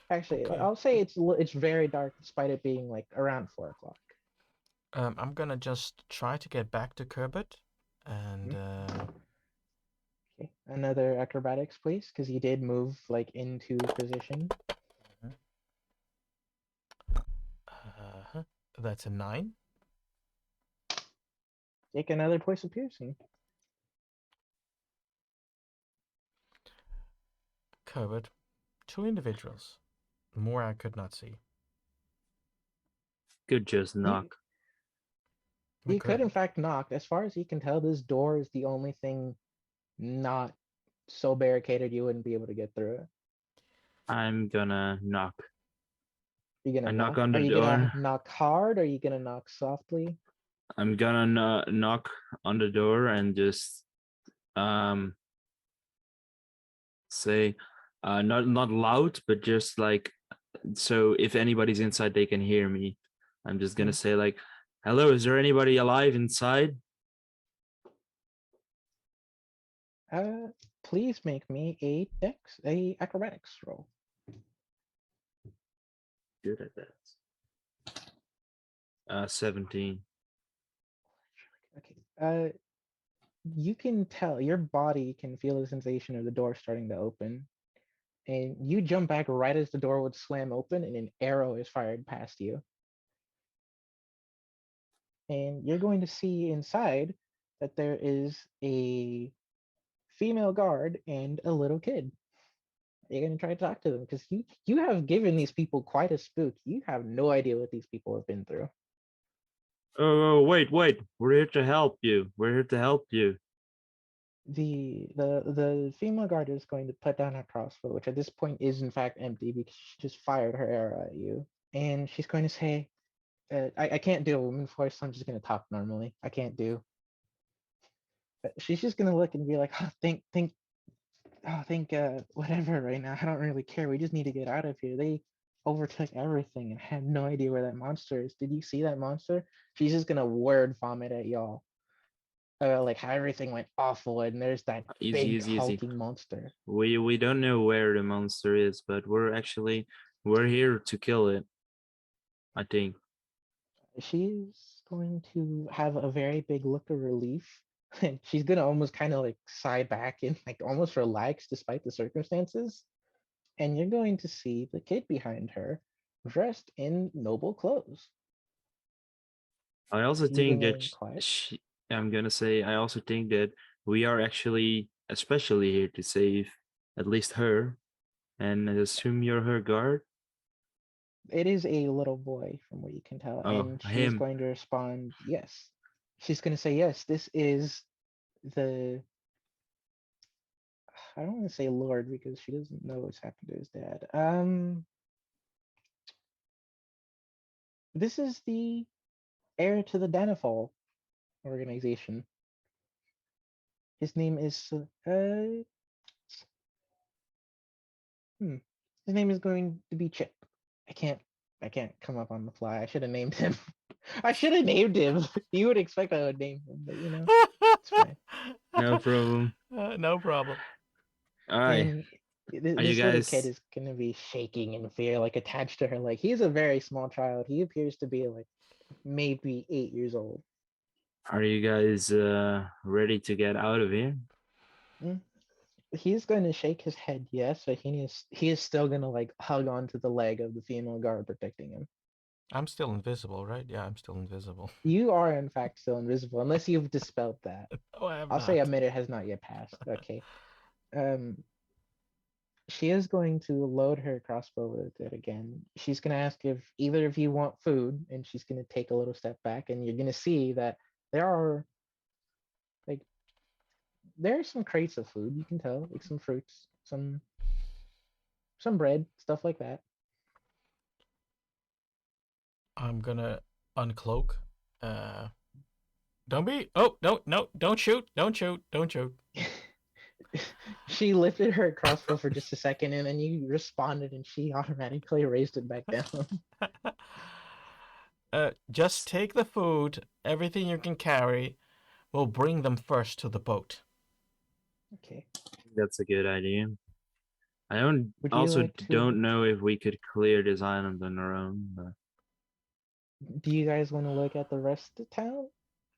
Actually, Okay. I'll say it's very dark despite it being like around 4 o'clock. I'm gonna just try to get back to Kerbert and Mhm. Okay, another acrobatics, please, because you did move like into position. uh, that's a 9. Take another point of piercing. Kerbert, 2 individuals. More I could not see. Could just You knock. you Okay. could in fact knock. As far as you can tell, this door is the only thing not so barricaded you wouldn't be able to get through it. I'm gonna knock. You gonna I knock knock? on Are the you gonna door. knock hard? Or are you gonna knock softly? I'm gonna knock on the door and just um say not loud, but just like so if anybody's inside they can hear me. I'm just gonna Mhm. say like, hello, is there anybody alive inside? Uh, please make me a acrobatics roll. Good at that. 17. Okay. You can tell your body can feel the sensation of the door starting to open, and you jump back right as the door would slam open, and an arrow is fired past you. And you're going to see inside that there is a female guard and a little kid. You're gonna try to talk to them because you have given these people quite a spook. You have no idea what these people have been through. Oh, wait. We're here to help you. We're here to help you. The female guard is going to put down her crossbow, which at this point is in fact empty because she just fired her arrow at you, and she's going to say, I can't do a woman voice, so I'm just gonna talk normally. I can't do. But she's just gonna look and be like, oh, think whatever right now. I don't really care. We just need to get out of here. They overtook everything and had no idea where that monster is. Did you see that monster? She's just gonna word vomit at y'all. Like how everything went awful and there's that big Easy. hulking monster. We don't know where the monster is, but we're here to kill it. I think. She's going to have a very big look of relief. And she's gonna almost kind of like sigh back and like almost relax despite the circumstances. And you're going to see the kid behind her dressed in noble clothes. I also You think that remain quiet. I'm gonna say I also think that we are actually especially here to save at least her, and I assume you're her guard. It is a little boy from what you can tell, Oh, and she's him. going to respond, yes. She's going to say, yes, this is the, I don't want to say Lord because she doesn't know what's happened to his dad. This is the heir to the Danafall organization. His name is, hmm, his name is going to be Chip. I can't, I can't come up on the fly. I should have named him. I should have named him. You would expect I would name him, but it's fine. No problem. No problem. Aye. And Are you this little kid guys is gonna be shaking in fear, like attached to her. Like he's a very small child. He appears to be like maybe 8 years old. ready to get out of here? Mm, he's going to shake his head yes, but he is still going to like hug onto the leg of the female guard protecting him. I'm still invisible, right? Yeah, I'm still invisible. You are in fact still invisible unless you've dispelled that. Oh, I have I'll say a not. minute has not yet passed. Okay. Um, she is going to load her crossbow with it again. She's going to ask if either of you want food, and she's going to take a little step back, and you're going to see that there are like there are some crates of food. You can tell, like some fruits, some bread, stuff like that. I'm gonna uncloak. Don't be. Oh, no, don't shoot, don't shoot, don't shoot. She lifted her crossbow for just a second, and then you responded, and she automatically raised it back down. Just take the food, everything you can carry. We'll bring them first to the boat. Okay. That's a good idea. I don't Would you also like to? don't know if we could clear this island on our own, but Do you guys want to look at the rest of town?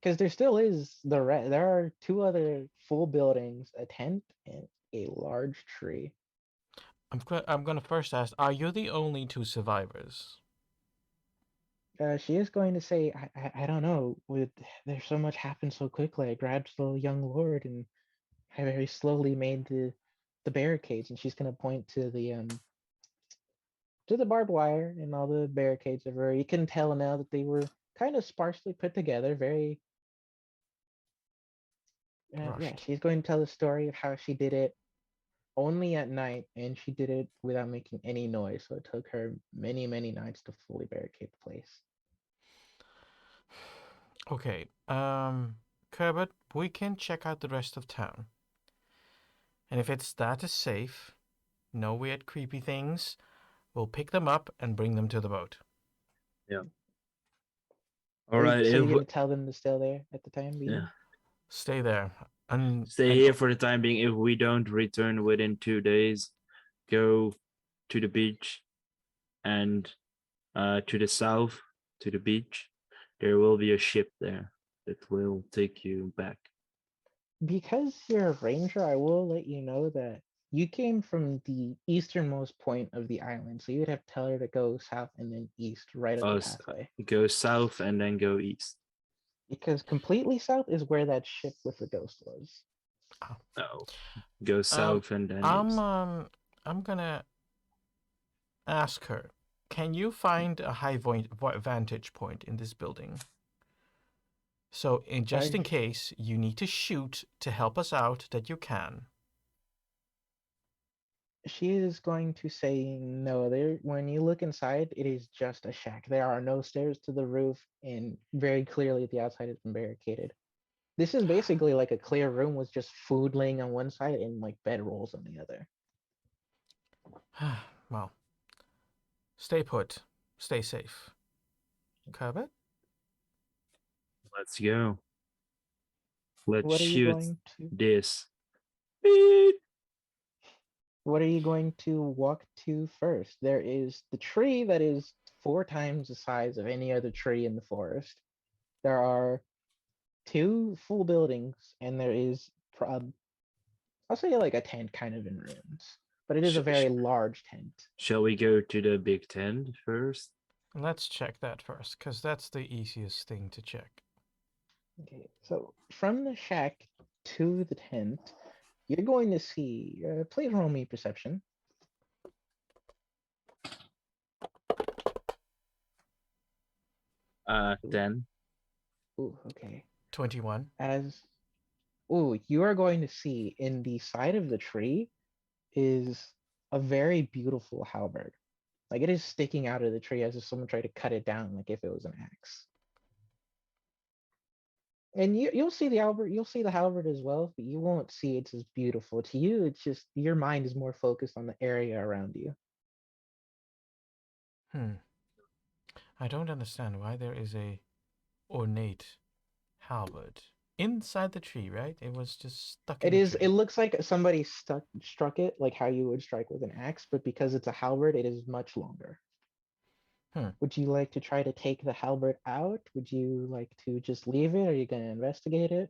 Because there still is there are two other full buildings, a tent, and a large tree. I'm gonna first ask: Are you the only two survivors? She is going to say, I don't know. With there's so much happened so quickly. I grabbed the young lord and I very slowly made the barricades, and she's gonna point to the barbed wire and all the barricades everywhere. You can tell now that they were kind of sparsely put together. Very yeah. Rushed. She's going to tell the story of how she did it only at night, and she did it without making any noise. So it took her many nights to fully barricade the place. Okay. Kerbert, we can check out the rest of town. And if it's that is safe, no weird creepy things, we'll pick them up and bring them to the boat. yeah. All right, So if you're gonna tell them to stay there at the time being? yeah, Stay there. And stay here for the time being. If we don't return within 2 days, go to the beach and to the south to the beach. There will be a ship there that will take you back. Because you're a ranger, I will let you know that you came from the easternmost point of the island, so you would have to tell her to go south and then east, right up the pathway. Go south and then go east. Because completely south is where that ship with the ghost was. Oh, go south and then east. I'm gonna ask her. Can you find a high vantage point in this building? So, just in case you need to shoot to help us out, that you can. She is going to say no. There, when you look inside, it is just a shack. There are no stairs to the roof, and very clearly the outside has been barricaded. This is basically like a clear room with just food laying on one side and like bedrolls on the other. Well, stay put. Stay safe. Kerbert? Let's go. Let's What are you shoot going to? this. What are you going to walk to first? There is the tree that is 4 times the size of any other tree in the forest. There are 2 full buildings, and there is, I'll say like a tent kind of in ruins, but it is a very large tent. Shall we go to the big tent first? Let's check that first, because that's the easiest thing to check. Okay, so from the shack to the tent, you're going to see, please roll me perception. 10. Ooh, okay. 21. You are going to see in the side of the tree is a very beautiful halberd. Like it is sticking out of the tree as if someone tried to cut it down, like if it was an axe. And you'll see the halberd as well, but you won't see it's as beautiful. To you, it's just your mind is more focused on the area around you. I don't understand why there is a ornate halberd inside the tree, right? It was just stuck in the tree. It looks like somebody struck it like how you would strike with an axe, but because it's a halberd, it is much longer. Would you like to try to take the halberd out? Would you like to just leave it? Are you going to investigate it?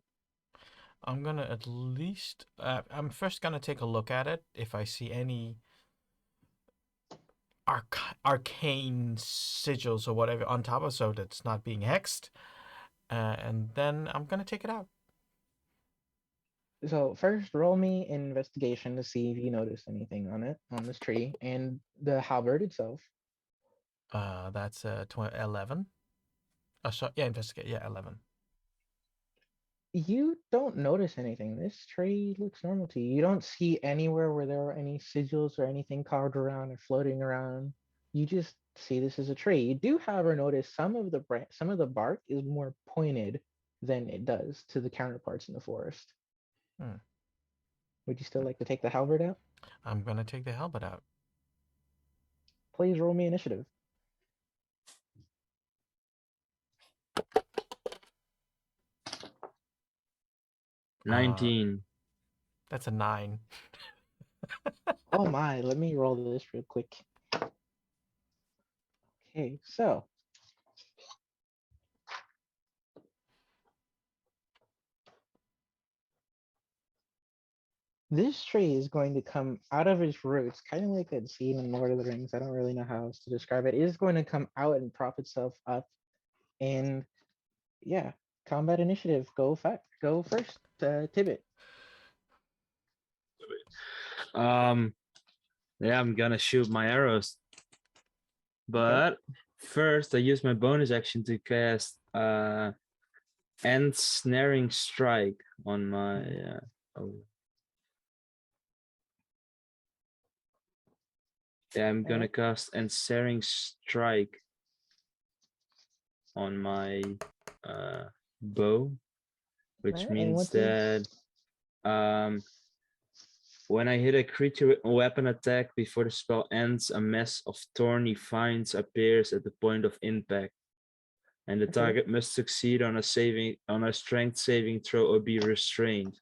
I'm gonna at least. I'm first gonna take a look at it if I see any arcane sigils or whatever on top of, so that's not being hexed. And then I'm gonna take it out. So first, roll me investigation to see if you notice anything on it, on this tree, and the halberd itself. That's 11. Oh, so yeah, investigate. Yeah, 11. You don't notice anything. This tree looks normal to you. You don't see anywhere where there are any sigils or anything carved around or floating around. You just see this as a tree. You do, however, notice some of the bark is more pointed than it does to the counterparts in the forest. Hmm. Would you still like to take the halberd out? I'm gonna take the halberd out. Please roll me initiative. 19. That's a 9. Oh my, let me roll this real quick. Okay, so this tree is going to come out of its roots, kind of like that scene in Lord of the Rings. I don't really know how else to describe it. It is going to come out and prop itself up. And yeah, combat initiative. Go first, Tibbet. Yeah, I'm gonna shoot my arrows. But first, I use my bonus action to cast Ensnaring Strike on my. Yeah, I'm gonna cast Ensnaring Strike on my bow, which Alright, and means what's that when I hit a creature with a weapon attack before the spell ends, a mess of thorny vines appears at the point of impact, and the Okay. target must succeed on a strength saving throw or be restrained.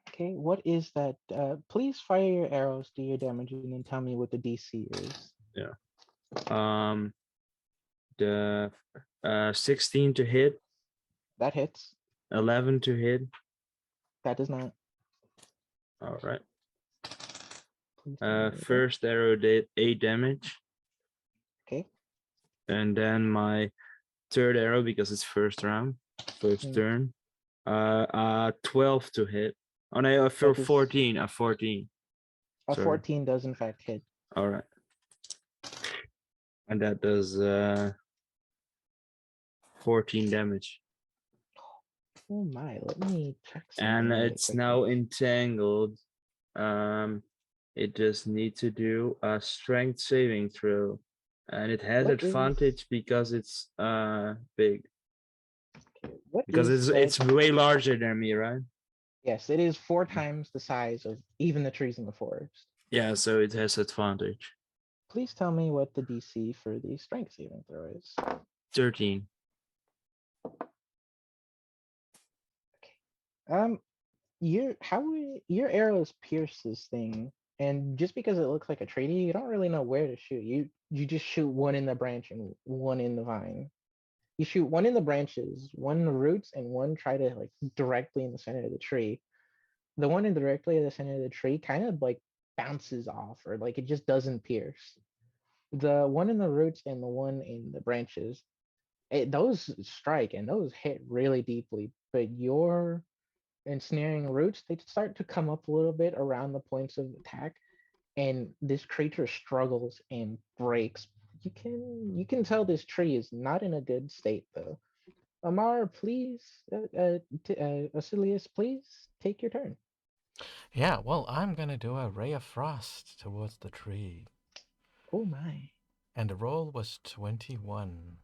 Okay, what is that? Please fire your arrows, do your damage, and then tell me what the DC is. The 16 to hit, That hits. 11 to hit. That does not. All right. Please tell me what First arrow did 8 damage, Okay. and then my third arrow, because it's first round, first turn, 12 to hit. Oh no, for That is- 14, a 14. A Sorry. 14 does in fact hit. All right. And that does 14 damage. Oh my, let me check And something really it's quickly. now entangled. It just needs to do a strength saving throw. And it has What is- advantage because it's big. Okay, what Because is it's that- way larger than me, right? Yes, it is 4 times the size of even the trees in the forest. Yeah, so it has advantage. Please tell me what the DC for the strength saving throw is. 13. Your arrows pierce this thing, and just because it looks like a tree, you don't really know where to shoot. You just shoot one in the branch and one in the vine. You shoot one in the branches, one in the roots, and one try to like directly in the center of the tree. The one in directly in the center of the tree kind of like bounces off, or like it just doesn't pierce. The one in the roots and the one in the branches, those strike and those hit really deeply. But your ensnaring roots, they start to come up a little bit around the points of attack, and this creature struggles and breaks. You can tell this tree is not in a good state though. Amar, please, Asilius, please take your turn. Yeah, well, I'm gonna do a ray of frost towards the tree. Oh my. And the roll was 21.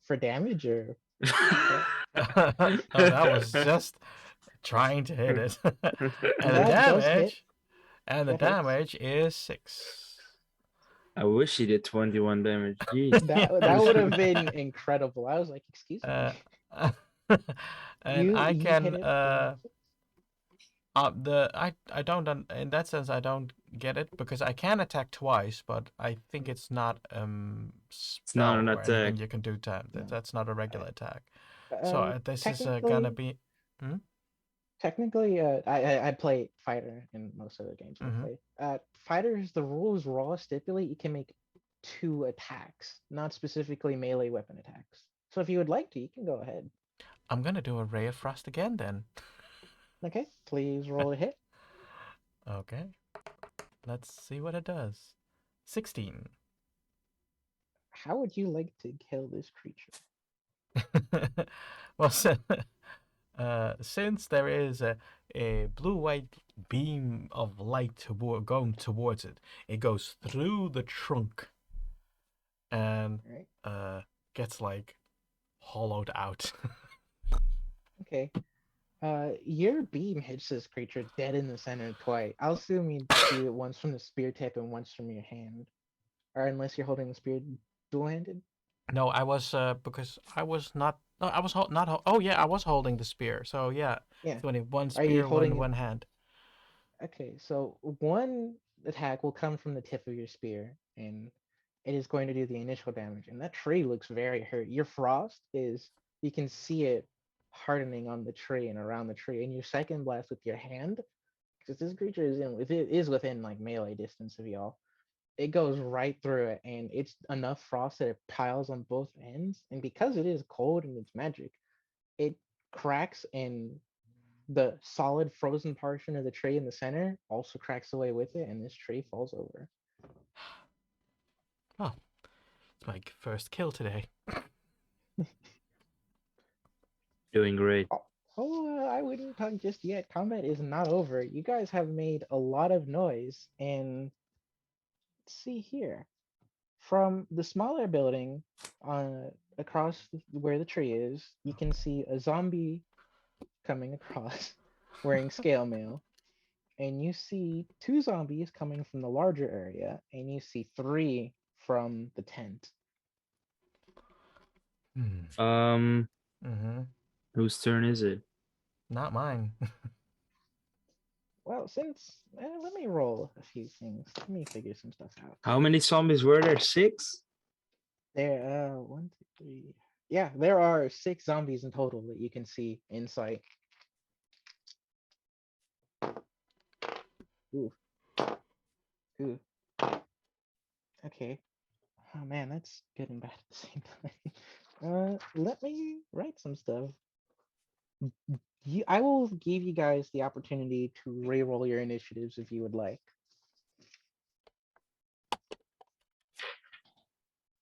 For damage or No, that was just trying to hit it. And the That does hit. damage, and the That hits. damage is 6. I wish he did 21 damage. Jeez. That would have been incredible. I was like, excuse me. And I You can hit it. I don't in that sense I don't get it because I can attack twice, but I think it's not not an spell or anything attack. you can do time. No. That's not a regular attack. So Uh, this is gonna technically, be. Hmm? technically, I play fighter in most of the games I Hmm. play. Fighters, the rules raw stipulate you can make 2 attacks, not specifically melee weapon attacks. So if you would like to, you can go ahead. I'm gonna do a Ray of Frost again then. Okay, please roll a hit. Okay. Let's see what it does. 16. How would you like to kill this creature? Well, since there is a blue-white beam of light going towards it, it goes through the trunk and All right. gets like hollowed out. Okay. Your beam hits this creature dead in the center twice. I'll assume you do it once from the spear tip and once from your hand, or unless you're holding the spear dual-handed. No, I was because I was not. No, I was not. Oh yeah, I was holding the spear. So yeah, Yeah. so one Are you spear, holding one hand. Okay, so one attack will come from the tip of your spear, and it is going to do the initial damage. And that tree looks very hurt. Your frost is, you can see it hardening on the tree and around the tree. And your second blast with your hand, because this creature is if it is within like melee distance of y'all, it goes right through it, and it's enough frost that it piles on both ends. And because it is cold and it's magic, it cracks, and the solid frozen portion of the tree in the center also cracks away with it, and this tree falls over. Oh, it's my first kill today. Doing great. I wouldn't talk just yet. Combat is not over. You guys have made a lot of noise, and let's see here. From the smaller building across where the tree is, you can see a zombie coming across wearing scale mail. And you see 2 zombies coming from the larger area, and you see 3 from the tent. Hmm. Um, Mm-hmm. whose turn is it? Not mine. Well, since let me roll a few things. Let me figure some stuff out. How many zombies were there? 6? There, 1, 2, 3. Yeah, there are 6 zombies in total that you can see in sight. Ooh, ooh. Okay. Oh man, that's good and bad at the same time. Let me write some stuff. I will give you guys the opportunity to re-roll your initiatives if you would like.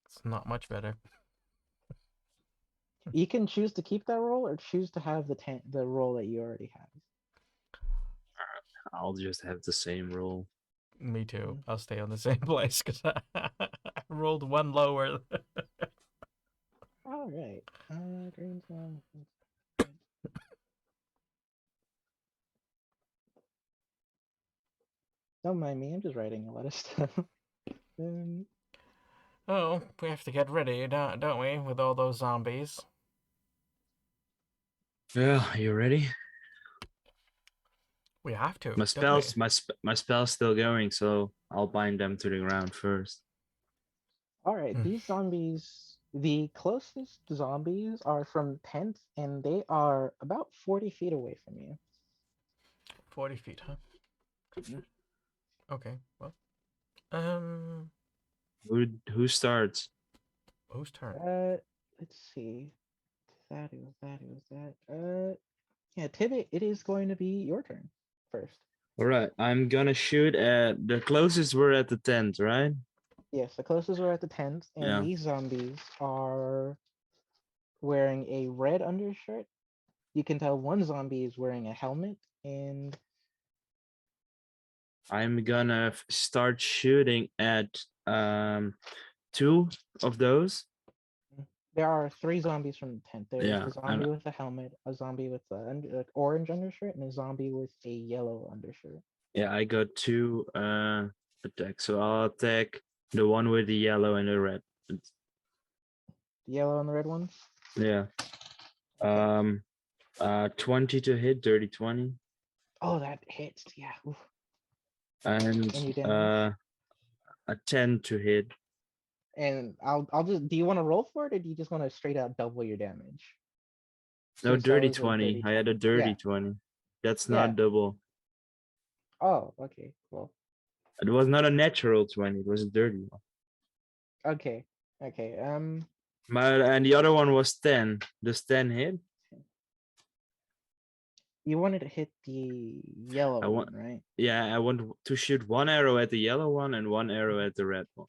It's not much better. You can choose to keep that roll or choose to have the roll that you already have. I'll just have the same roll. Me too. Mhm. I'll stay on the same place because I rolled one lower. All right. Green's one. Don't mind me. I'm just writing a lot of stuff. Oh, we have to get ready, don't we, with all those zombies? Yeah, you ready? We have to, My don't we? spells, my spell's still going, so I'll bind them to the ground first. All right. Hmm. These zombies, the closest zombies are from tent, and they are about 40 feet away from you. 40 feet, huh? Mhm. Okay, well. Um, Who starts? whose turn? Let's see. It was that. Yeah, Tibet, it is going to be your turn first. All right, I'm gonna shoot at the closest. We're at the tent, right? Yes, the closest we're at the tent, and Yeah. these zombies are wearing a red undershirt. You can tell one zombie is wearing a helmet, and I'm gonna start shooting at 2 of those. there are 3 zombies from the tent. There's Yeah, the and zombie with a helmet, a zombie with the orange undershirt, and a zombie with a yellow undershirt. yeah, I got 2 attacks. So I'll attack the one with the yellow and the red. The yellow and the red ones. Yeah. Okay. 20 to hit, dirty 20. Oh, that hits. Yeah. Oof. And And you damage. a 10 to hit. And I'll just. Do you want to roll for it, or do you just want to straight out double your damage? No, Since that dirty was a 20. dirty I had a 20. dirty Yeah. 20. That's Yeah. not double. Oh, okay. Well, It was not a natural 20. It was a dirty one. okay. Okay. And the other one was 10. Does 10 hit? You wanted to hit the yellow I want. one, right? Yeah, I want to shoot one arrow at the yellow one and one arrow at the red one.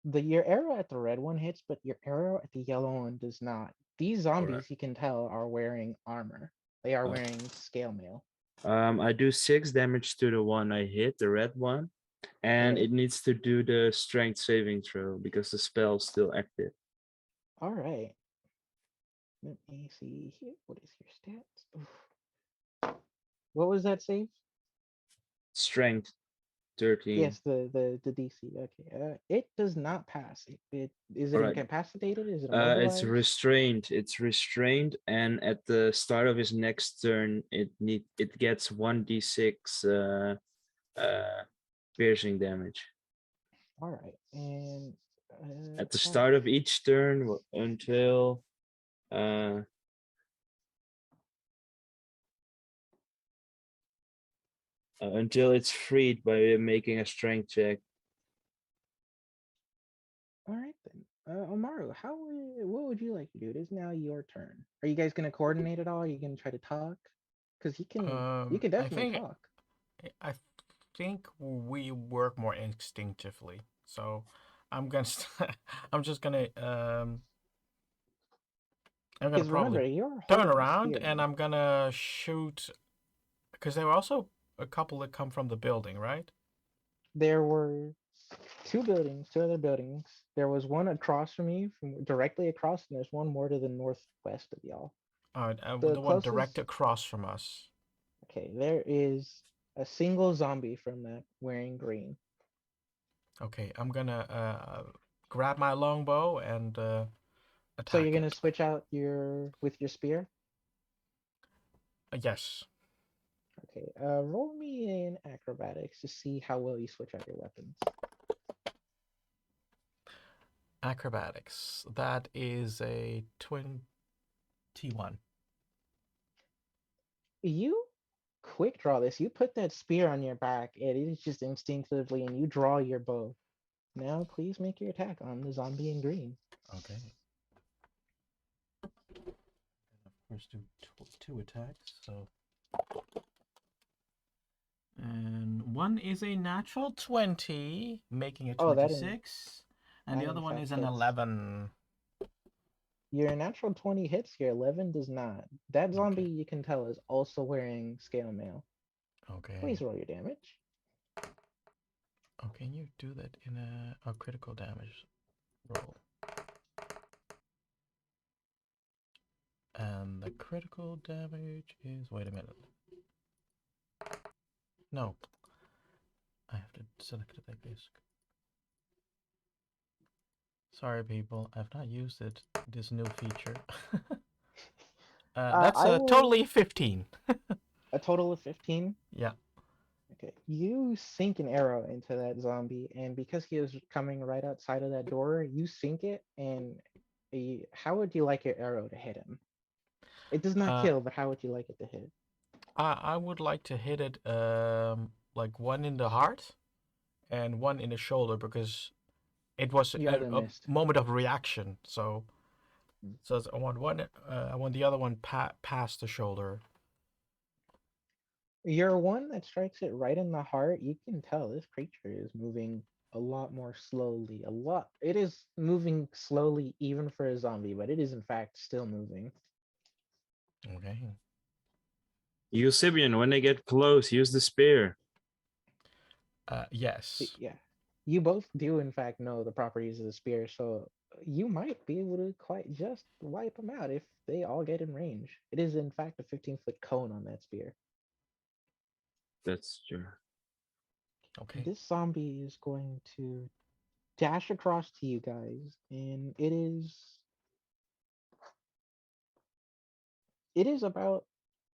Your arrow at the red one hits, but your arrow at the yellow one does not. These zombies, you can tell, are wearing armor. They are Oh. wearing scale mail. I do 6 damage to the one I hit, the red one, and Okay. it needs to do the strength saving throw because the spell's still active. All right. Let me see here. What is your stats? Oof. What was that save? Strength 13. Yes, the DC. Okay. It does not pass. It is it Alright. incapacitated? Is it It's immobilized? restrained. It's restrained, and at the start of his next turn, it gets 1d6 piercing damage. All right. And At the start of each turn until until it's freed by making a strength check. all right then. Amaru, what would you like to do? It is now your turn. Are you guys gonna coordinate at all? Are you gonna try to talk? Because you can definitely talk. I think we work more instinctively. So I'm gonna I'm just gonna I'm gonna Because remember, probably you're turn holding a around spear and now. I'm gonna shoot because there were also a couple that come from the building, right? There were two other buildings. There was one across from you, directly across, and there's one more to the northwest of y'all. All right, The the one direct closest. across from us. Okay, there is a single zombie from that wearing green. Okay, I'm gonna grab my longbow and attack So you're gonna it. switch out with your spear. Yes. Okay, roll me in acrobatics to see how well you switch out your weapons. Acrobatics. That is a 21. You quick draw this. You put that spear on your back, and it is just instinctively, and you draw your bow. Now, please make your attack on the zombie in green. Okay. And of course, do two attacks. So, and one is a natural 20, making it Oh, 26, and that the other in one fact is an hits. 11. Your natural 20 hits, your 11 does not. That zombie, Okay. you can tell, is also wearing scale mail. Okay. Please roll your damage. Oh, can you do that in a critical damage roll? And the critical damage is, wait a minute. No. I have to select it like this. Sorry, people. I've not used this new feature. That's totally 15. A total of 15? Yeah. Okay. You sink an arrow into that zombie, and because he is coming right outside of that door, you sink it, and how would you like your arrow to hit him? It does not kill, but how would you like it to hit? I would like to hit it like one in the heart and one in the shoulder because it was a moment of reaction. So I want one. I want the other one past the shoulder. Your one that strikes it right in the heart, you can tell this creature is moving a lot more slowly. It is moving slowly even for a zombie, but it is in fact still moving. Okay. Eusebian, when they get close, use the spear. Yes. Yeah. You both do in fact know the properties of the spear, so you might be able to quite just wipe them out if they all get in range. It is in fact a 15-foot cone on that spear. That's true. Okay. This zombie is going to dash across to you guys, and it is about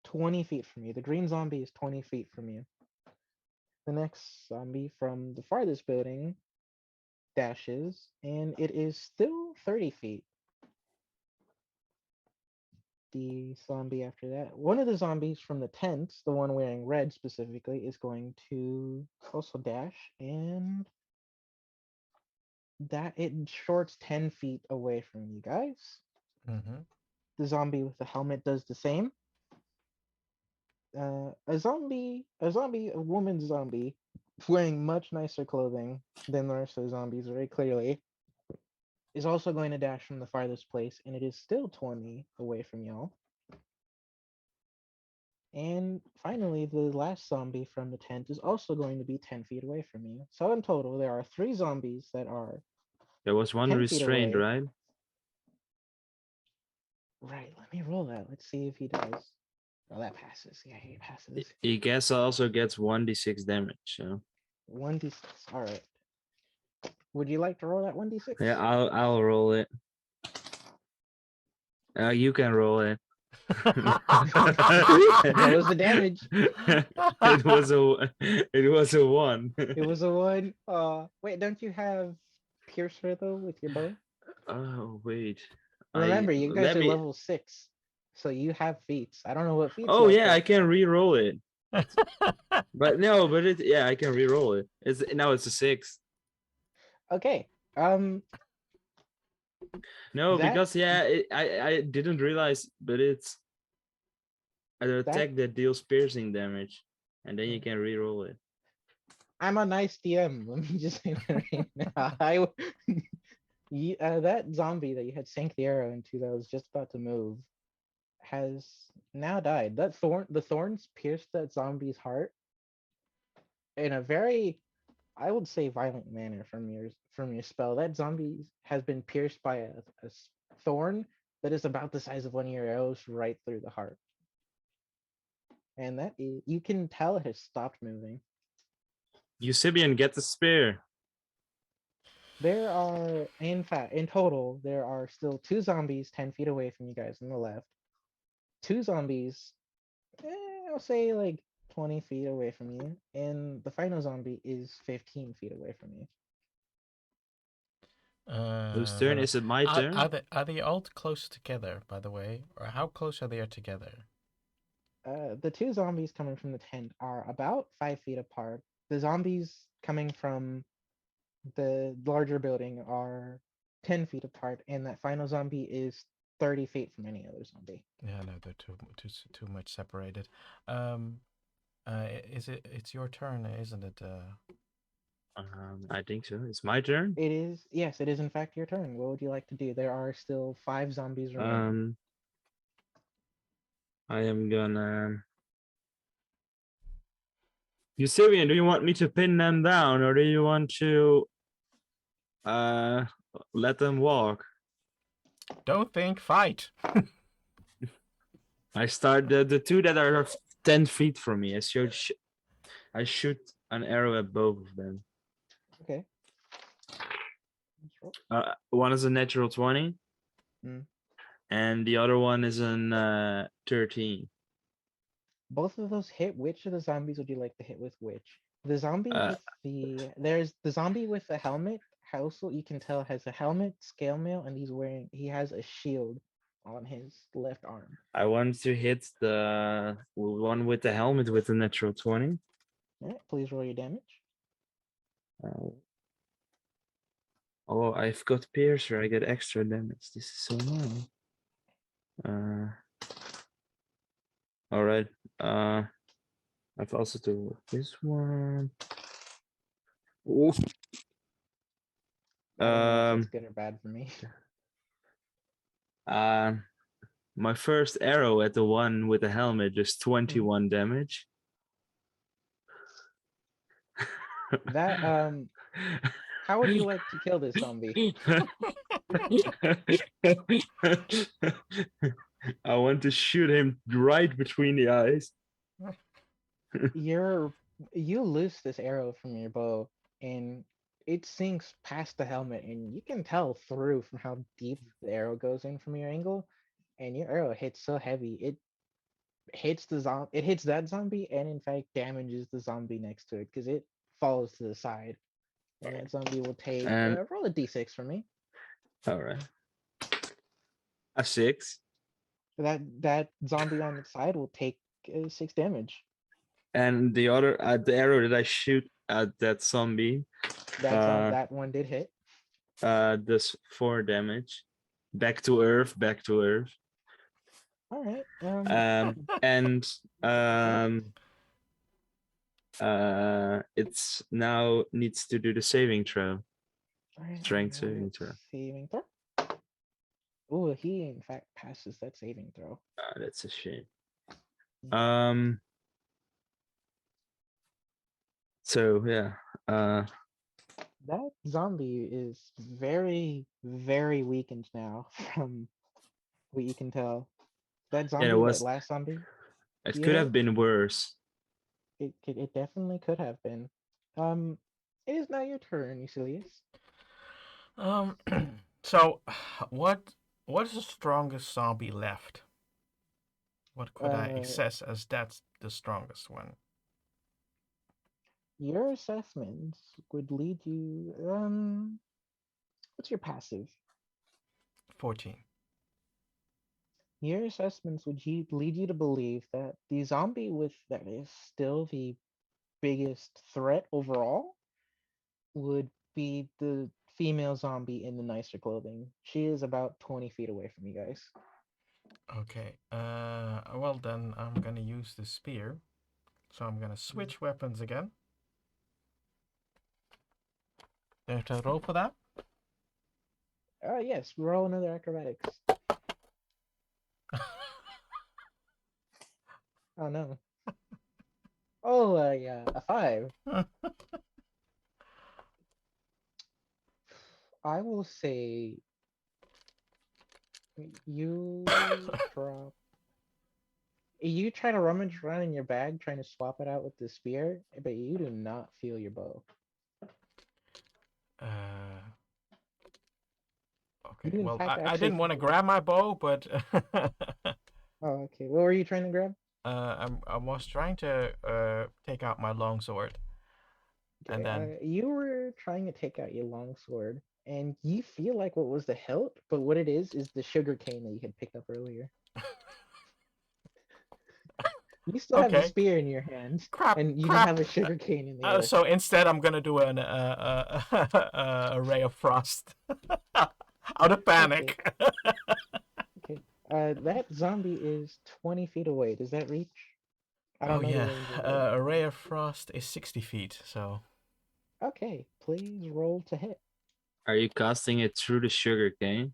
20 feet from you. The green zombie is 20 feet from you. The next zombie from the farthest building dashes, and it is still 30 feet. the zombie after that. One of the zombies from the tent, the one wearing red specifically, is going to also dash, and that it shorts 10 feet away from you guys. Mm-hmm. The zombie with the helmet does the same. A woman zombie, wearing much nicer clothing than the rest of the zombies, very clearly, is also going to dash from the farthest place, and it is still 20 away from y'all. And finally, the last zombie from the tent is also going to be 10 feet away from you. So in total, there are 3 zombies that are There was one 10 feet restrained, away. right? Right, let me roll that. Let's see if he does. Oh, that passes. Yeah, he passes. He guess also gets 1d6 damage. So 1d6. All right. Would you like to roll that 1d6? yeah, I'll roll it. You can roll it. What was the damage? It was a 1. It was a 1. Wait, don't you have Piercer though with your bow? Oh wait. Remember, you guys let are me. level 6, so you have feats. I don't know what feats. Oh you yeah, I have, can re-roll it. But no, but I can re-roll it. It's a 6. Okay. No, That because I didn't realize, but it's an attack that deals piercing damage, and then you can re-roll it. I'm a nice DM. Let me just say that right now. That zombie that you had sank the arrow into that was just about to move has now died. The thorns pierced that zombie's heart in a very, I would say, violent manner from your spell. That zombie has been pierced by a thorn that is about the size of one of your arrows right through the heart, and you can tell it has stopped moving. Eusebian, get the spear. There are, in fact, in total, there are still 2 zombies 10 feet away from you guys on the left. 2 zombies, I'll say like 20 feet away from you, and the final zombie is 15 feet away from you. Whose turn is it? My turn. Are they all close together, by the way, or how close are they together? The 2 zombies coming from the tent are about 5 feet apart. The zombies coming from the larger building are 10 feet apart, and that final zombie is 30 feet from any other zombie. Yeah, no, they're too much separated. It's your turn, isn't it? I think so. It's my turn. It is, yes, it is in fact your turn. What would you like to do? There are still 5 zombies remaining. I am gonna. Eusebian, do you want me to pin them down, or do you want to let them walk? Don't think, fight. I start the 2 that are 10 feet from me. I shoot an arrow at both of them. Okay. One is a natural 20, and the other one is an 13. Both of those hit. Which of the zombies would you like to hit with which? The zombie with there's the zombie with the helmet. Also, you can tell has a helmet, scale mail, and he has a shield on his left arm. I want to hit the one with the helmet with the natural 20. All right, please roll your damage. Oh, I've got Piercer. I get extra damage. This is so annoying. All right. I've also do this one. Oof. I don't know if it's good or bad for me. My first arrow at the one with the helmet does 21 damage. That how would you like to kill this zombie? I want to shoot him right between the eyes. You loose this arrow from your bow, and it sinks past the helmet, and you can tell through from how deep the arrow goes in from your angle. And your arrow hits so heavy, it hits that zombie, and in fact damages the zombie next to it because it falls to the side. And that zombie will take roll a d6 for me. All right. A 6. That zombie on its side will take 6 damage. And the arrow that I shoot at that zombie That one did hit. does 4 damage. Back to earth, back to earth. All right. And it's now needs to do the saving throw. All right, Strength roll saving throw. Saving throw. Oh, he in fact passes that saving throw. That's a shame. Mm. So yeah. That zombie is very, very weakened now, from what you can tell. That zombie, it was. that last zombie, It you could hit? have been worse. It definitely could have been. It is now your turn, Eucilius. So, what is the strongest zombie left? What could I assess as that's the strongest one? Your assessments would lead you. What's your passive? 14. Your assessments would lead you to believe that the zombie that is still the biggest threat overall would be the female zombie in the nicer clothing. She is about 20 feet away from you guys. Okay. Well then I'm gonna use the spear. So I'm gonna switch weapons again. Do I have to roll for that? Yes. Roll another acrobatics. Oh no. Oh, yeah, a 5. I will say you drop. You try to rummage around in your bag trying to swap it out with the spear, but you do not feel your bow. Okay. You, in Well, fact, I actually didn't want to feel- grab my bow, but Oh, okay. What were you trying to grab? I was trying to take out my longsword. And then you were trying to take out your longsword, and you feel like what was the hilt, but what it is the sugar cane that you had picked up earlier. You still have the Okay. spear in your hand, Crap. and you crap. don't have a sugar cane in the other. So instead, I'm gonna do a ray of frost out of panic. Okay. That zombie is 20 feet away. Does that reach? I don't Oh know the yeah, range of it. a ray of frost is 60 feet. So Okay, please roll to hit. Are you casting it through the sugar cane?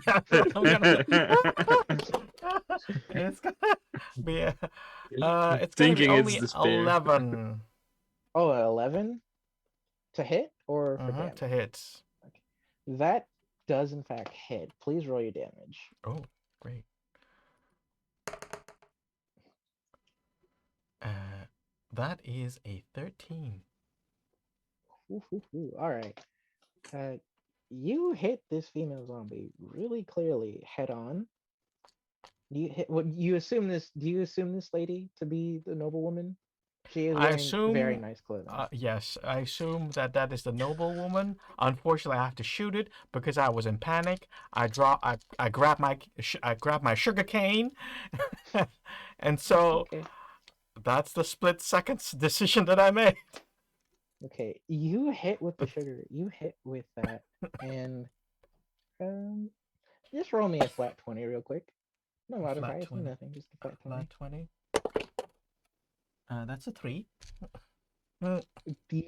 yeah, I'm gonna. It's gonna be it's gonna be Thinking only it's the spear. 11 Oh, 11 to hit or for damage? to hit. That does in fact hit. Please roll your damage. Oh, great. That is a 13. All right. You hit this female zombie really clearly head on. You hit what you assume this? Do you assume this lady to be the noblewoman? She is I wearing assume very nice clothing. Yes, I assume that is the noblewoman. Unfortunately, I have to shoot it because I was in panic. I grab my sugar cane, and so Okay. that's the split seconds decision that I made. Okay, you hit with the sugar. You hit with that, and just roll me a flat 20 real quick. No modifiers, no nothing, just a flat 20. Flat 20. That's a 3. The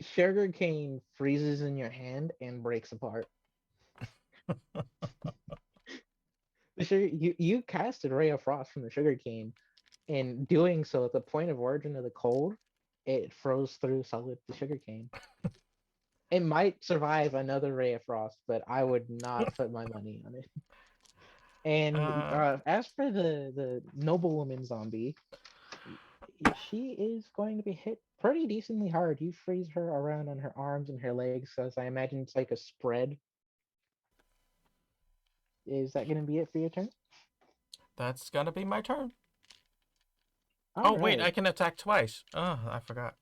sugar cane freezes in your hand and breaks apart. You casted Ray of Frost from the sugar cane, and doing so at the point of origin of the cold, it froze through solid the sugar cane. It might survive another Ray of Frost, but I would not put my money on it. And as for the noblewoman zombie, she is going to be hit pretty decently hard. You freeze her around on her arms and her legs, as I imagine it's like a spread. Is that going to be it for your turn? That's gonna be my turn. All wait, right. I can attack twice. Oh, I forgot.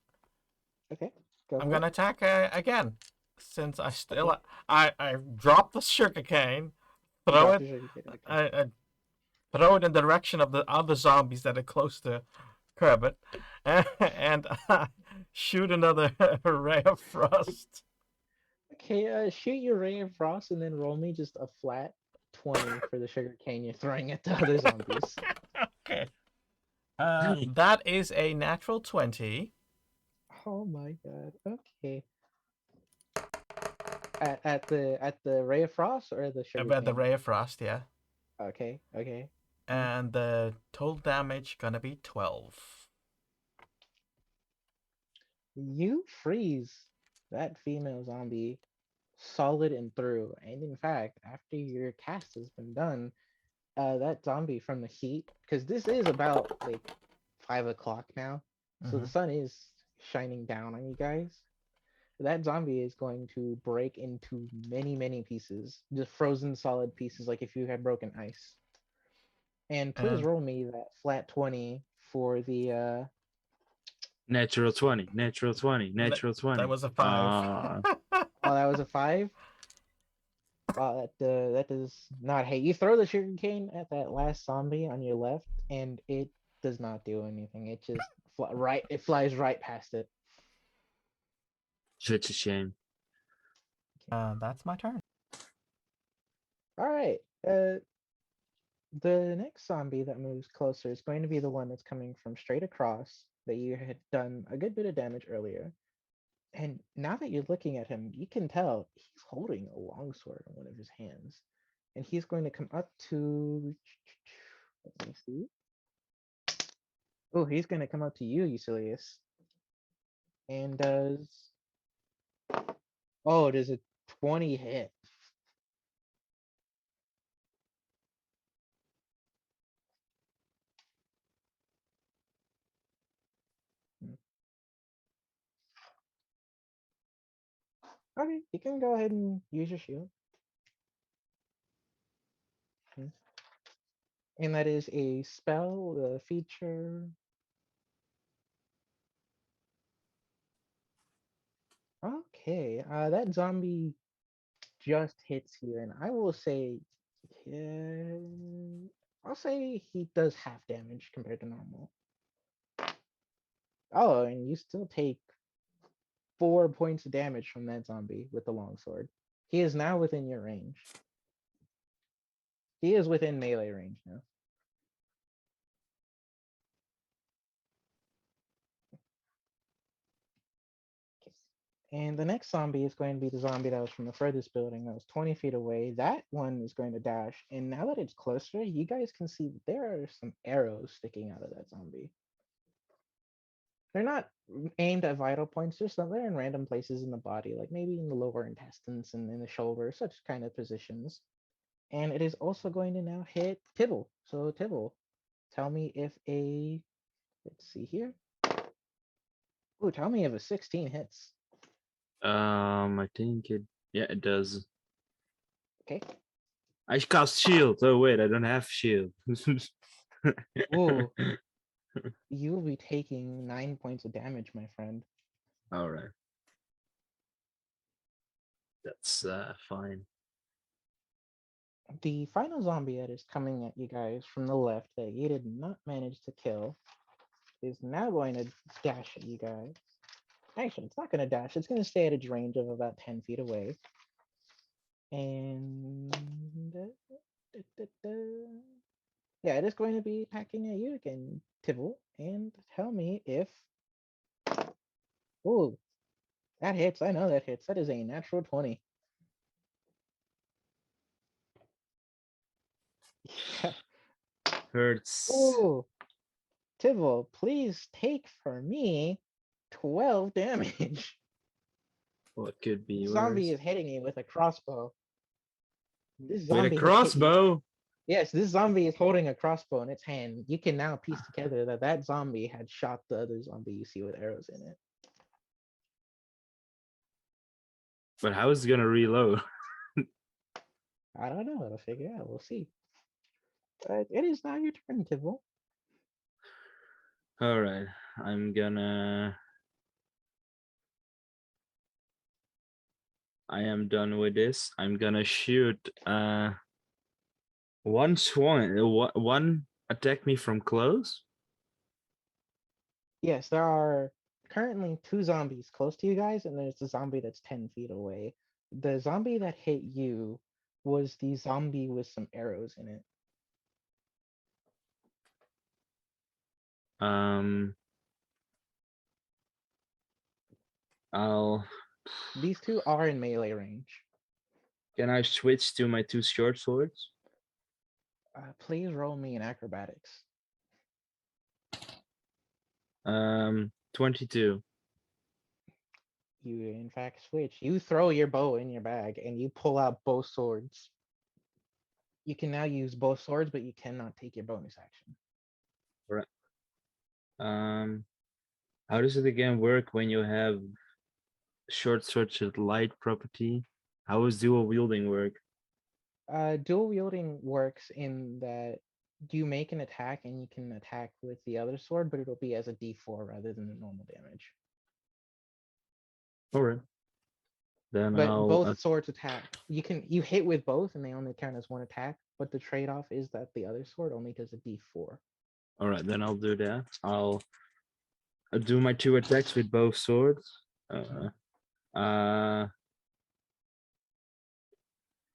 Okay. Go I'm for gonna it. attack again, since I still I dropped the sugar cane, throw Drop it. the sugar cane, okay. throw it in the direction of the other zombies that are close to Kermit, and shoot another ray of frost. Okay, shoot your ray of frost and then roll me just a flat 20 for the sugar cane you're throwing at the other zombies. Okay. That is a natural 20. Oh my god. Okay. At the ray of frost or the sugar About the cane? ray of frost, yeah. Okay, okay. And the total damage gonna be 12. You freeze that female zombie solid and through. And in fact, after your cast has been done, that zombie from the heat, because this is about like 5 o'clock now, so the Mhm. sun is shining down on you guys. That zombie is going to break into many, many pieces, just frozen solid pieces, like if you had broken ice. And please And roll me that flat 20 for the Natural 20, natural 20, that, natural that 20. was a 5. oh, that was a 5. Wow, that does not hit. You throw the sugar cane at that last zombie on your left, and it does not do anything. It just it flies right past it. Such a shame. That's my turn. All right. The next zombie that moves closer is going to be the one that's coming from straight across that you had done a good bit of damage earlier. And now that you're looking at him, you can tell he's holding a longsword in one of his hands. And he's going to come up to. Let me see. Oh, he's going to come up to you, Eucilius. And does. Oh, does a 20 hit? Hmm. Okay, you can go ahead and use your shield. Hmm. And that is a spell, feature. Okay, that zombie just hits you, and I will say, I'll say he does half damage compared to normal. Oh, and you still take 4 points of damage from that zombie with the longsword. He is now within your range. He is within melee range now. And the next zombie is going to be the zombie that was from the furthest building that was 20 feet away. That one is going to dash. And now that it's closer, you guys can see that there are some arrows sticking out of that zombie. They're not aimed at vital points, just they're in random places in the body, like maybe in the lower intestines and in the shoulder, such kind of positions. And it is also going to now hit Tibble. So Tibble, tell me if let's see here. Ooh, tell me if a 16 hits. I think it does. Okay. I cast shield. Oh wait, I don't have shield. Ooh, you will be taking 9 points of damage, my friend. All right. That's fine. The final zombie that is coming at you guys from the left that you did not manage to kill is now going to dash at you guys. Actually, it's not going to dash. It's going to stay at its range of about 10 feet away. And yeah, it is going to be hacking at you again, Tibble. And tell me if. Oh, that hits. I know that hits. That is a natural 20. Yeah. Hurts. Oh, Tibble, please take for me 12 damage. What could be Zombie worse? is hitting you with a crossbow. This With a zombie has hit you. crossbow. Yes, this zombie is holding a crossbow in its hand. You can now piece together that that zombie had shot the other zombie you see with arrows in it. But how is it gonna reload? I don't know. I'll figure out. We'll see. But it is now your turn, Tibble. All right, I'm gonna. I am done with this. I'm gonna shoot One swung. One attacked me from close. Yes, there are currently 2 zombies close to you guys, and there's the zombie that's 10 feet away. The zombie that hit you was the zombie with some arrows in it. I'll. These two are in melee range. Can I switch to my 2 short swords? Please roll me in acrobatics. 22. You in fact switch. You throw your bow in your bag and you pull out both swords. You can now use both swords, but you cannot take your bonus action. How does it again work when you have short swords with light property? How does dual wielding work? Dual wielding works in that you make an attack and you can attack with the other sword, but it'll be as a D4 rather than the normal damage. All right. Then But I'll. both swords attack. You hit with both and they only count as one attack, but the trade-off is that the other sword only does a D4. All right, then I'll do that. I'll do my 2 attacks with both swords.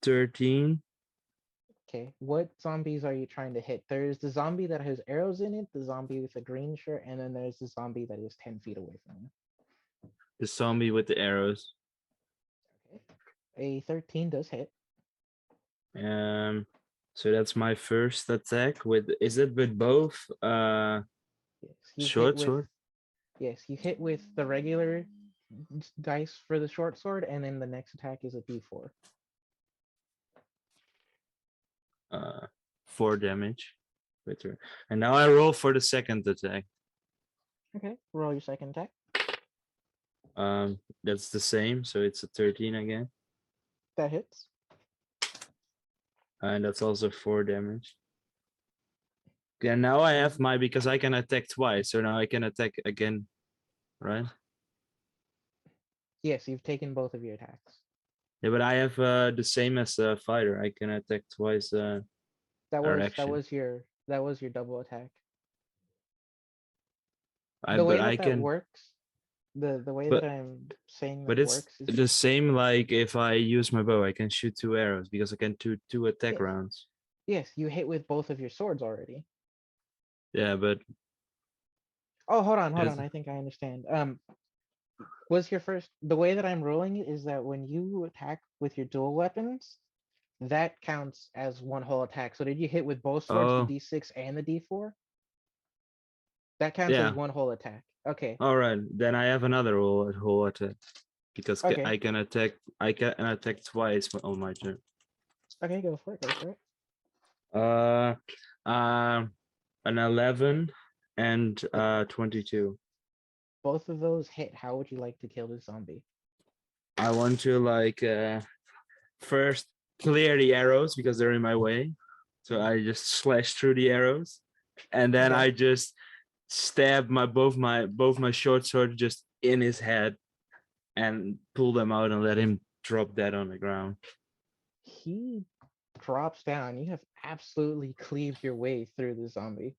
13. Okay, what zombies are you trying to hit? There's the zombie that has arrows in it, the zombie with a green shirt, and then there's the zombie that is 10 feet away from you. The zombie with the arrows. Okay. A 13 does hit. So that's my first attack with. Is it with both? Yes, you hit Short with, sword. yes, you hit with the regular dice for the short sword, and then the next attack is a D4. 4 damage. With her. And now I roll for the second attack. Okay, roll your second attack. That's the same, so it's a 13 again. That hits. And that's also 4 damage. Yeah, now I have my, because I can attack twice, so now I can attack again, right? Yes, you've taken both of your attacks. Yeah, but I have the same as a fighter. I can attack twice. That Our was action. that was your double attack. I The way but I that can. works, the way But that I'm saying but that it's works is the same like if I use my bow, I can shoot 2 arrows because I can do 2 attack yes, rounds. yes, you hit with both of your swords already. Yeah, but Oh, hold on, Yes. I think I understand. Was your first the way that I'm rolling it is that when you attack with your dual weapons, that counts as one whole attack. So did you hit with both swords, the oh D6 and the D4? That counts as yeah. one whole attack. Okay. All right, then I have another whole attack because Okay. I can attack. I can attack twice on my turn. Okay, go for it. Go for it. An 11 and 22. Both of those hit. How would you like to kill this zombie? I want to like first clear the arrows because they're in my way. So I just slash through the arrows, and then Okay. I just stab both my short sword just in his head, and pull them out and let him drop dead on the ground. He drops down. You have absolutely cleaved your way through the zombie.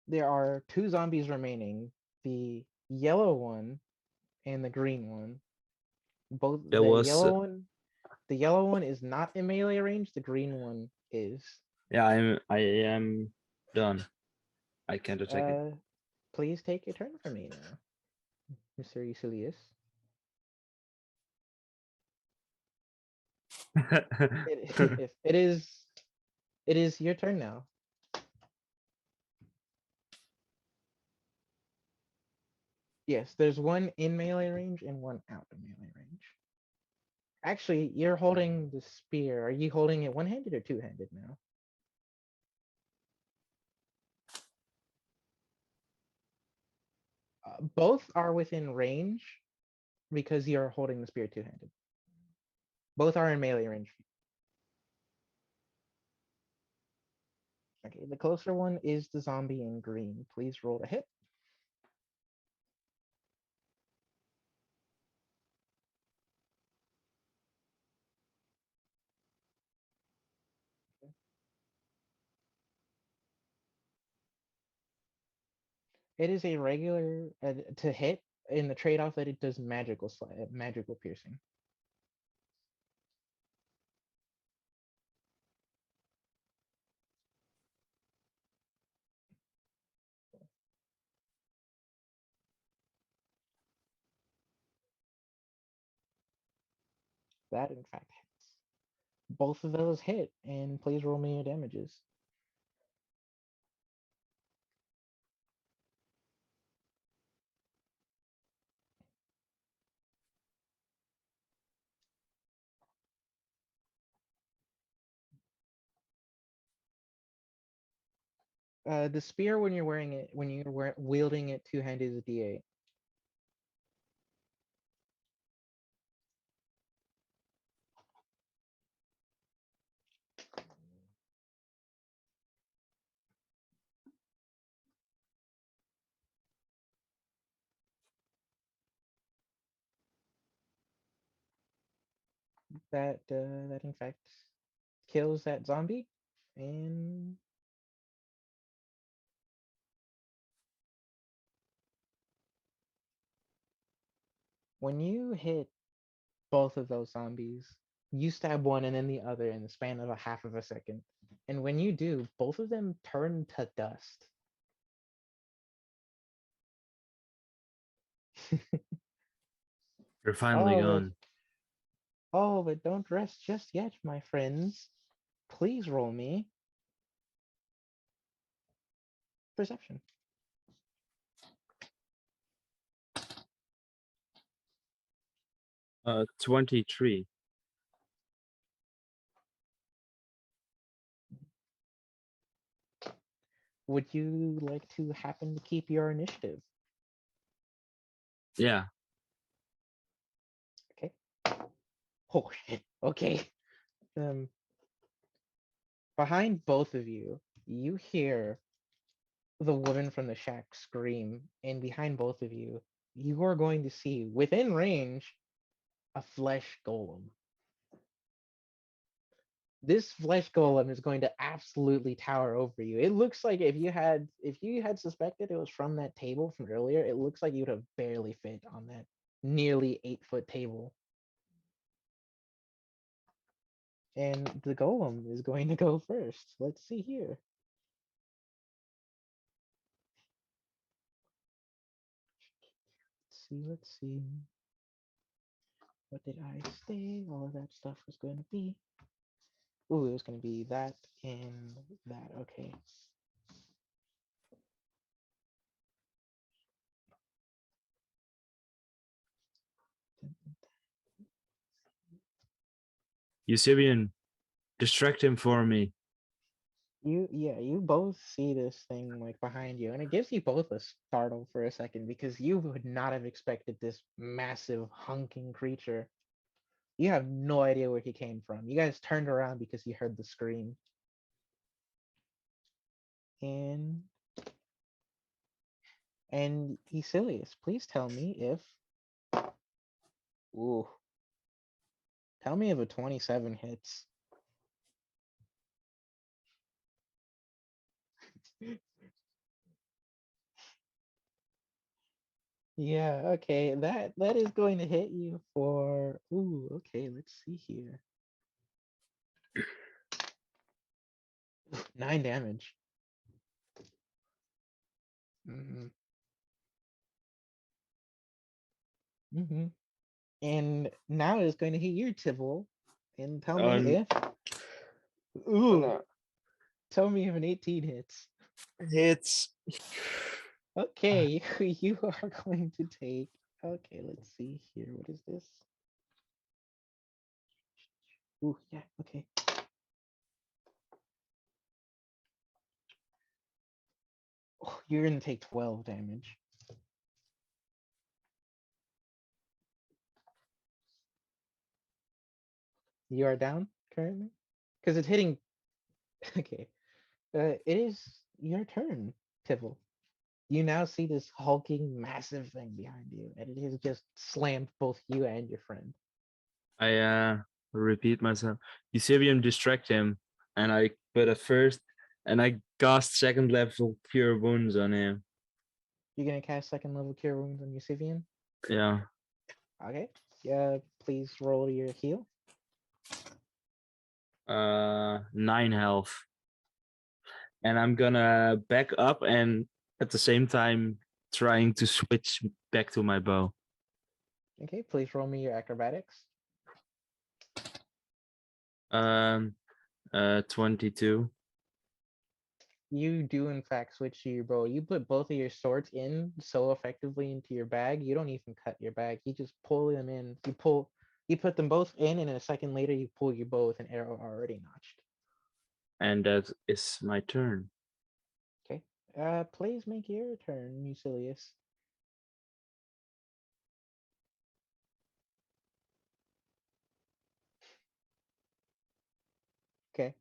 There are 2 zombies remaining. The yellow one and the green one. Both There was the yellow one is not in melee range, the green one is. Yeah, I am done. I can't attack it. Please take your turn for me now, Mr. Eusebius. It is your turn now. Yes, there's one in melee range and one out of melee range. Actually, you're holding the spear. Are you holding it one-handed or two-handed now? Both are within range because you're holding the spear two-handed. Both are in melee range. Okay, the closer one is the zombie in green. Please roll to hit. It is a regular to hit in the trade-off that it does magical piercing. That in fact hits. Both of those hit, and please roll me your damages. The spear when you're wearing it, when you're wielding it two-handed is a D8. That in fact kills that zombie, and when you hit both of those zombies, you stab one and then the other in the span of a half of a second. And when you do, both of them turn to dust. They're finally Oh, gone. but don't rest just yet, my friends. Please roll me perception. 23. Would you like to happen to keep your initiative? Yeah. Okay. Oh shit. Okay. Behind both of you, you hear the woman from the shack scream, and behind both of you, you are going to see within range a flesh golem. This flesh golem is going to absolutely tower over you. It looks like if you had suspected it was from that table from earlier, it looks like you would have barely fit on that nearly 8-foot table. And the golem is going to go first. Let's see here. Let's see. What did I say? All of that stuff was going to be. Ooh, it was going to be that and that. Okay. Eusebian, distract him for me. You both see this thing like behind you, and it gives you both a startle for a second because you would not have expected this massive hunking creature. You have no idea where he came from. You guys turned around because you heard the scream. And Hecilius, please tell me if ooh. Tell me if a 27 hits. Yeah, okay. That is going to hit you for ooh, okay, let's see here. 9 damage. Mm-hmm. Mm-hmm. And now it's going to hit you, Tibble. And tell me if ooh, tell me if an 18 hits. Hits. Okay, you are going to take. Okay, let's see here. What is this? Ooh, yeah, okay. Oh, you're gonna take 12 damage. You are down currently? Because it's hitting. Okay. It is your turn, Tibble. You now see this hulking, massive thing behind you, and it has just slammed both you and your friend. I repeat myself. Eusebian, distract him, and I put a first, and I cast second level cure wounds on him. You're gonna cast second level cure wounds on Eusebian? Yeah. Okay. Yeah, please roll your heal. 9 health. And I'm gonna back up and at the same time trying to switch back to my bow. Okay, please roll me your acrobatics. 22. You do in fact switch to your bow. You put both of your swords in so effectively into your bag. You don't even cut your bag. You just pull them in. You put them both in, and a second later you pull your bow with an arrow already notched. And that is my turn. Okay. Please make your turn, Mucilius. Okay.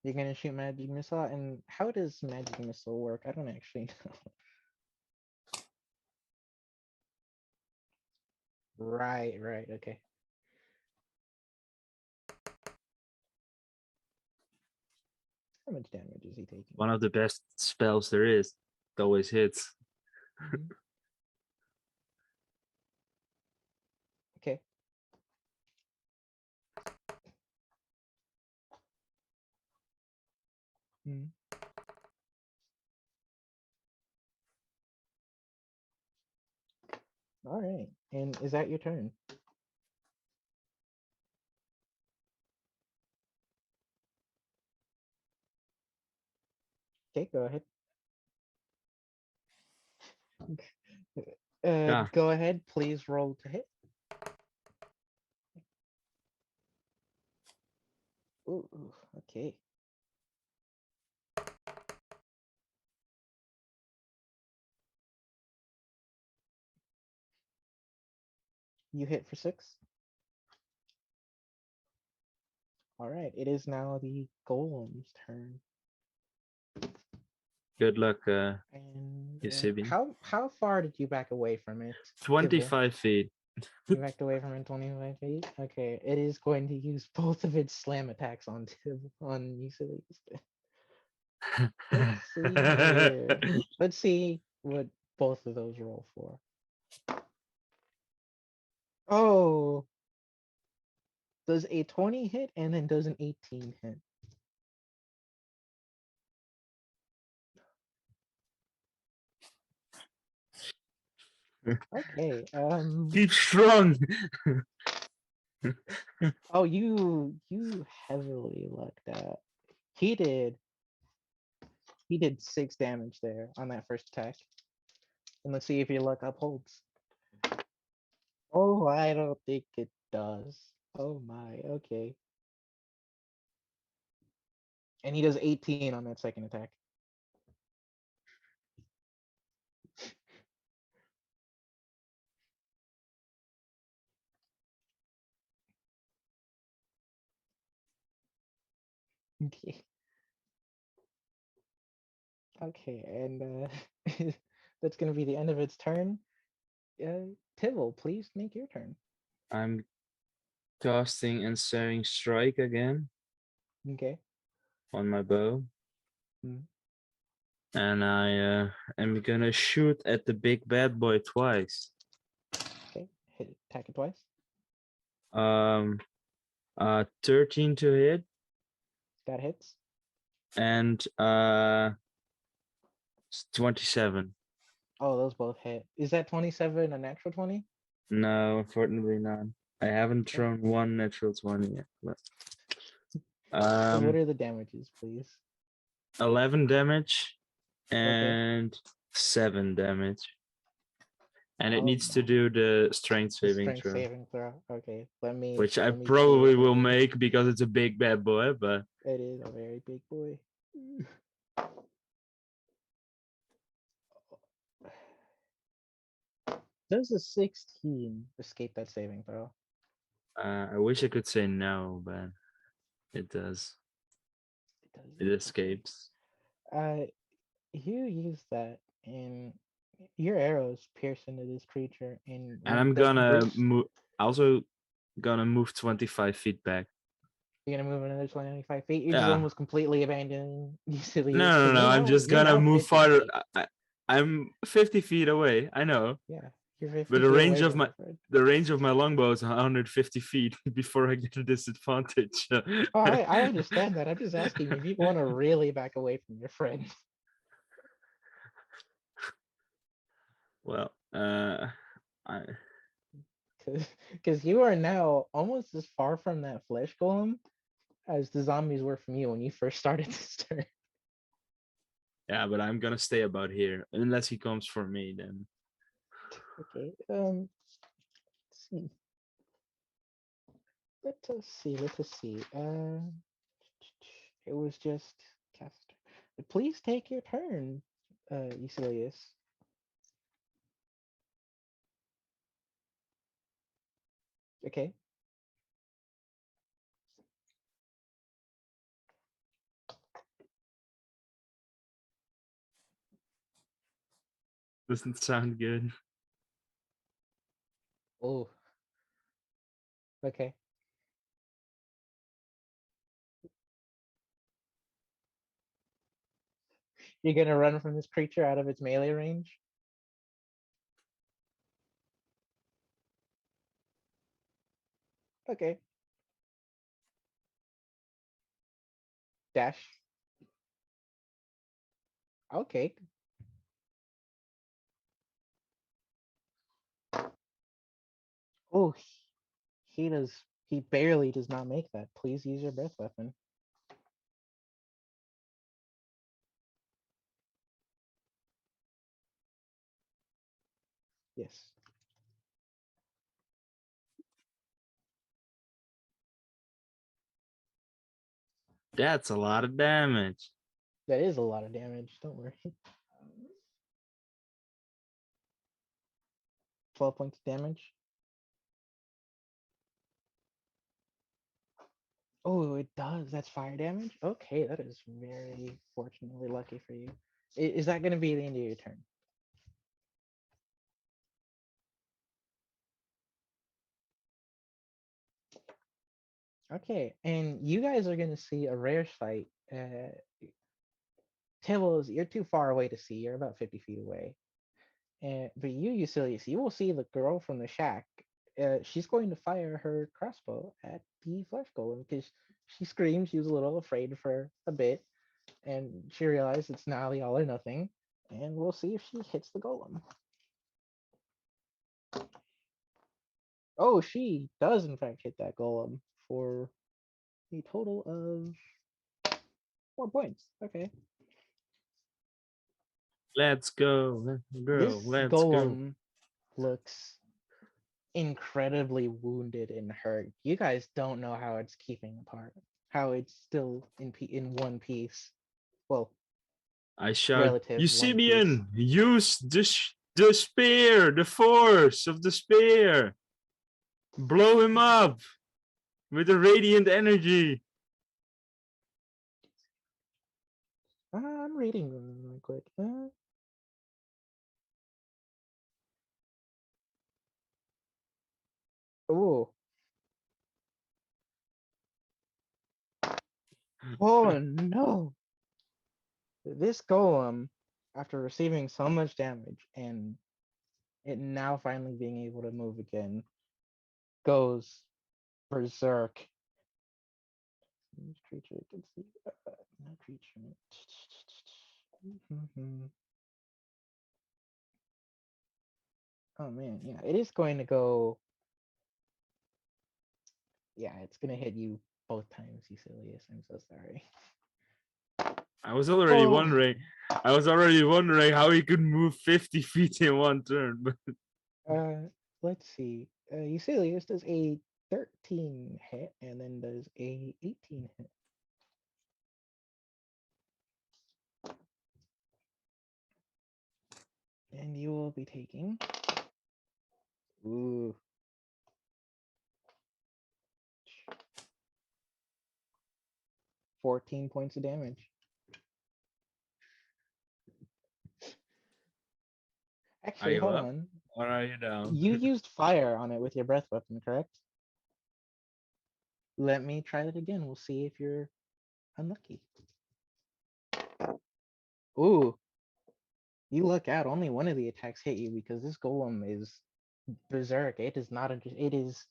You're gonna shoot magic missile, and how does magic missile work? I don't actually know. Right, okay. How much damage is he taking? One of the best spells there is. It always hits. Mhm. Okay. Mhm. All right. And is that your turn? Okay, go ahead. Yeah. Go ahead, please roll to hit. Ooh, okay. You hit for 6. All right, it is now the golem's turn. Good luck, And Eusebian. how far did you back away from it? Tibble? 25 feet. You backed away from it 25 feet. Okay, it is going to use both of its slam attacks on Eusebius. Let's see here. Let's see what both of those roll for. Oh, does a 20 hit and then does an 18 hit? Okay. Keep strong. Oh, you heavily lucked out. He did 6 damage there on that first attack. And let's see if your luck upholds. Oh, I don't think it does. Oh my, okay. And he does 18 on that second attack. Okay. Okay, and that's gonna be the end of its turn. Tibble, please make your turn. I'm casting Ensnaring Strike again Okay. on my bow. Mm. And I am gonna shoot at the big bad boy twice. Okay. Attack it twice. 13 to hit That hits. and 27. Oh, those both hit. Is that 27 a natural 20? No, unfortunately not. I haven't Okay. thrown one natural 20 yet. But, What are the damages, please? 11 damage Okay. and 7 damage. And it Oh needs to my. do the strength The saving strength throw, saving throw. Okay. which I let me see probably what will it is. make because it's a big bad boy, but It is a very big boy. Does a 16 escape that saving throw? I wish I could say no, but it does. It does. It Okay. escapes. You use that, and your arrows pierce into this creature, and And with I'm that gonna burst, also gonna move 25 feet back. You're gonna move another 25 feet. You're just Yeah. almost completely abandoning Eucilius. No, no, 'Cause no. I'm just you're gonna now move 50 farther. feet. I'm 50 feet away. I know, Yeah, you're 50 but the feet range away of from my your friend. the range of my longbow is 150 feet before I get a disadvantage. Oh, I understand that. I'm just asking if you want to really back away from your friend. Well, I Because you are now almost as far from that flesh golem as the zombies were from you when you first started this turn. yeah, but I'm gonna stay about here unless he comes for me. Then Okay, let's see. Let us see. Let us see. It was just cast. Please take your turn, Eucilius. Okay. doesn't sound good. Oh. Okay. You're gonna run from this creature out of its melee range? Okay. Dash. Okay. Oh, he does. He barely does not make that. Please use your breath weapon. Yes. That's a lot of damage. That is a lot of damage. Don't worry. 12 points of damage. Oh, it does. That's fire damage? Okay, that is very fortunately lucky for you. Is that going to be the end of your turn? Okay, and you guys are going to see a rare sight. Tibbles, you're too far away to see. You're about 50 feet away. But you, Eucilius, you will see the girl from the shack. She's going to fire her crossbow at the flesh golem because she screamed. She was a little afraid for a bit, and she realized it's now the all or nothing. And we'll see if she hits the golem. Oh, she does in fact hit that golem for a total of 4 points. Okay. Let's go, This girl. Let's go. golem looks incredibly wounded and hurt. You guys don't know how it's keeping apart, how it's still in one piece. Well, I shout, relative one piece. Eusebian, use the spear, the force of the spear. Blow him up with the radiant energy. I'm reading them real quick. Oh. Oh no. This golem, after receiving so much damage and it now finally being able to move again, goes berserk. Each creature can see no creature. Oh man, yeah, it is going to go. Yeah, it's gonna hit you both times, Eucilius. I'm so sorry. I was already Oh. wondering. I was already wondering how he could move 50 feet in one turn. But Let's see. Eucilius does a 13 hit and then does a 18 hit. And you will be taking. Ooh. 14 points of damage. are Actually, you hold up on. or are you down? You used fire on it with your breath weapon, correct? Let me try it again. We'll see if you're unlucky. Ooh, you look out. Only one of the attacks hit you because this golem is berserk. It is not under. It is.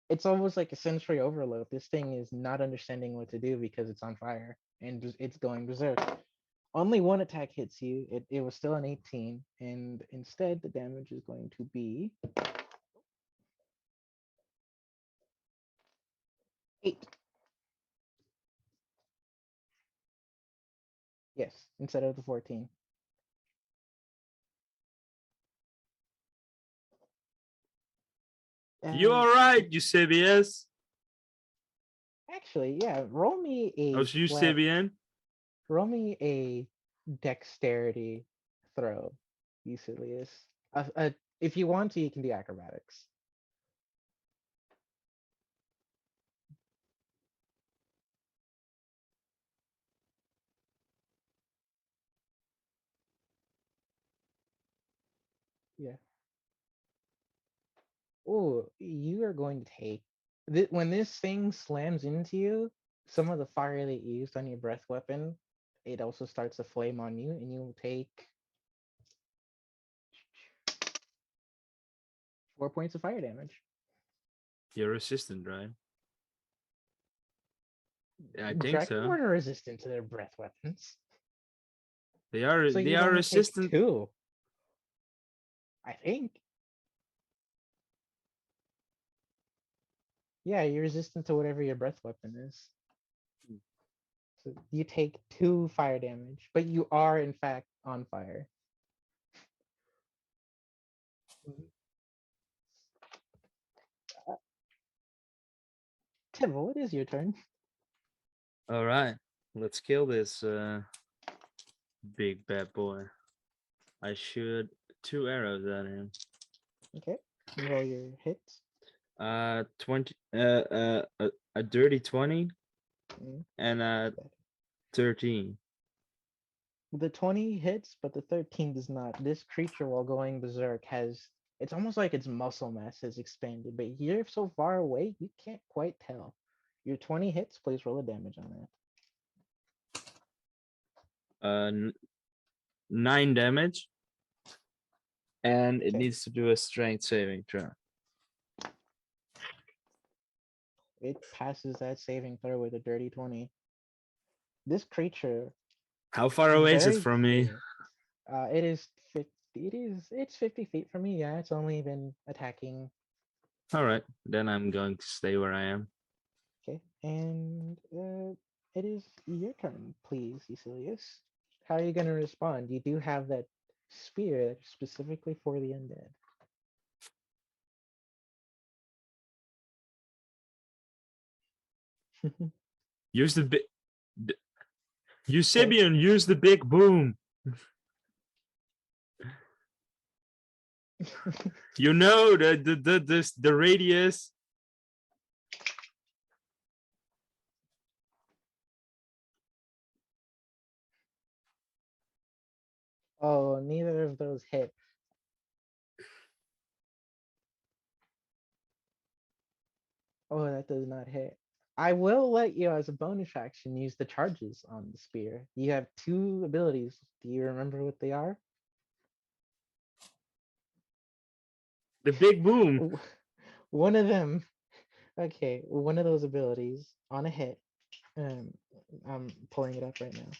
It's almost like a sensory overload. This thing is not understanding what to do because it's on fire and it's going berserk. Only one attack hits you. It was still an 18, and instead the damage is going to be 8. Yes, instead of the 14. You all right, Eusebius? Actually, yeah. Roll me Oh, a flat. Eusebian? Roll me a dexterity throw, Eusebius. If you want to, you can do acrobatics. Yeah. Oh, you are going to take when this thing slams into you, some of the fire that you used on your breath weapon, it also starts to flame on you, and you will take 4 points of fire damage. You're resistant, right? Yeah, I think so. Dragonborn are resistant to their breath weapons, They are so they you'd are only take resistant. 2. I think. Yeah, you're resistant to whatever your breath weapon is. So you take 2 fire damage, but you are in fact on fire. Tibble, it is your turn. All right, let's kill this big bad boy. I shoot 2 arrows at him. Okay, roll your hits. 20. A dirty 20 Mm, and a bad. 13. The 20 hits, but the 13 does not. This creature, while going berserk, has. It's almost like its muscle mass has expanded, but you're so far away, you can't quite tell. Your 20 hits, please roll a damage on that. 9 damage, and it Okay. needs to do a strength saving throw. It passes that saving throw with a dirty 20. This creature, How far away is it very from me? curious. It is 50. It's 50 feet from me. Yeah, it's only been attacking. All right, then I'm going to stay where I am. Okay, and it is your turn, please, Eucilius. How are you going to respond? You do have that spear that's specifically for the undead. Use the big. Eusebian, use the big boom. You know the radius. Oh, neither of those hit. Oh, that does not hit. I will let you, as a bonus action, use the charges on the spear. You have 2 abilities. Do you remember what they are? The big boom. One of them. Okay, one of those abilities on a hit. I'm pulling it up right now.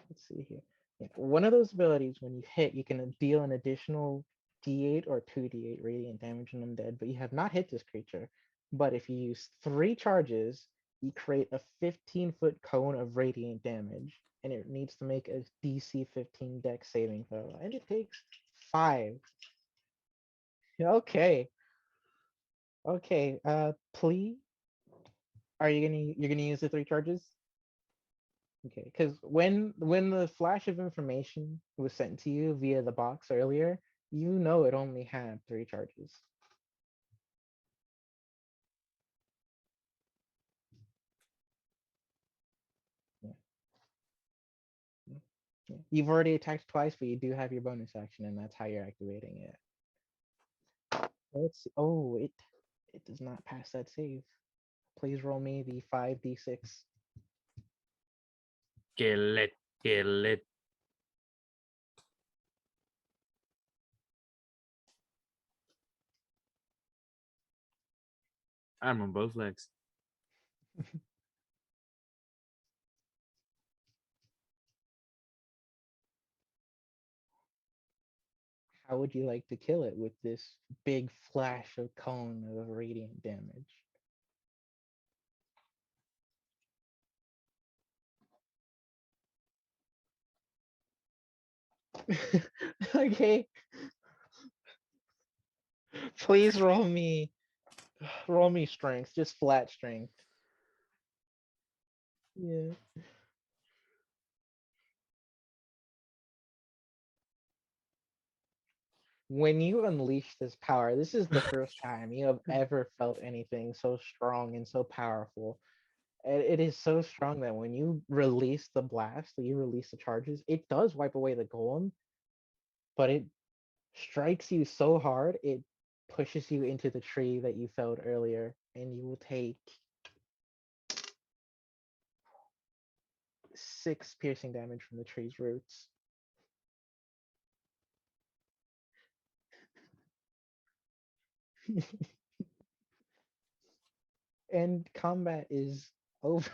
Let's see here. Yeah, one of those abilities, when you hit, you can deal an additional d8 or 2d8 radiant damage on undead, but you have not hit this creature. But if you use 3 charges, you create a 15-foot cone of radiant damage, and it needs to make a DC 15 dex saving throw, and it takes 5. Okay. Okay. Plea. You're gonna use the 3 charges? Okay, because when the flash of information was sent to you via the box earlier, you know it only had 3 charges. Yeah. Yeah. You've already attacked twice, but you do have your bonus action, and that's how you're activating it. Let's see. Oh, it does not pass that save. please roll me the 5d6. Kill it, kill it. I'm on both legs. How would you like to kill it with this big flash of cone of radiant damage? Okay. Please roll me strength, just flat strength. Yeah. When you unleash this power, this is the first time you have ever felt anything so strong and so powerful. It is so strong that when you release the blast, you release the charges, it does wipe away the golem, but it strikes you so hard, it pushes you into the tree that you felled earlier, and you will take 6 piercing damage from the tree's roots. And combat is over.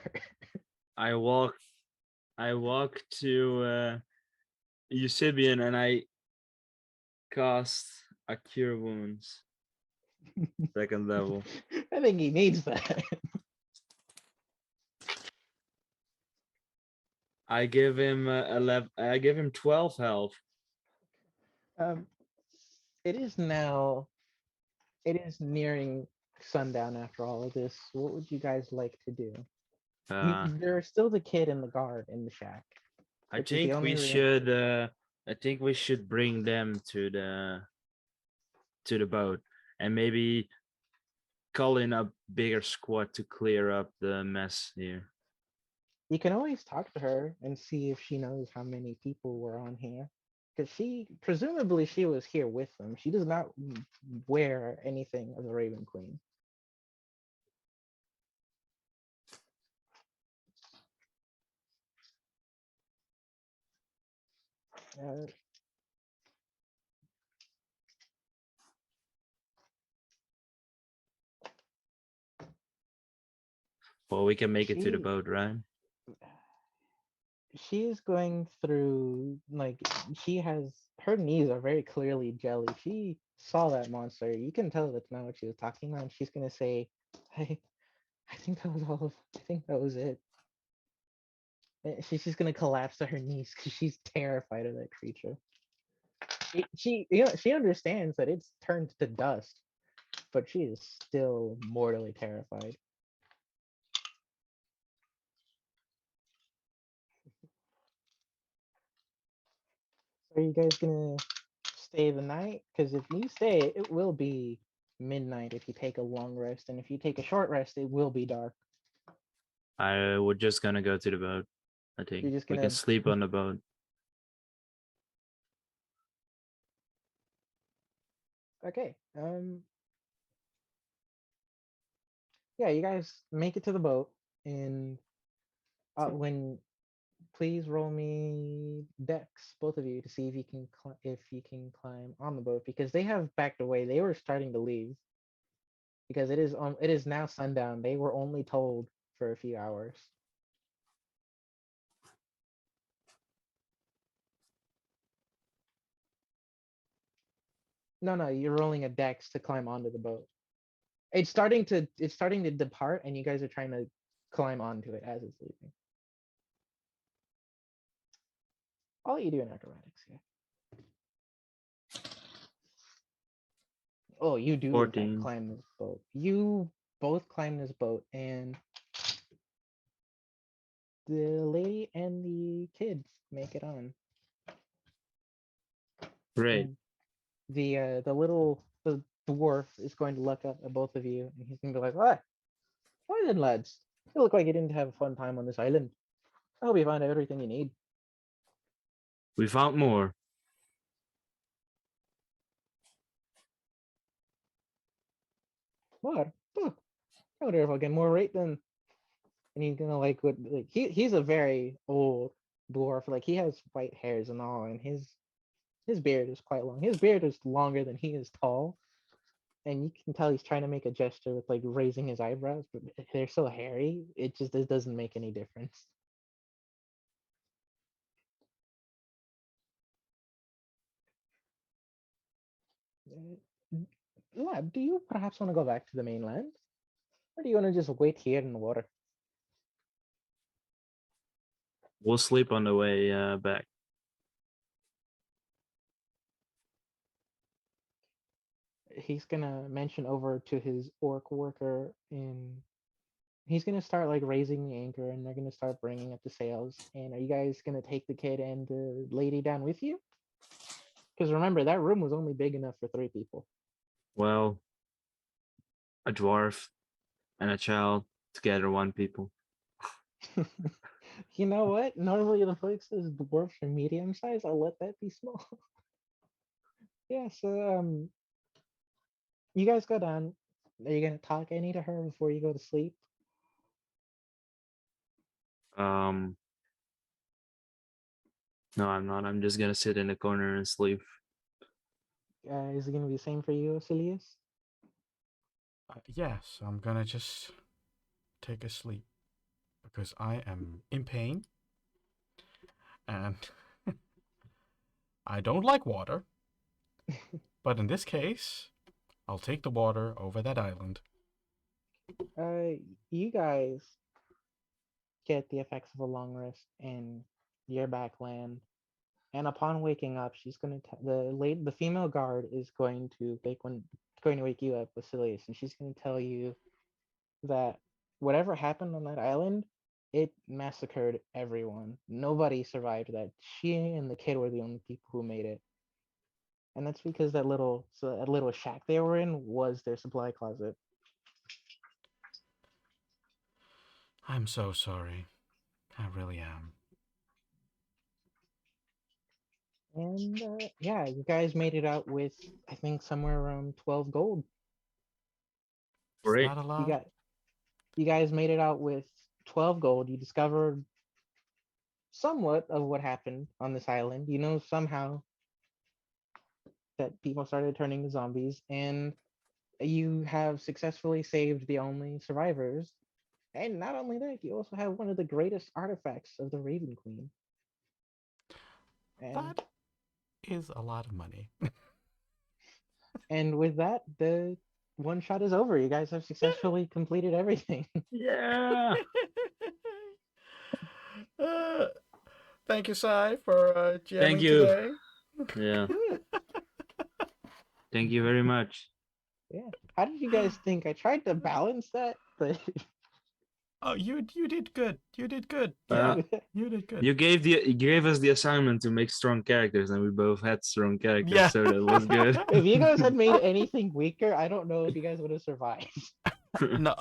I walk to Eusebian and I cast a cure wounds. Second level. I think he needs that. I give him 11. I give him 12 health. Um, it is now. It is nearing sundown after all of this. What would you guys like to do? There's still the kid and the guard in the shack. I which is the think only we real- should. I think we should bring them to the boat and maybe call in a bigger squad to clear up the mess here. You can always talk to her and see if she knows how many people were on here. Because presumably she was here with them. She does not wear anything of the Raven Queen. Uh, Well, we can make it to the She- boat, right? she is going through, like, her knees are very clearly jelly. She saw that monster. You can tell that's not what she was talking about. And she's gonna say, I think that was all of, I think that was it. And she's just gonna collapse to her knees because she's terrified of that creature. She understands that it's turned to dust, but she is still mortally terrified. Are you guys gonna stay the night? Because if you stay, it will be midnight if you take a long rest, and if you take a short rest, it will be dark. We're just gonna go to the boat. I think You're just we gonna- can sleep on the boat. Okay. Yeah, you guys make it to the boat, and when please roll me dex, both of you, to see if you can climb on the boat, because they have backed away. They were starting to leave because it is now sundown. They were only told for a few hours. No, you're rolling a dex to climb onto the boat. It's starting to depart, and you guys are trying to climb onto it as it's leaving. I'll let you do an acrobatics here. Oh, you do in fact 14. climb this boat. You both climb this boat, and the lady and the kids make it on. Great. And the dwarf is going to look up at both of you, and he's gonna be like, "What? Why then, lads? You look like you didn't have a fun time on this island. I hope you find everything you need." We found more. What? Huh. I wonder if I'll get more rate then. And he's gonna he's a very old dwarf. Like he has white hairs and all, and his beard is quite long. His beard is longer than he is tall, and you can tell he's trying to make a gesture with like raising his eyebrows, but they're so hairy, it doesn't make any difference. Lad, do you perhaps want to go back to the mainland? Or do you want to just wait here in the water? We'll sleep on the way back. He's gonna mention over to his orc worker and he's gonna start like raising the anchor and they're gonna start bringing up the sails. And are you guys gonna take the kid and the lady down with you? Because remember, that room was only big enough for 3 people. Well, a dwarf and a child together, 1 people. You know what? Normally the book says dwarfs are medium size. I'll let that be small. Yeah, so you guys go down. Are you gonna talk any to her before you go to sleep? No, I'm not. I'm just gonna sit in the corner and sleep. Is it gonna be the same for you, Osilius? Yes, I'm gonna just take a sleep because I am in pain and I don't like water. But in this case, I'll take the water over that island. You guys get the effects of a long rest and you're back land. And upon waking up, she's gonna the female guard is going to wake you up, Basilius, and she's gonna tell you that whatever happened on that island, it massacred everyone. Nobody survived that. She and the kid were the only people who made it. And that's because that little shack they were in was their supply closet. I'm so sorry. I really am. And yeah, you guys made it out with I think somewhere around 12 gold. Is Great. that allowed? You guys made it out with 12 gold. You discovered somewhat of what happened on this island. You know somehow that people started turning to zombies, and you have successfully saved the only survivors. And not only that, you also have one of the greatest artifacts of the Raven Queen. And That is a lot of money. and with that, the one shot is over. You guys have successfully completed everything. Yeah. Thank you, Sai, for GMing Thank you. today. Yeah. Thank you very much. Yeah. How did you guys think? I tried to balance that, but Oh, you did good. You did good. Uh, Yeah, you did good. You gave us the assignment to make strong characters, and we both had strong characters, Yeah. so that was good. if you guys had made anything weaker, I don't know if you guys would have survived. No,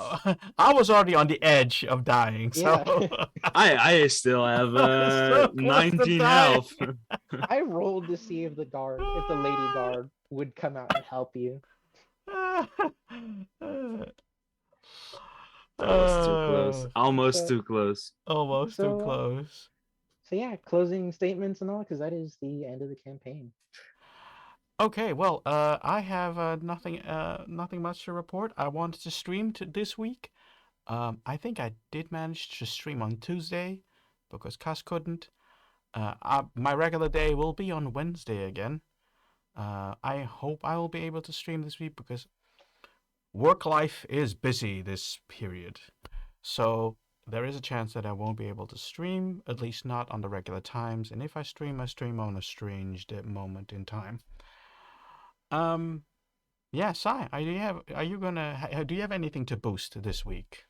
I was already on the edge of dying, so Yeah. I still have So close to 19 dying. health. I rolled to see if the lady guard would come out and help you. That was too close. Almost So- too close. Almost So, too close. So yeah, closing statements and all, because that is the end of the campaign. Okay, well, I have nothing much to report. I wanted to stream this week. I think I did manage to stream on Tuesday because Cass couldn't. My regular day will be on Wednesday again. I hope I will be able to stream this week because work life is busy this period. So there is a chance that I won't be able to stream, at least not on the regular times. And if I stream on a strange moment in time. Yeah, Sai, do you have anything to boost this week?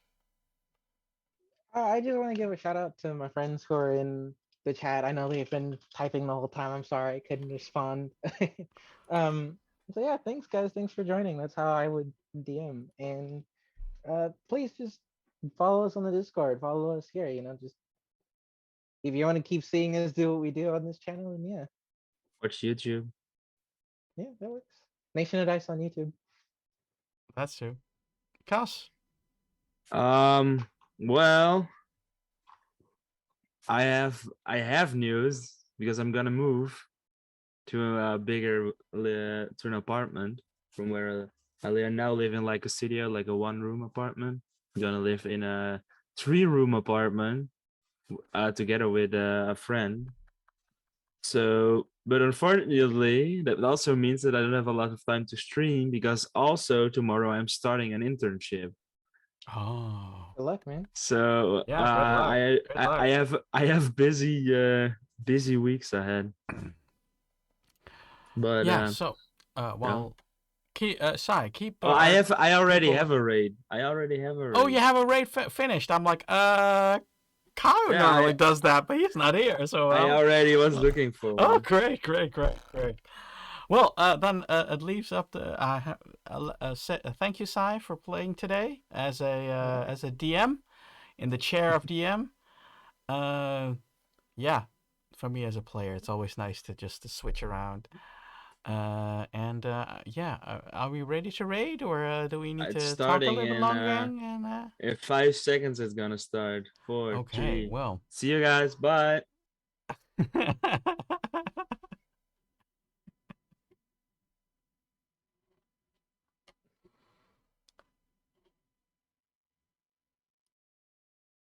I just want to give a shout out to my friends who are in the chat. I know they've been typing the whole time. I'm sorry I couldn't respond. So yeah, thanks guys. Thanks for joining. That's how I would DM. And please just follow us on the Discord. Follow us here. Just if you want to keep seeing us do what we do on this channel, then yeah, Watch YouTube. yeah, that works. Nation of Dice on YouTube. That's true. Cass? Well, I have news because I'm gonna move to a bigger to an apartment from where I now live in like a studio, like a 1-room apartment. I'm gonna live in a 3-room apartment together with a friend. So, but unfortunately, that also means that I don't have a lot of time to stream because also tomorrow I'm starting an internship. Oh. Good luck, man. So Yeah, good luck. Good I luck. have busy weeks ahead. But Yeah, so yeah. well, Sai, keep Oh, I already have a raid. I already have a raid. Oh, you have a raid finished. I'm like, Kyle Yeah, normally does that, but he's not here, so I already was looking for Oh, one. great. Well, then it leaves up to thank you, Sai, for playing today as a DM in the chair of DM. Yeah, for me as a player, it's always nice to just to switch around. Are we ready to raid, or do we need It's to talk a starting little bit in longer? in 5 seconds. It's gonna start. 4, Okay, 3. well. See you guys. Bye.